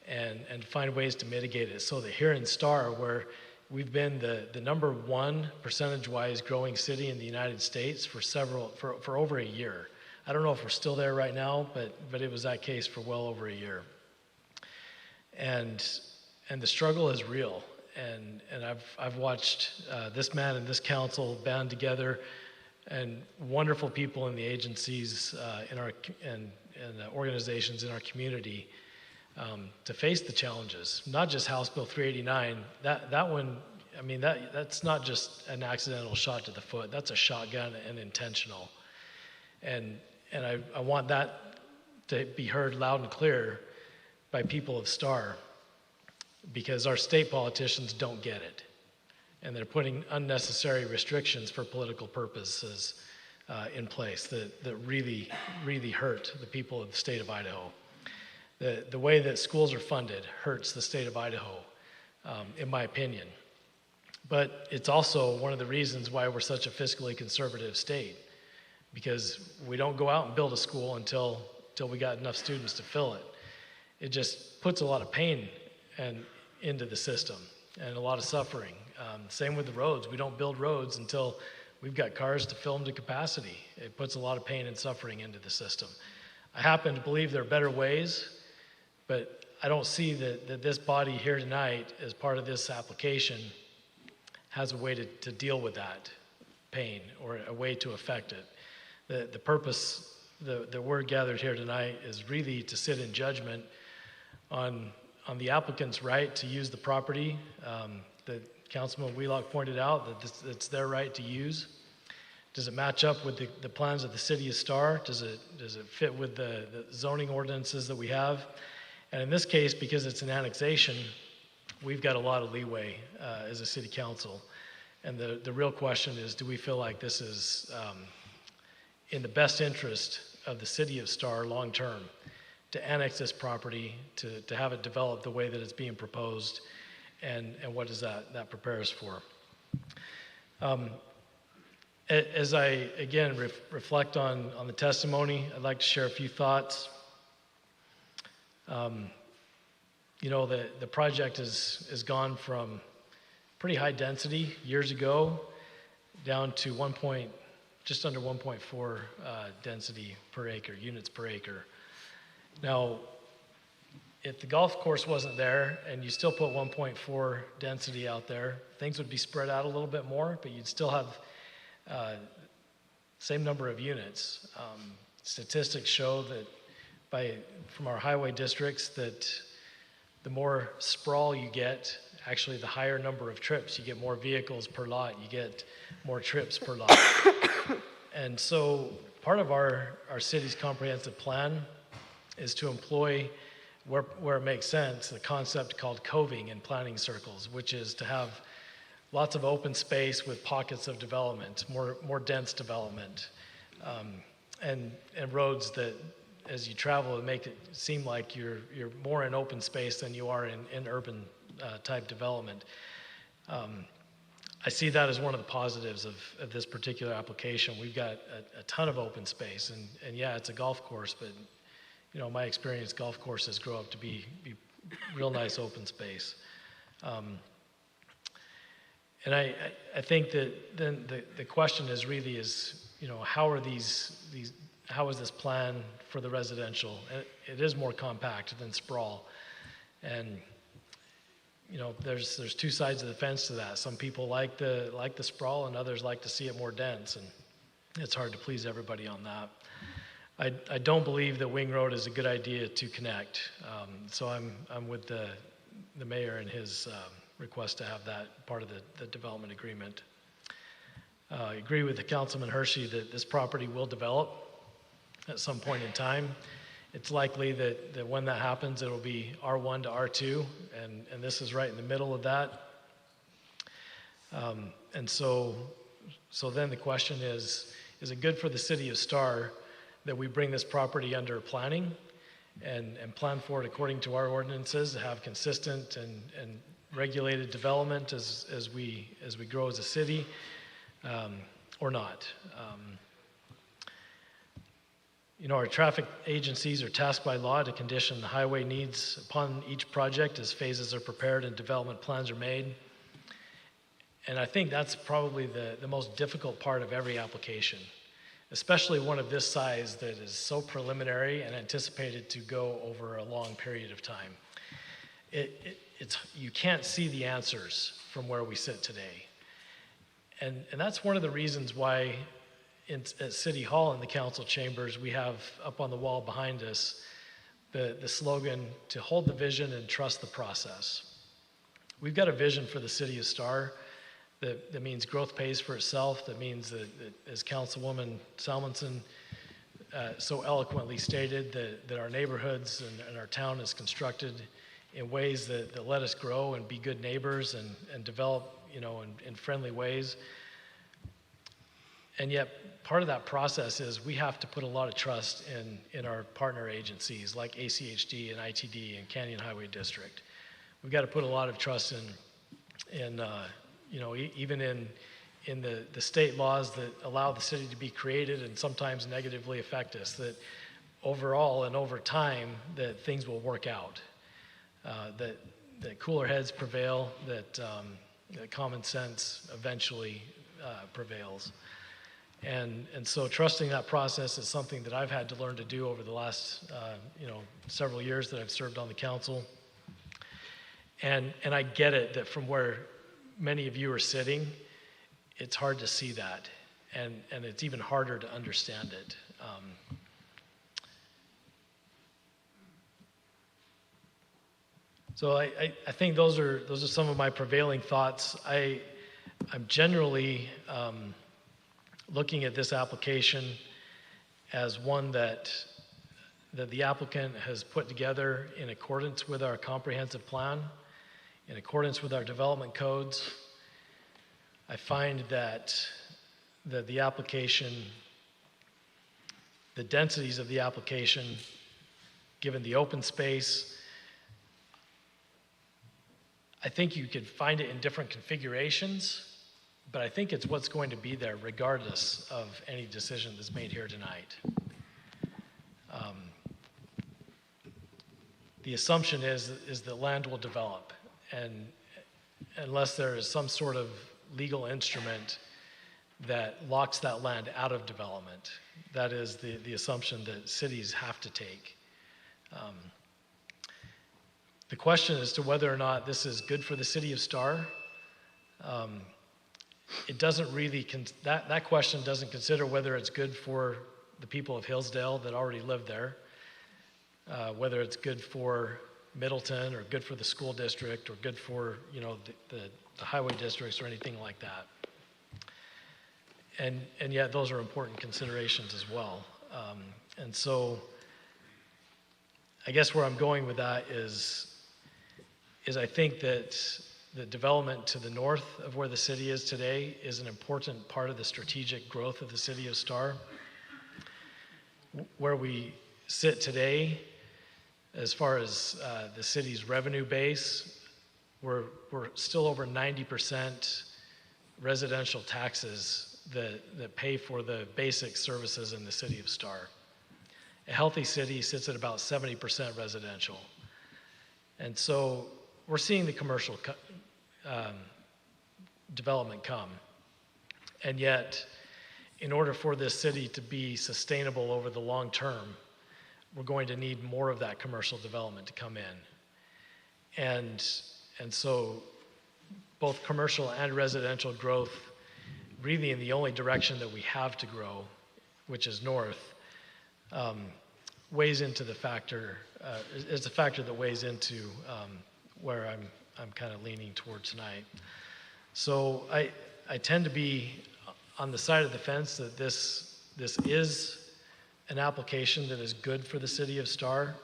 and find ways to mitigate it, so that here in Star, where we've been the #1 percentage-wise growing city in the United States for over a year. I don't know if we're still there right now, but it was that case for well over a year. And the struggle is real. And I've watched this man and this council band together, and wonderful people in the agencies and and the organizations in our community to face the challenges, not just House Bill 389. That one, I mean, that's not just an accidental shot to the foot. That's a shotgun and intentional. And I want that to be heard loud and clear by people of Star, because our state politicians don't get it. And they're putting unnecessary restrictions for political purposes in place that really, really hurt the people of the state of Idaho. The way that schools are funded hurts the state of Idaho, in my opinion. But it's also one of the reasons why we're such a fiscally conservative state, because we don't go out and build a school until we got enough students to fill it. It just puts a lot of pain into the system and a lot of suffering. Same with the roads. We don't build roads until we've got cars to fill them to capacity. It puts a lot of pain and suffering into the system. I happen to believe there are better ways, but I don't see that this body here tonight, as part of this application, has a way to deal with that pain or a way to affect it. The purpose that we're gathered here tonight is really to sit in judgment on the applicant's right to use the property that Councilman Wheelock pointed out, that it's their right to use. Does it match up with the plans of the city of Star? Does it fit with the zoning ordinances that we have? And in this case, because it's an annexation, we've got a lot of leeway as a city council. And the real question is, do we feel like this is in the best interest of the city of Star long term, to annex this property, to have it develop the way that it's being proposed, and what does that prepare us for? As I, again, reflect on the testimony, I'd like to share a few thoughts. You know, the project has gone from pretty high density years ago down to just under 1.4 density per acre, units per acre. Now, if the golf course wasn't there and you still put 1.4 density out there, things would be spread out a little bit more, but you'd still have same number of units. Statistics show that from our highway districts, that the more sprawl you get, actually the higher number of trips. You get more vehicles per lot, you get more trips per lot. And so part of our city's comprehensive plan is to employ, where it makes sense, a concept called coving in planning circles, which is to have lots of open space with pockets of development, more dense development, and roads that, as you travel, it make it seem like you're more in open space than you are in urban type development. I see that as one of the positives of this particular application. We've got a ton of open space, and yeah, it's a golf course, but you know, my experience, golf courses grow up to be real nice open space. And I think that then the question is really you know, how are how is this plan for the residential? And it is more compact than sprawl. And you know, there's two sides of the fence to that. Some people like the sprawl, and others like to see it more dense, and it's hard to please everybody on that. I don't believe that Wing Road is a good idea to connect. So I'm with the mayor and his request to have that part of the development agreement. I agree with the Councilman Hershey that this property will develop at some point in time. It's likely that when that happens, it'll be R1 to R2, and this is right in the middle of that. And so then the question is it good for the city of Star that we bring this property under planning and plan for it according to our ordinances, to have consistent and regulated development as we grow as a city, or not? You know, our traffic agencies are tasked by law to condition the highway needs upon each project as phases are prepared and development plans are made. And I think that's probably the most difficult part of every application, especially one of this size that is so preliminary and anticipated to go over a long period of time. You can't see the answers from where we sit today. And that's one of the reasons why at City Hall in the council chambers, we have up on the wall behind us the slogan, to hold the vision and trust the process. We've got a vision for the city of Star that means growth pays for itself, that means that as Councilwoman Salmonson so eloquently stated, that our neighborhoods and our town is constructed in ways that let us grow and be good neighbors and develop, in friendly ways. And yet, part of that process is we have to put a lot of trust in our partner agencies like ACHD and ITD and Canyon Highway District. We've got to put a lot of trust in even in the state laws that allow the city to be created and sometimes negatively affect us, that overall and over time that things will work out, that cooler heads prevail, that common sense eventually prevails. And so trusting that process is something that I've had to learn to do over the last several years that I've served on the council. And I get it that from where many of you are sitting, it's hard to see that, and it's even harder to understand it. So I think those are some of my prevailing thoughts. I'm generally looking at this application as one that the applicant has put together in accordance with our comprehensive plan, in accordance with our development codes. I find that the application, the densities of the application, given the open space, I think you could find it in different configurations, but I think it's what's going to be there regardless of any decision that's made here tonight. The assumption is that land will develop, and unless there is some sort of legal instrument that locks that land out of development, that is the assumption that cities have to take. The question as to whether or not this is good for the city of Star, it doesn't really, that question doesn't consider whether it's good for the people of Hillsdale that already live there, whether it's good for Middleton or good for the school district or good for the highway districts or anything like that. And yet those are important considerations as well. And so I guess where I'm going with that is I think that the development to the north of where the city is today is an important part of the strategic growth of the city of Star. Where we sit today, as far as the city's revenue base, we're still over 90% residential taxes that pay for the basic services in the city of Star. A healthy city sits at about 70% residential. And so we're seeing the commercial development come. And yet, in order for this city to be sustainable over the long term, we're going to need more of that commercial development to come in. And so both commercial and residential growth, really in the only direction that we have to grow, which is north, weighs into the factor, is a factor that weighs into where I'm kind of leaning toward tonight. So I tend to be on the side of the fence that this is an application that is good for the city of Star.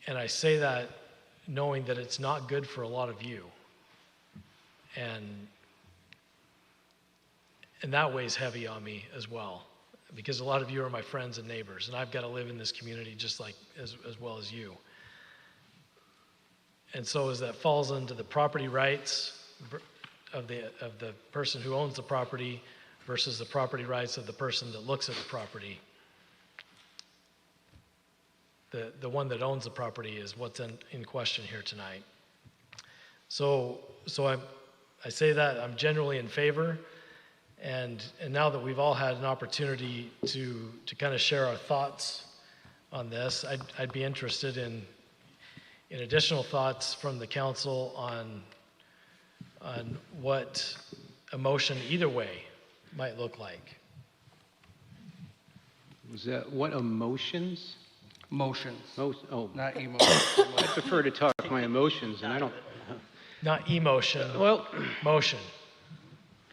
And I say that knowing that it's not good for a lot of you. And that weighs heavy on me as well, because a lot of you are my friends and neighbors, and I've got to live in this community just like as well as you. And so as that falls into the property rights of the person who owns the property versus the property rights of the person that looks at the property, the one that owns the property is what's in question here tonight. So I say that I'm generally in favor, and now that we've all had an opportunity to kind of share our thoughts on this, I'd be interested in additional thoughts from the council on what a motion either way might look like. Was that, what emotions? Motions, Oh, not emotions. I prefer to talk my emotions, and I don't, Not emotion, well, motion.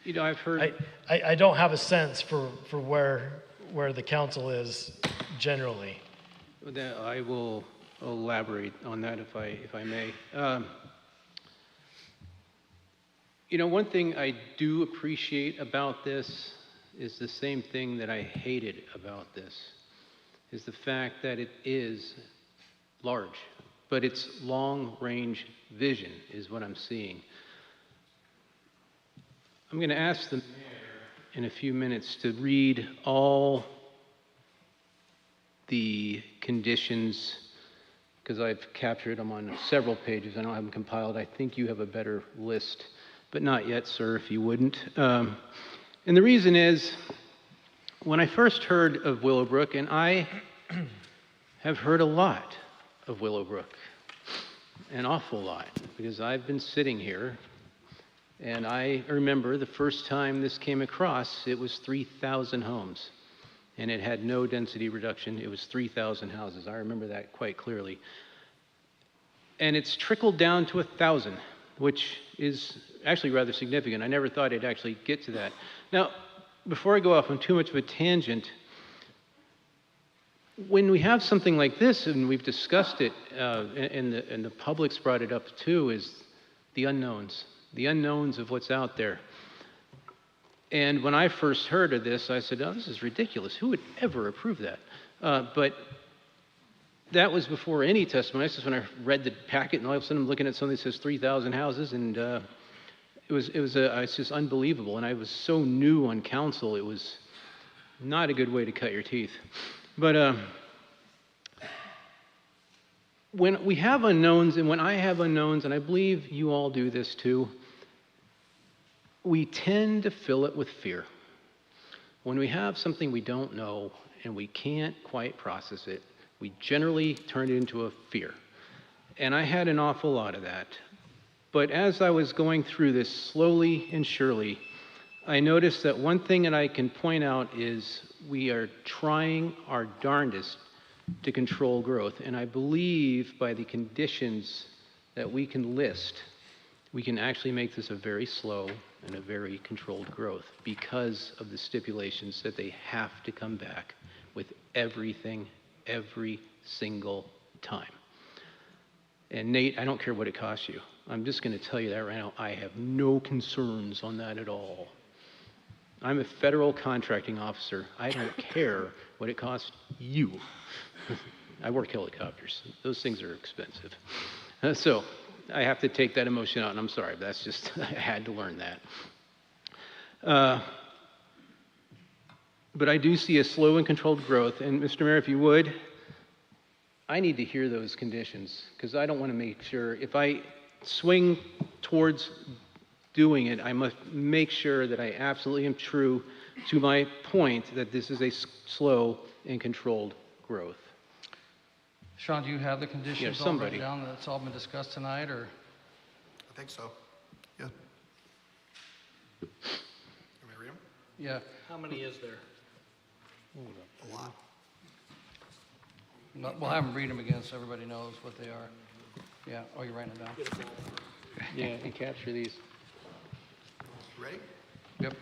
you know, I've heard, I don't have a sense for where the council is generally. that I will elaborate on that if I may. You know, one thing I do appreciate about this is the same thing that I hated about this, is the fact that it is large, but it's long-range vision is what I'm seeing. I'm going to ask the mayor in a few minutes to read all the conditions, because I've captured them on several pages. I don't have them compiled. I think you have a better list, but not yet, sir, if you wouldn't. And the reason is, when I first heard of Willowbrook, and I have heard a lot of Willowbrook, an awful lot, because I've been sitting here, and I remember the first time this came across, it was 3,000 homes, and it had no density reduction. It was 3,000 houses. I remember that quite clearly. And it's trickled down to 1,000, which is actually rather significant. I never thought it'd actually get to that. Now, before I go off on too much of a tangent, when we have something like this, and we've discussed it, and the public's brought it up too, is the unknowns of what's out there. And when I first heard of this, I said, oh, this is ridiculous. Who would ever approve that? But that was before any testimony. That's just when I read the packet, and all of a sudden I'm looking at something that says 3,000 houses, and it's just unbelievable. And I was so new on council, it was not a good way to cut your teeth. But when we have unknowns, and when I have unknowns, and I believe you all do this too, we tend to fill it with fear. When we have something we don't know and we can't quite process it, we generally turn it into a fear. And I had an awful lot of that. But as I was going through this slowly and surely, I noticed that one thing that I can point out is we are trying our darndest to control growth. And I believe by the conditions that we can list, we can actually make this a very slow and a very controlled growth because of the stipulations that they have to come back with everything every single time. And Nate, I don't care what it costs you. I'm just going to tell you that right now. I have no concerns on that at all. I'm a federal contracting officer. I don't care what it costs you. I work helicopters. Those things are expensive. So I have to take that emotion out, and I'm sorry, but that's just, I had to learn that. But I do see a slow and controlled growth, and Mr. Mayor, if you would, I need to hear those conditions, because I don't want to make sure, if I swing towards doing it, I must make sure that I absolutely am true to my point that this is a slow and controlled growth. Sean, do you have the conditions all somebody. written down that's all been discussed tonight, or? I think so. Yeah. Can I read them? Yeah. How many is there? A lot. We'll have them read them again so everybody knows what they are. Yeah, oh, you're writing it down. Yeah, and capture these. Ready? Yep.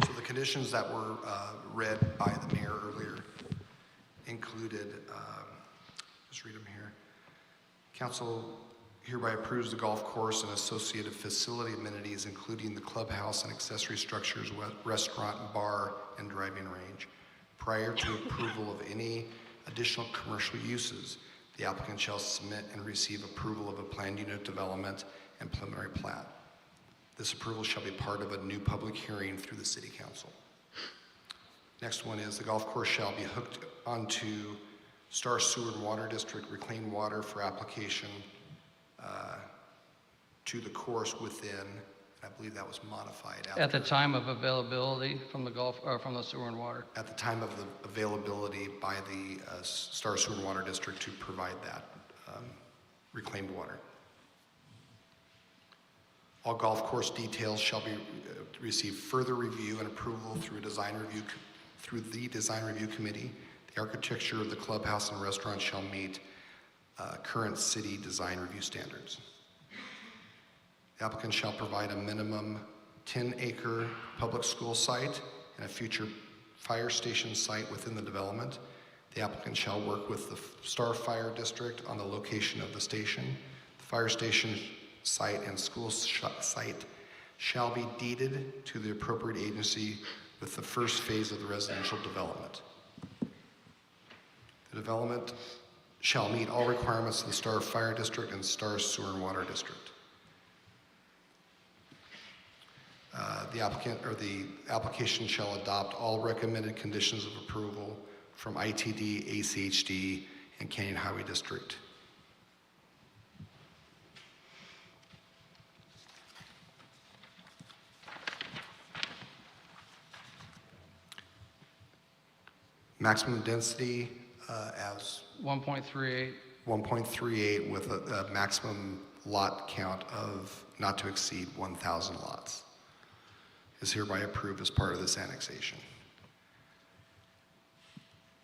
So the conditions that were read by the mayor earlier included, just read them here. Council hereby approves the golf course and associated facility amenities, including the clubhouse and accessory structures, restaurant, bar, and driving range. Prior to approval of any additional commercial uses, the applicant shall submit and receive approval of a planned unit development and preliminary plat. This approval shall be part of a new public hearing through the City Council. Next one is the golf course shall be hooked onto Star Sewer and Water District reclaimed water for application to the course within, I believe that was modified At the time of availability from the golf, or from the sewer and water. at the time of the availability by the Star Sewer and Water District to provide that reclaimed water. All golf course details shall be receive further review and approval through the design review committee. The architecture of the clubhouse and restaurant shall meet current city design review standards. The applicant shall provide a minimum 10-acre public school site and a future fire station site within the development. The applicant shall work with the Star Fire District on the location of the station. The fire station site and school site shall be deeded to the appropriate agency with the first phase of the residential development. The development shall meet all requirements of the Star Fire District and Star Sewer and Water District. The application shall adopt all recommended conditions of approval from ITD, ACHD, and Canyon Highway District. Maximum density as 1.38. 1.38 with a maximum lot count of not to exceed 1,000 lots is hereby approved as part of this annexation.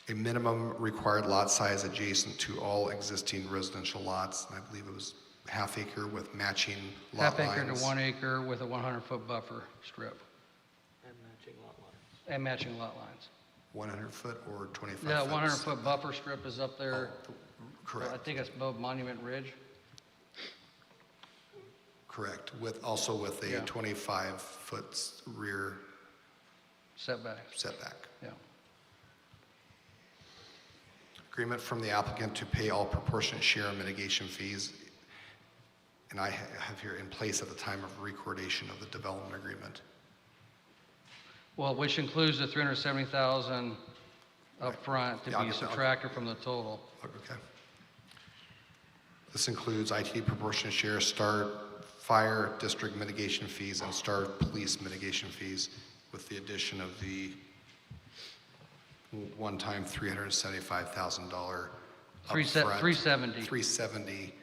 A minimum required lot size adjacent to all existing residential lots, and I believe it was half acre with matching lot lines. Half acre to 1 acre with a 100-foot buffer strip. And matching lot lines. And matching lot lines. 100 foot or 25 foot? The 100-foot buffer strip is up there. Correct. I think it's above Monument Ridge. Correct, also with a Yeah. 25-foot rear Setback. setback. Yeah. Agreement from the applicant to pay all proportionate share and mitigation fees. And I have here in place at the time of recordation of the development agreement. Well, which includes the $370,000 up front to Yeah, I'll be get that. subtracted from the total. Okay. This includes IT proportionate share, Star Fire District mitigation fees, and Star Police mitigation fees, with the addition of the one-time $375,000 upfront. 370. 370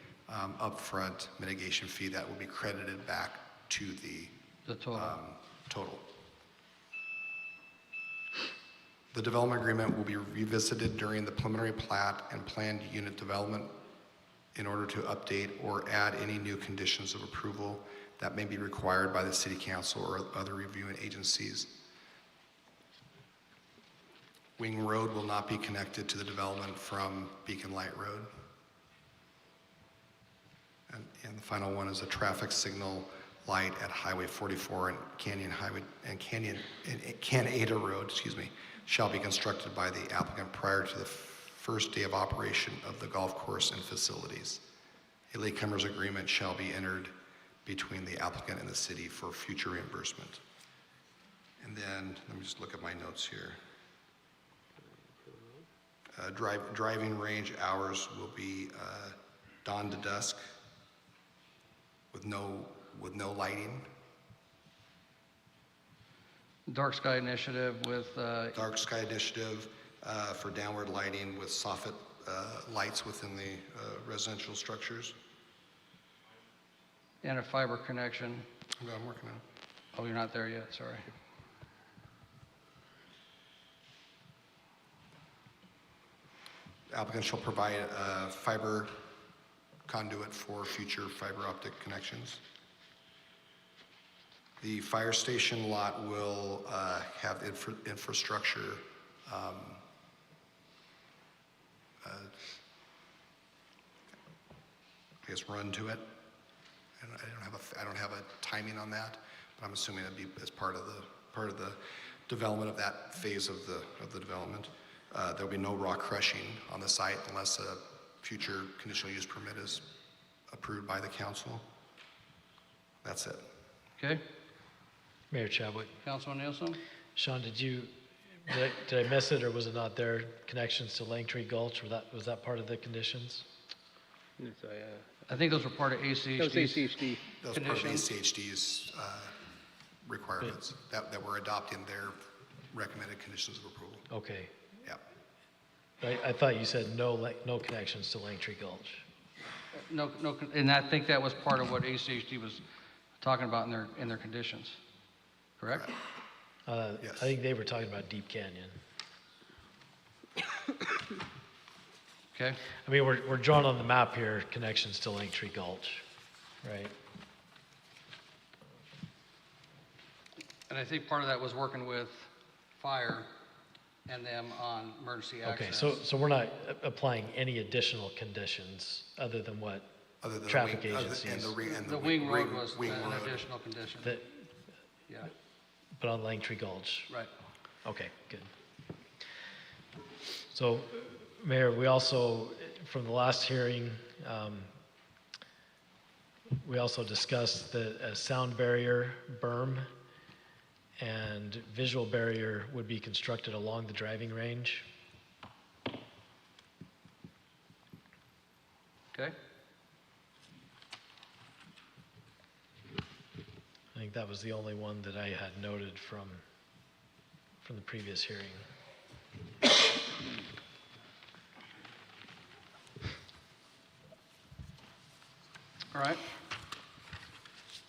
upfront mitigation fee that will be credited back to the total. total. The development agreement will be revisited during the preliminary plat and planned unit development in order to update or add any new conditions of approval that may be required by the City Council or other reviewing agencies. Wing Road will not be connected to the development from Beacon Light Road. And the final one is a traffic signal light at Highway 44 and Canada Road, shall be constructed by the applicant prior to the first day of operation of the golf course and facilities. A latecomers agreement shall be entered between the applicant and the city for future reimbursement. And then, let me just look at my notes here. Driving range hours will be dawn to dusk with no lighting. Dark Sky Initiative with, Dark Sky Initiative for downward lighting with soffit lights within the residential structures. and a fiber connection. I'm working on it. Oh, you're not there yet, sorry. The applicant shall provide a fiber conduit for future fiber optic connections. The fire station lot will have infrastructure run to it. And I don't have a timing on that, but I'm assuming it'd be as part of the development of that phase of the development. There'll be no rock crushing on the site unless a future conditional use permit is approved by the council. That's it. Okay, Mayor Chadwick. Councilman Nielsen? Sean, did I miss it, or was it not there? Connections to Langtree Gulch, was that part of the conditions? I think those were part of ACHD. That was ACHD. Those are part of ACHD's requirements that were adopting their recommended conditions of approval. Okay. Yeah. I thought you said no connections to Langtree Gulch. No, and I think that was part of what ACHD was talking about in their conditions, correct? I think they were talking about Deep Canyon. Okay, I mean, we're drawn on the map here, connections to Lake Tree Gulch, right? and I think part of that was working with fire and them on emergency access. Okay, so we're not applying any additional conditions other than what Other than the traffic wing- other- agencies, and The wing road was wing an road. additional condition, that, yeah, but on Lake Tree Gulch. right. Okay, good. So, Mayor, we also, from the last hearing, we also discussed that a sound barrier berm and visual barrier would be constructed along the driving range. Okay, I think that was the only one that I had noted from the previous hearing. all right.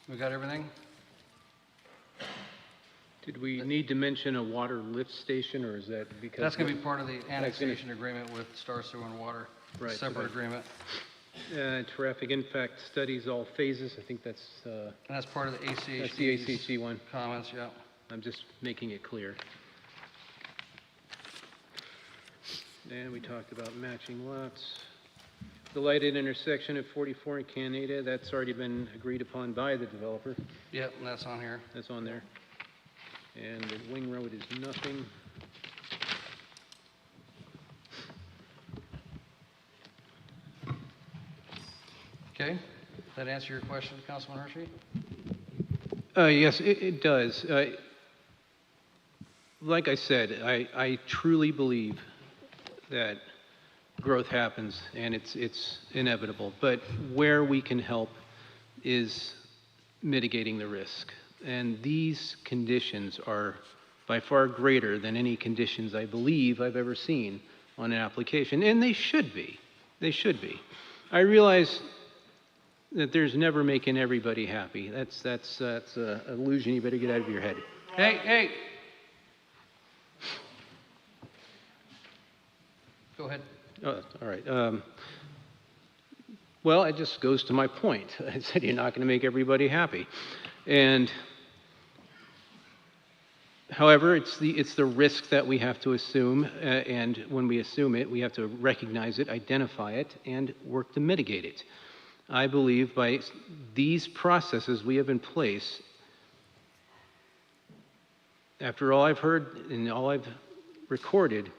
We got everything? Did we need to mention a water lift station, or is that because? That's going to be part of the annexation agreement with Star Sewer and Water. Right, Separate right. agreement. Traffic impact studies, all phases, I think that's, And that's part of the ACHD. that's the ACC one. Comments, yeah. I'm just making it clear. And we talked about matching lots. The lighted intersection at 44 in Canada, that's already been agreed upon by the developer. Yep, and that's on here. That's on there. And the wing road is nothing. Okay, does that answer your question, Councilman Hershey? Yes, it does. Like I said, I truly believe that growth happens and it's inevitable. But where we can help is mitigating the risk. And these conditions are by far greater than any conditions I believe I've ever seen on an application. And they should be. They should be. I realize that there's never making everybody happy. That's an illusion you better get out of your head. Hey! Go ahead. Oh, all right. Well, it just goes to my point. I said you're not going to make everybody happy. And however, it's the risk that we have to assume, and when we assume it, we have to recognize it, identify it, and work to mitigate it. I believe by these processes we have in place, after all I've heard and all I've recorded,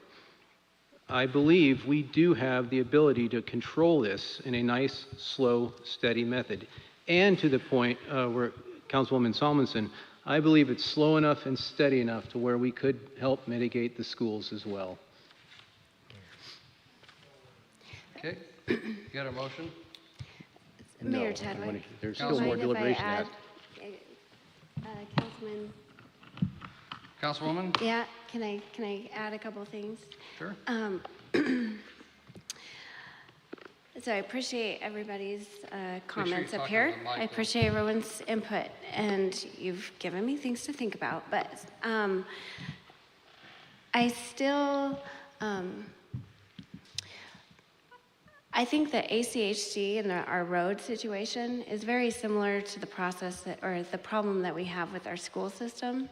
I believe we do have the ability to control this in a nice, slow, steady method. And to the point where Councilwoman Salmonson, I believe it's slow enough and steady enough to where we could help mitigate the schools as well. Okay, you got a motion? Mayor No, Chadwick. There's Council- still more Mind if I deliberation to add, ask. Councilman, Councilwoman? yeah, can I add a couple of things? Sure. So I appreciate everybody's sure comments you're up talking here. to the mic, I though. appreciate everyone's input, and you've given me things to think about. But I still, I think that ACHD and our road situation is very similar to the process or the problem that we have with our school system.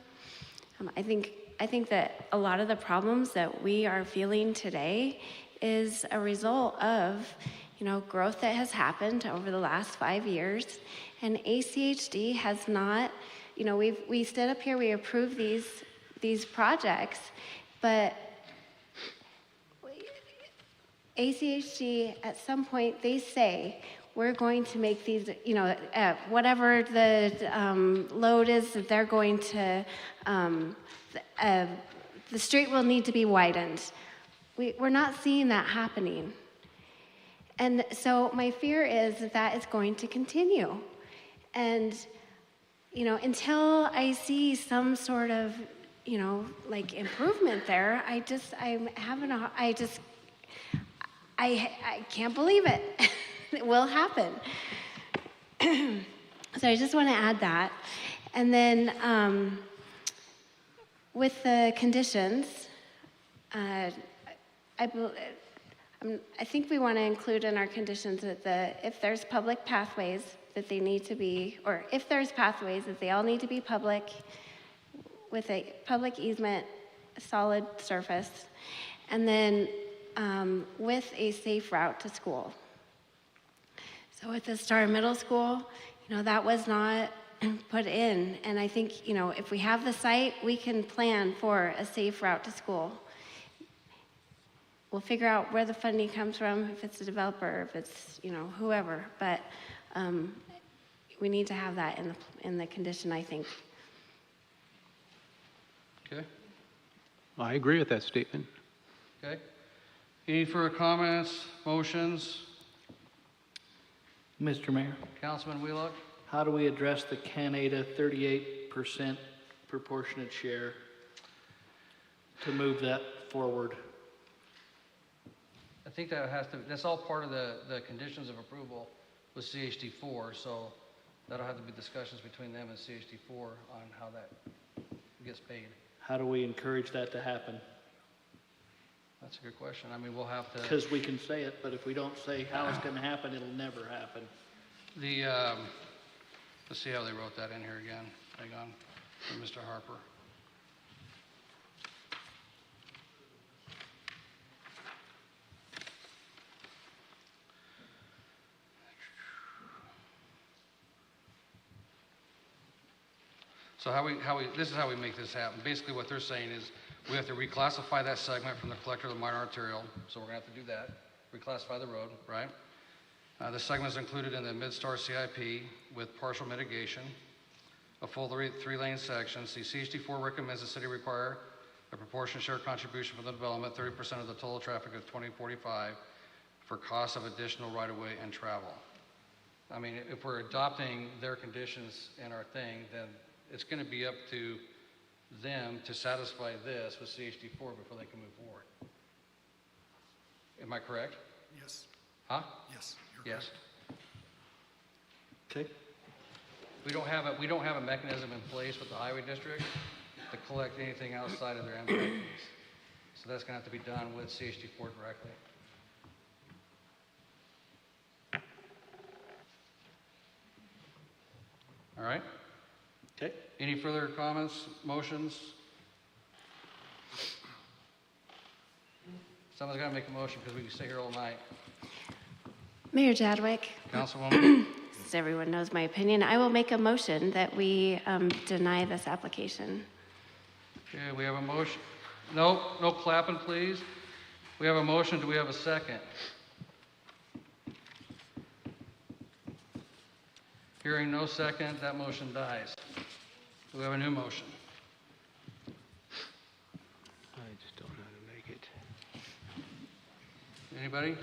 I think that a lot of the problems that we are feeling today is a result of, growth that has happened over the last 5 years, and ACHD has not, we stood up here, we approved these projects, but ACHD at some point they say we're going to make these, whatever the load is that they're going to, the street will need to be widened. We're not seeing that happening. And so my fear is that is going to continue. And, until I see some sort of, improvement there, I can't believe it. It will happen. So I just want to add that. And then with the conditions, I think we want to include in our conditions that if there's public pathways that they need to be, or if there's pathways that they all need to be public with a public easement, solid surface, and then with a safe route to school. So with the Star Middle School, that was not put in. And I think, if we have the site, we can plan for a safe route to school. We'll figure out where the funding comes from, if it's a developer, if it's, whoever. But we need to have that in the condition, I think. Okay, I agree with that statement. okay. Any further comments, motions? Mr. Mayor, Councilman Wheelock? how do we address the Canada 38% proportionate share to move that forward? I think that's all part of the conditions of approval with CHD4, so that'll have to be discussions between them and CHD4 on how that gets paid. How do we encourage that to happen? That's a good question. I mean, we'll have to, Because we can say it, but if we don't say how it's going to happen, it'll never happen. let's see how they wrote that in here again. Hang on, from Mr. Harper. So this is how we make this happen. Basically what they're saying is we have to reclassify that segment from the collector of the minor arterial. So we're gonna have to do that, reclassify the road, right? The segment is included in the Mid-Star CIP with partial mitigation, a full three-lane section. CHD4 recommends the city require a proportionate share contribution from the development, 30% of the total traffic of 2045 for costs of additional right-of-way and travel. I mean, if we're adopting their conditions in our thing, then it's going to be up to them to satisfy this with CHD4 before they can move forward. Am I correct? Yes. Huh? Yes. Yes. Okay. We don't have a mechanism in place with the highway district to collect anything outside of their MPI fees. So that's going to have to be done with CHD4 directly. All right? Okay. Any further comments, motions? Someone's got to make a motion because we can stay here all night. Mayor Jadwick, Councilwoman? since everyone knows my opinion, I will make a motion that we deny this application. Okay, we have a motion. No clapping, please. We have a motion. Do we have a second? Hearing no second, that motion dies. Do we have a new motion? I just don't know how to make it. Anybody?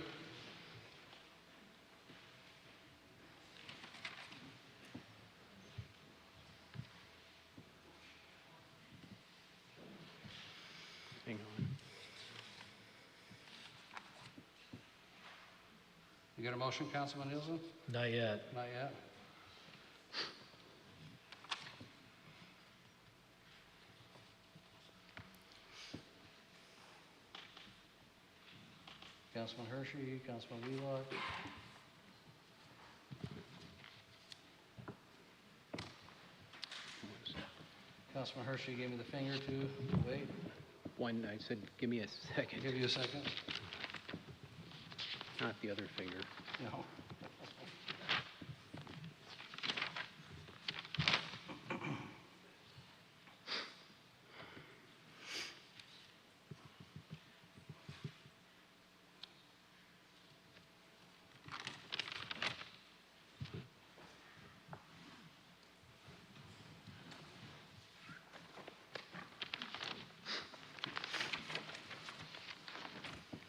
Hang on. You got a motion, Councilman Nielsen? Not yet. Not yet. Councilman Hershey, Councilman Wheelock. Councilman Hershey gave me the finger to wait. One, I said, give me a second. Give you a second. Not the other finger. No.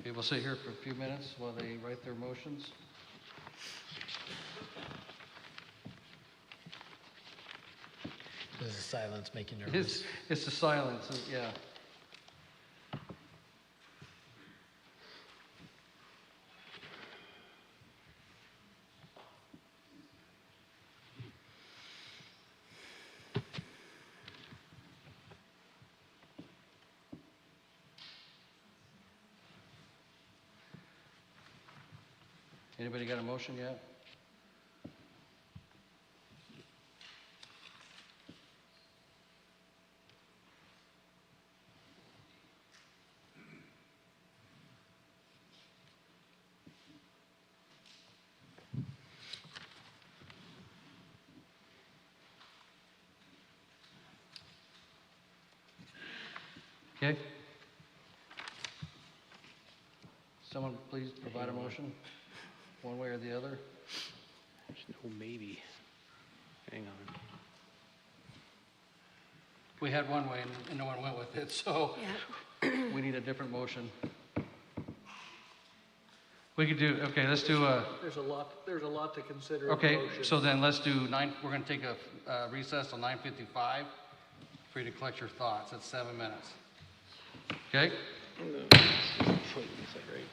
Okay, we'll sit here for a few minutes while they write their motions. There's a silence making you nervous. It's the silence, yeah. Anybody got a motion yet? Okay. Someone please provide a motion, one way or the other. There's no maybe. Hang on. We had one way and no one went with it, so Yeah. we need a different motion. We could do, okay, let's do a, There's a lot to consider. in the okay, motion. so then let's do we're gonna take a recess till 9:55 for you to collect your thoughts. That's 7 minutes. Okay? Is that right?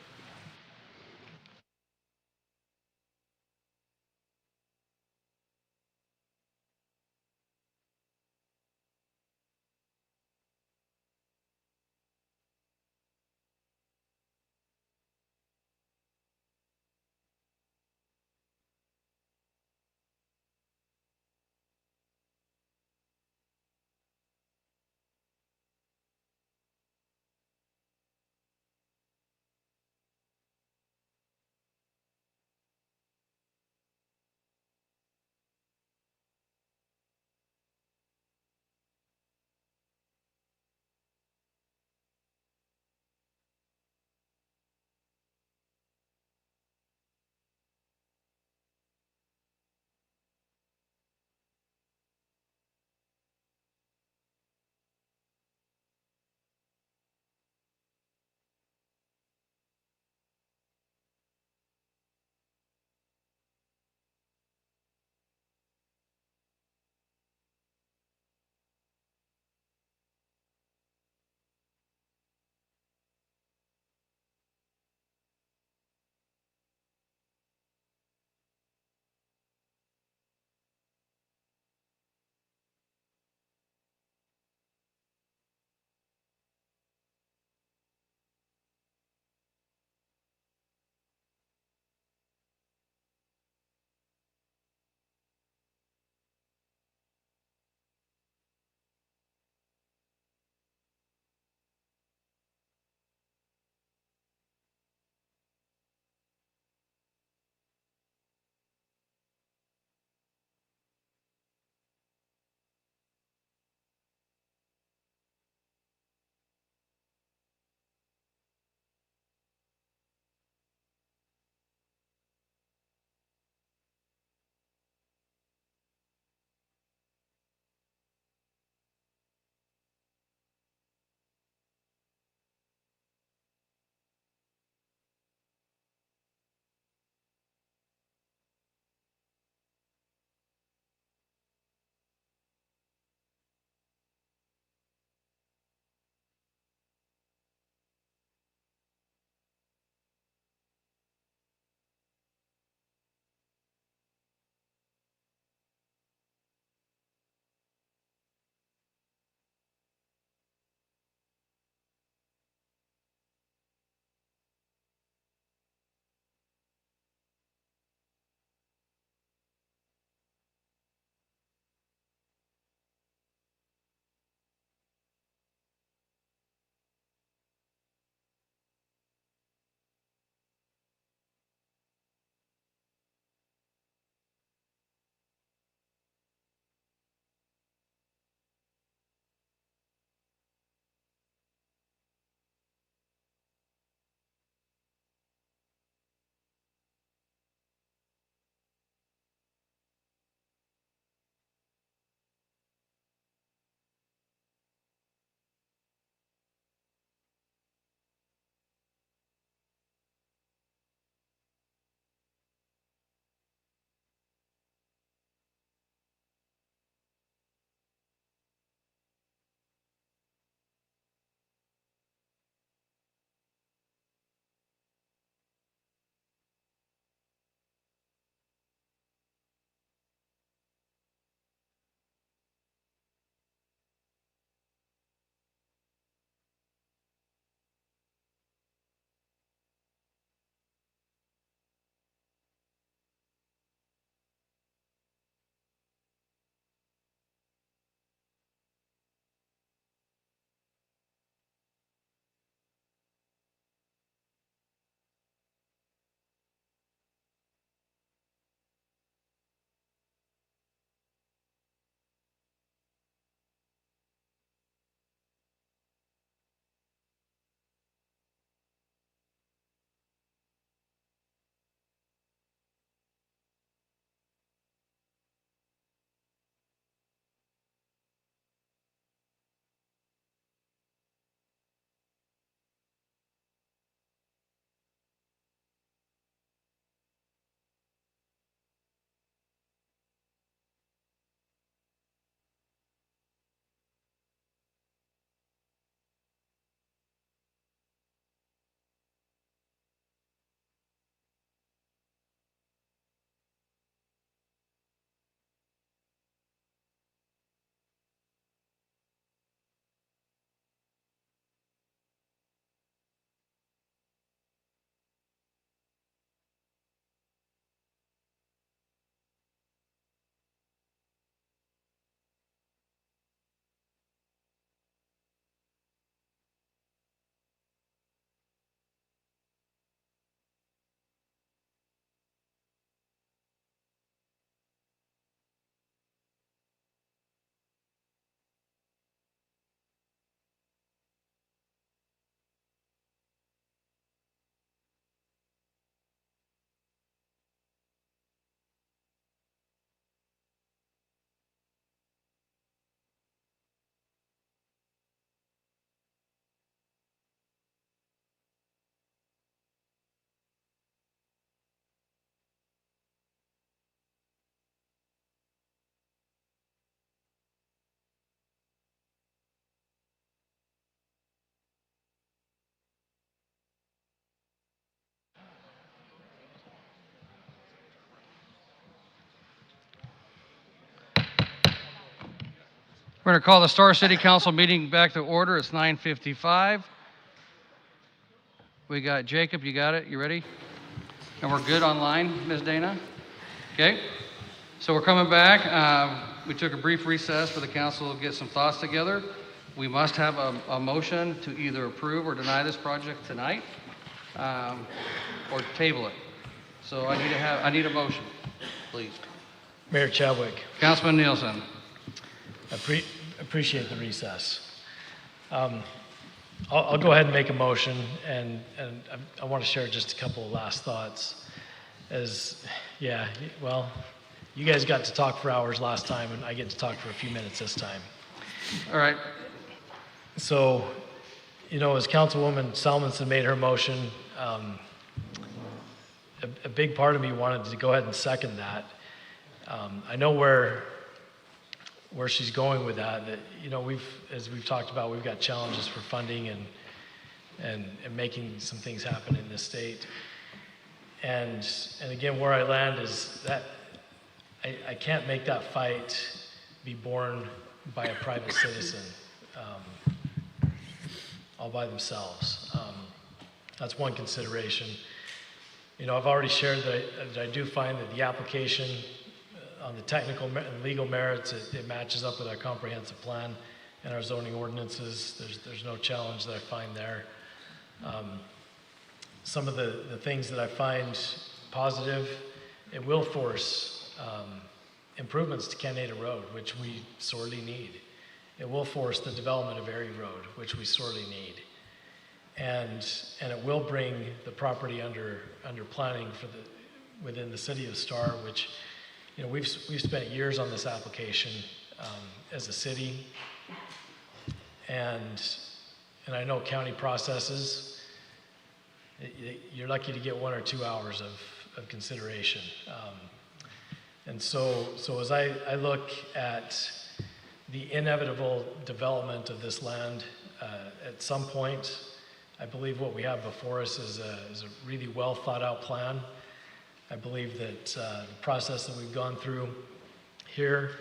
We're going to call the Star City Council meeting back to order. It's 9:55. We got Jacob, you got it? You ready? And we're good online, Ms. Dana? Okay. So we're coming back. We took a brief recess for the council to get some thoughts together. We must have a motion to either approve or deny this project tonight, or table it. So I need a motion, please. Mayor Chadwick, Councilman Nielsen. appreciate the recess. I'll go ahead and make a motion, and I want to share just a couple of last thoughts. Well, you guys got to talk for hours last time, and I get to talk for a few minutes this time. All right. So, as Councilwoman Salmonson made her motion, a big part of me wanted to go ahead and second that. I know where she's going with that. As we've talked about, we've got challenges for funding and making some things happen in this state. And again, where I land is that I can't make that fight be borne by a private citizen all by themselves. That's one consideration. I've already shared that I do find that the application on the technical and legal merits, it matches up with our comprehensive plan and our zoning ordinances. There's no challenge that I find there. Some of the things that I find positive, it will force improvements to Canada Road, which we sorely need. It will force the development of Erie Road, which we sorely need. And it will bring the property under planning within the city of Star, which we've spent years on this application as a city, and I know county processes. You're lucky to get 1 or 2 hours of consideration, and so as I look at the inevitable development of this land, at some point, I believe what we have before us is a really well thought out plan. I believe that the process that we've gone through here,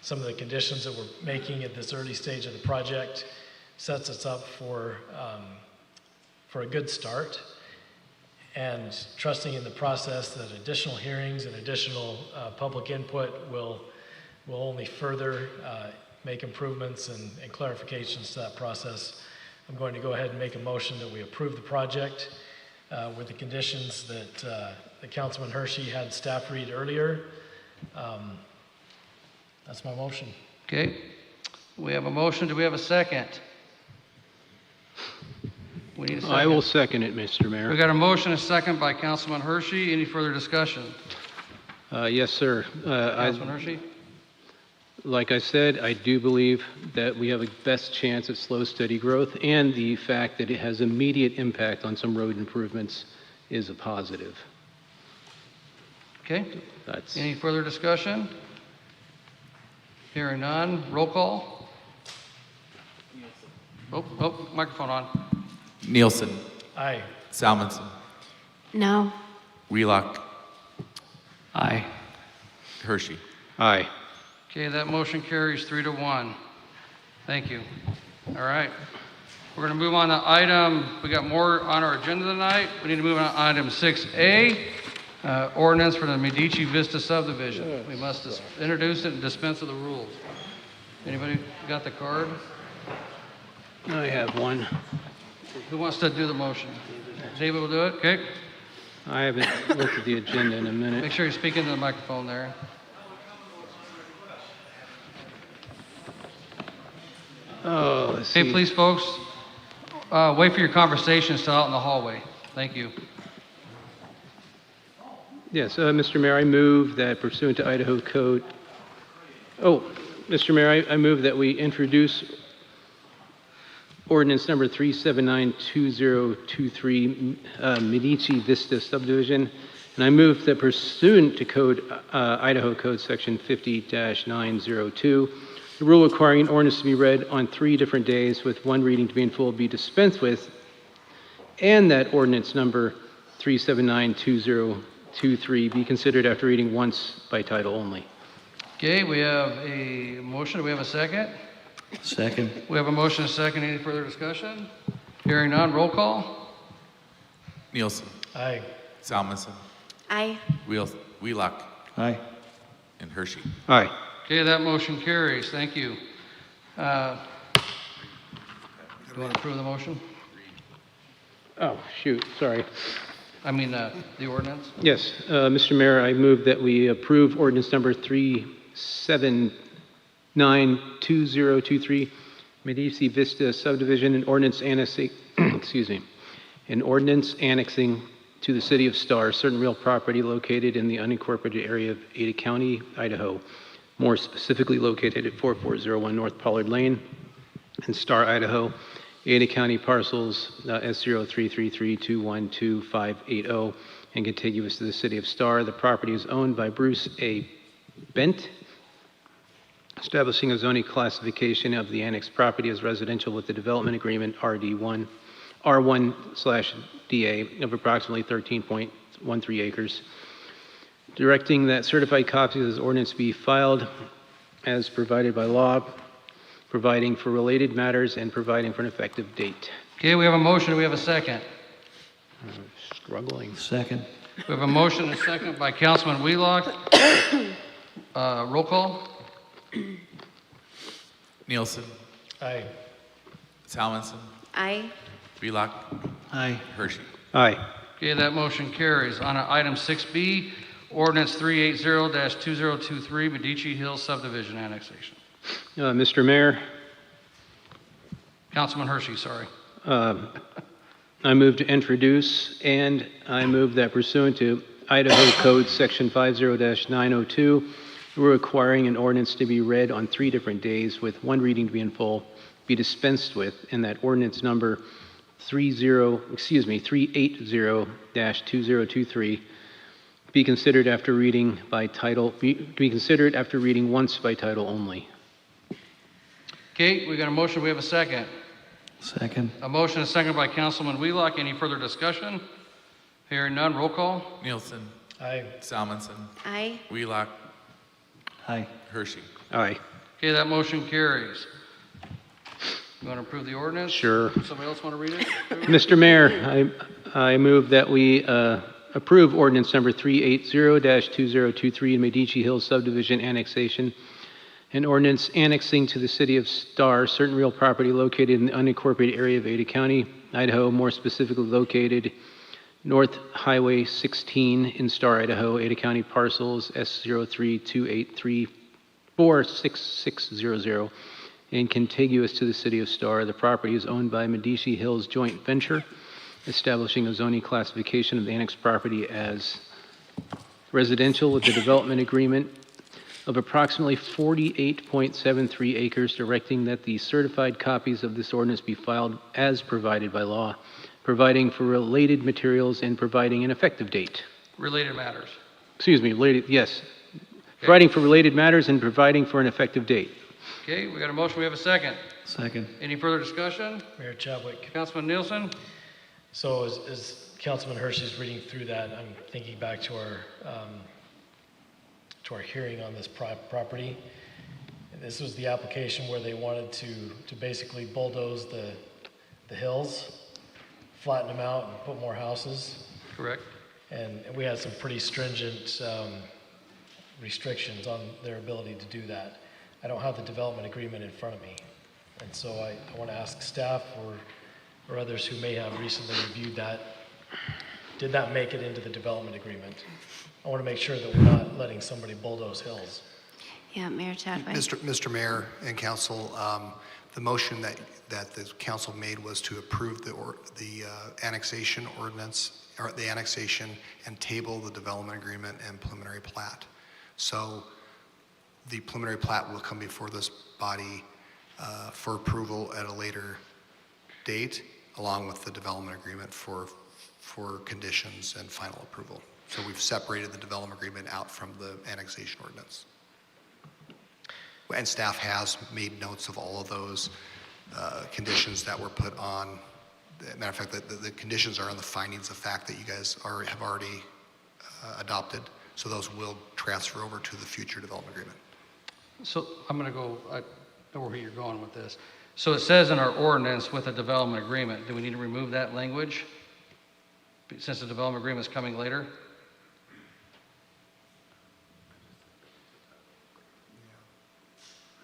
some of the conditions that we're making at this early stage of the project, sets us up for a good start. And trusting in the process that additional hearings and additional public input will only further make improvements and clarifications to that process. I'm going to go ahead and make a motion that we approve the project with the conditions that Councilman Hershey had staff read earlier. That's my motion. Okay. We have a motion. Do we have a second? We need a second. I will second it, Mr. Mayor. We got a motion, a second by Councilman Hershey. Any further discussion? Yes, sir. Councilman Hershey? Like I said, I do believe that we have a best chance at slow, steady growth, and the fact that it has immediate impact on some road improvements is a positive. Okay. Any further discussion? Hearing none. Roll call. Oh, microphone on. Nielsen. Aye. Salmonson. No. Wheelock. Aye. Hershey. Aye. Okay, that motion carries 3-1. Thank you. All right. We're going to move on to we got more on our agenda tonight. We need to move on to item 6A, ordinance for the Medici Vista subdivision. We must introduce it and dispense with the rules. Anybody got the card? I have one. Who wants to do the motion? David will do it? Okay. I haven't looked at the agenda in a minute. Make sure you speak into the microphone there. Oh, let's see. Hey, please, folks, wait for your conversations till out in the hallway. Thank you. Yes, Mr. Mayor, I move that pursuant to Idaho Code. Oh, Mr. Mayor, I move that we introduce ordinance number 3792023, Medici Vista subdivision, and I move that pursuant to Idaho Code section 50-902, the rule requiring ordinance to be read on 3 different days with 1 reading to be in full be dispensed with, and that ordinance number 3792023 be considered after reading once by title only. Okay, we have a motion. Do we have a second? Second. We have a motion and a second. Any further discussion? Hearing none, roll call. Nielsen, Aye. Salmonson, Aye. Wheelock, Aye. and Hershey. Aye. Okay, that motion carries. Thank you. Do you want to approve the motion? Oh, shoot, sorry. I mean, the ordinance? Yes, Mr. Mayor, I move that we approve ordinance number 3792023, Medici Vista subdivision and ordinance annexing, excuse me, an ordinance annexing to the city of Star certain real property located in the unincorporated area of Ada County, Idaho, more specifically located at 4401 North Pollard Lane in Star, Idaho, Ada County parcels S0333212580 and contiguous to the city of Star. The property is owned by Bruce A. Bent, establishing a zoning classification of the annexed property as residential with the development agreement R1/DA of approximately 13.13 acres. Directing that certified copies of this ordinance be filed as provided by law, providing for related matters and providing for an effective date. Okay, we have a motion. Do we have a second? Struggling. Second. We have a motion and a second by Councilman Wheelock. Roll call. Nielsen, Aye. Salmonson, Aye. Wheelock, Aye. Hershey. Aye. Okay, that motion carries. On item 6B, ordinance 380-2023, Medici Hills subdivision annexation. Mr. Mayor, Councilman Hershey, sorry. I move to introduce, and I move that pursuant to Idaho Code Section 50-902, we're requiring an ordinance to be read on 3 different days with one reading to be in full, be dispensed with, and that ordinance number 380-2023 be considered after reading by title, be considered after reading once by title only. Okay, we got a motion. We have a second. Second. A motion and a second by Councilman Wheelock. Any further discussion? Hearing none, roll call. Nielsen, Aye. Salmonson, Aye. Wheelock, Aye. Hershey. Aye. Okay, that motion carries. You want to approve the ordinance? Sure. Somebody else want to read it? Mr. Mayor, I move that we approve ordinance number 380-2023 Medici Hills subdivision annexation, an ordinance annexing to the city of Star certain real property located in the unincorporated area of Ada County, Idaho, more specifically located North Highway 16 in Star, Idaho, Ada County parcels S0328346600, and contiguous to the city of Star. The property is owned by Medici Hills Joint Venture, establishing a zoning classification of the annexed property as residential with the development agreement of approximately 48.73 acres, directing that the certified copies of this ordinance be filed as provided by law, providing for related materials and providing an effective date. Related matters. Excuse me, related, yes. Providing for related matters and providing for an effective date. Okay, we got a motion. We have a second. Second. Any further discussion? Mayor Chadwick. Councilman Nielsen? So as Councilman Hershey's reading through that, I'm thinking back to our hearing on this property. And this was the application where they wanted to basically bulldoze the hills, flatten them out and put more houses. Correct. And we had some pretty stringent restrictions on their ability to do that. I don't have the development agreement in front of me. And so I want to ask staff or others who may have recently reviewed that, did that make it into the development agreement? I want to make sure that we're not letting somebody bulldoze hills. Yeah, Mayor Chadwick. Mr. Mayor and council, the motion that the council made was to approve the annexation ordinance, or the annexation, and table the development agreement and preliminary plat. So the preliminary plat will come before this body for approval at a later date, along with the development agreement for conditions and final approval. So we've separated the development agreement out from the annexation ordinance. And staff has made notes of all of those conditions that were put on. Matter of fact, the conditions are on the findings of fact that you guys have already adopted. So those will transfer over to the future development agreement. So I'm going to go, know where you're going with this. So it says in our ordinance with a development agreement, do we need to remove that language? Since the development agreement is coming later?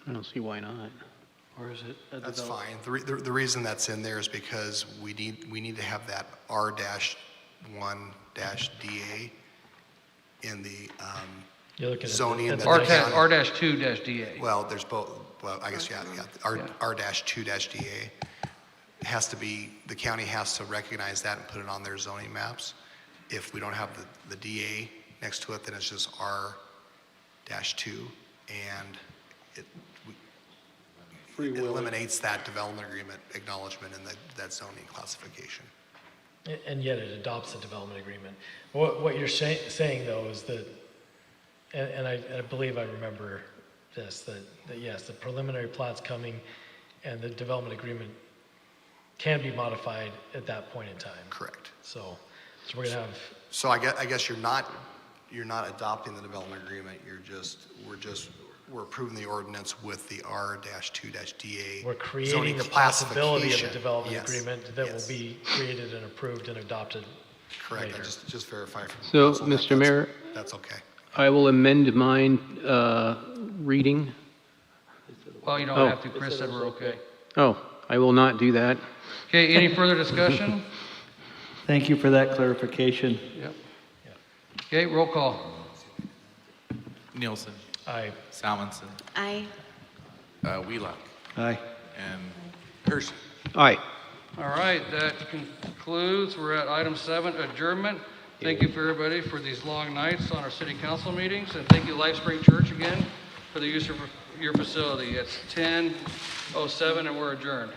I don't see why not. Or is it? That's fine. The reason that's in there is because we need to have that R-1-DA in the You're looking at zoning the- and at the the county. R-2-DA. Well, there's both, well, I guess, yeah, R-2-DA. It has to be, the county has to recognize that and put it on their zoning maps. If we don't have the DA next to it, then it's just R-2, and it eliminates that development agreement acknowledgement in that zoning classification. And yet it adopts the development agreement. What you're saying though is that, and I believe I remember this, that yes, the preliminary plat's coming and the development agreement can be modified at that point in time. Correct. So we're gonna have, So I guess you're not adopting the development agreement, we're approving the ordinance with the R-2-DA. we're creating zoning the possibility of a classification. development Yes, agreement that yes. will be created and approved and adopted Correct, later. I just verify from So, council that Mr. Mayor, that's okay. I will amend mine reading. Well, you don't Oh. have to. Chris said we're okay. Oh, I will not do that. Okay, any further discussion? Thank you for that clarification. Yep. Okay, roll call. Nielsen, Aye. Salmonson, Aye. Wheelock, Aye. and Hershey. Aye. All right, that concludes. We're at item 7, adjournment. Thank you for everybody for these long nights on our city council meetings, and thank you LifeSpring Church again for the use of your facility. It's 10:07 and we're adjourned.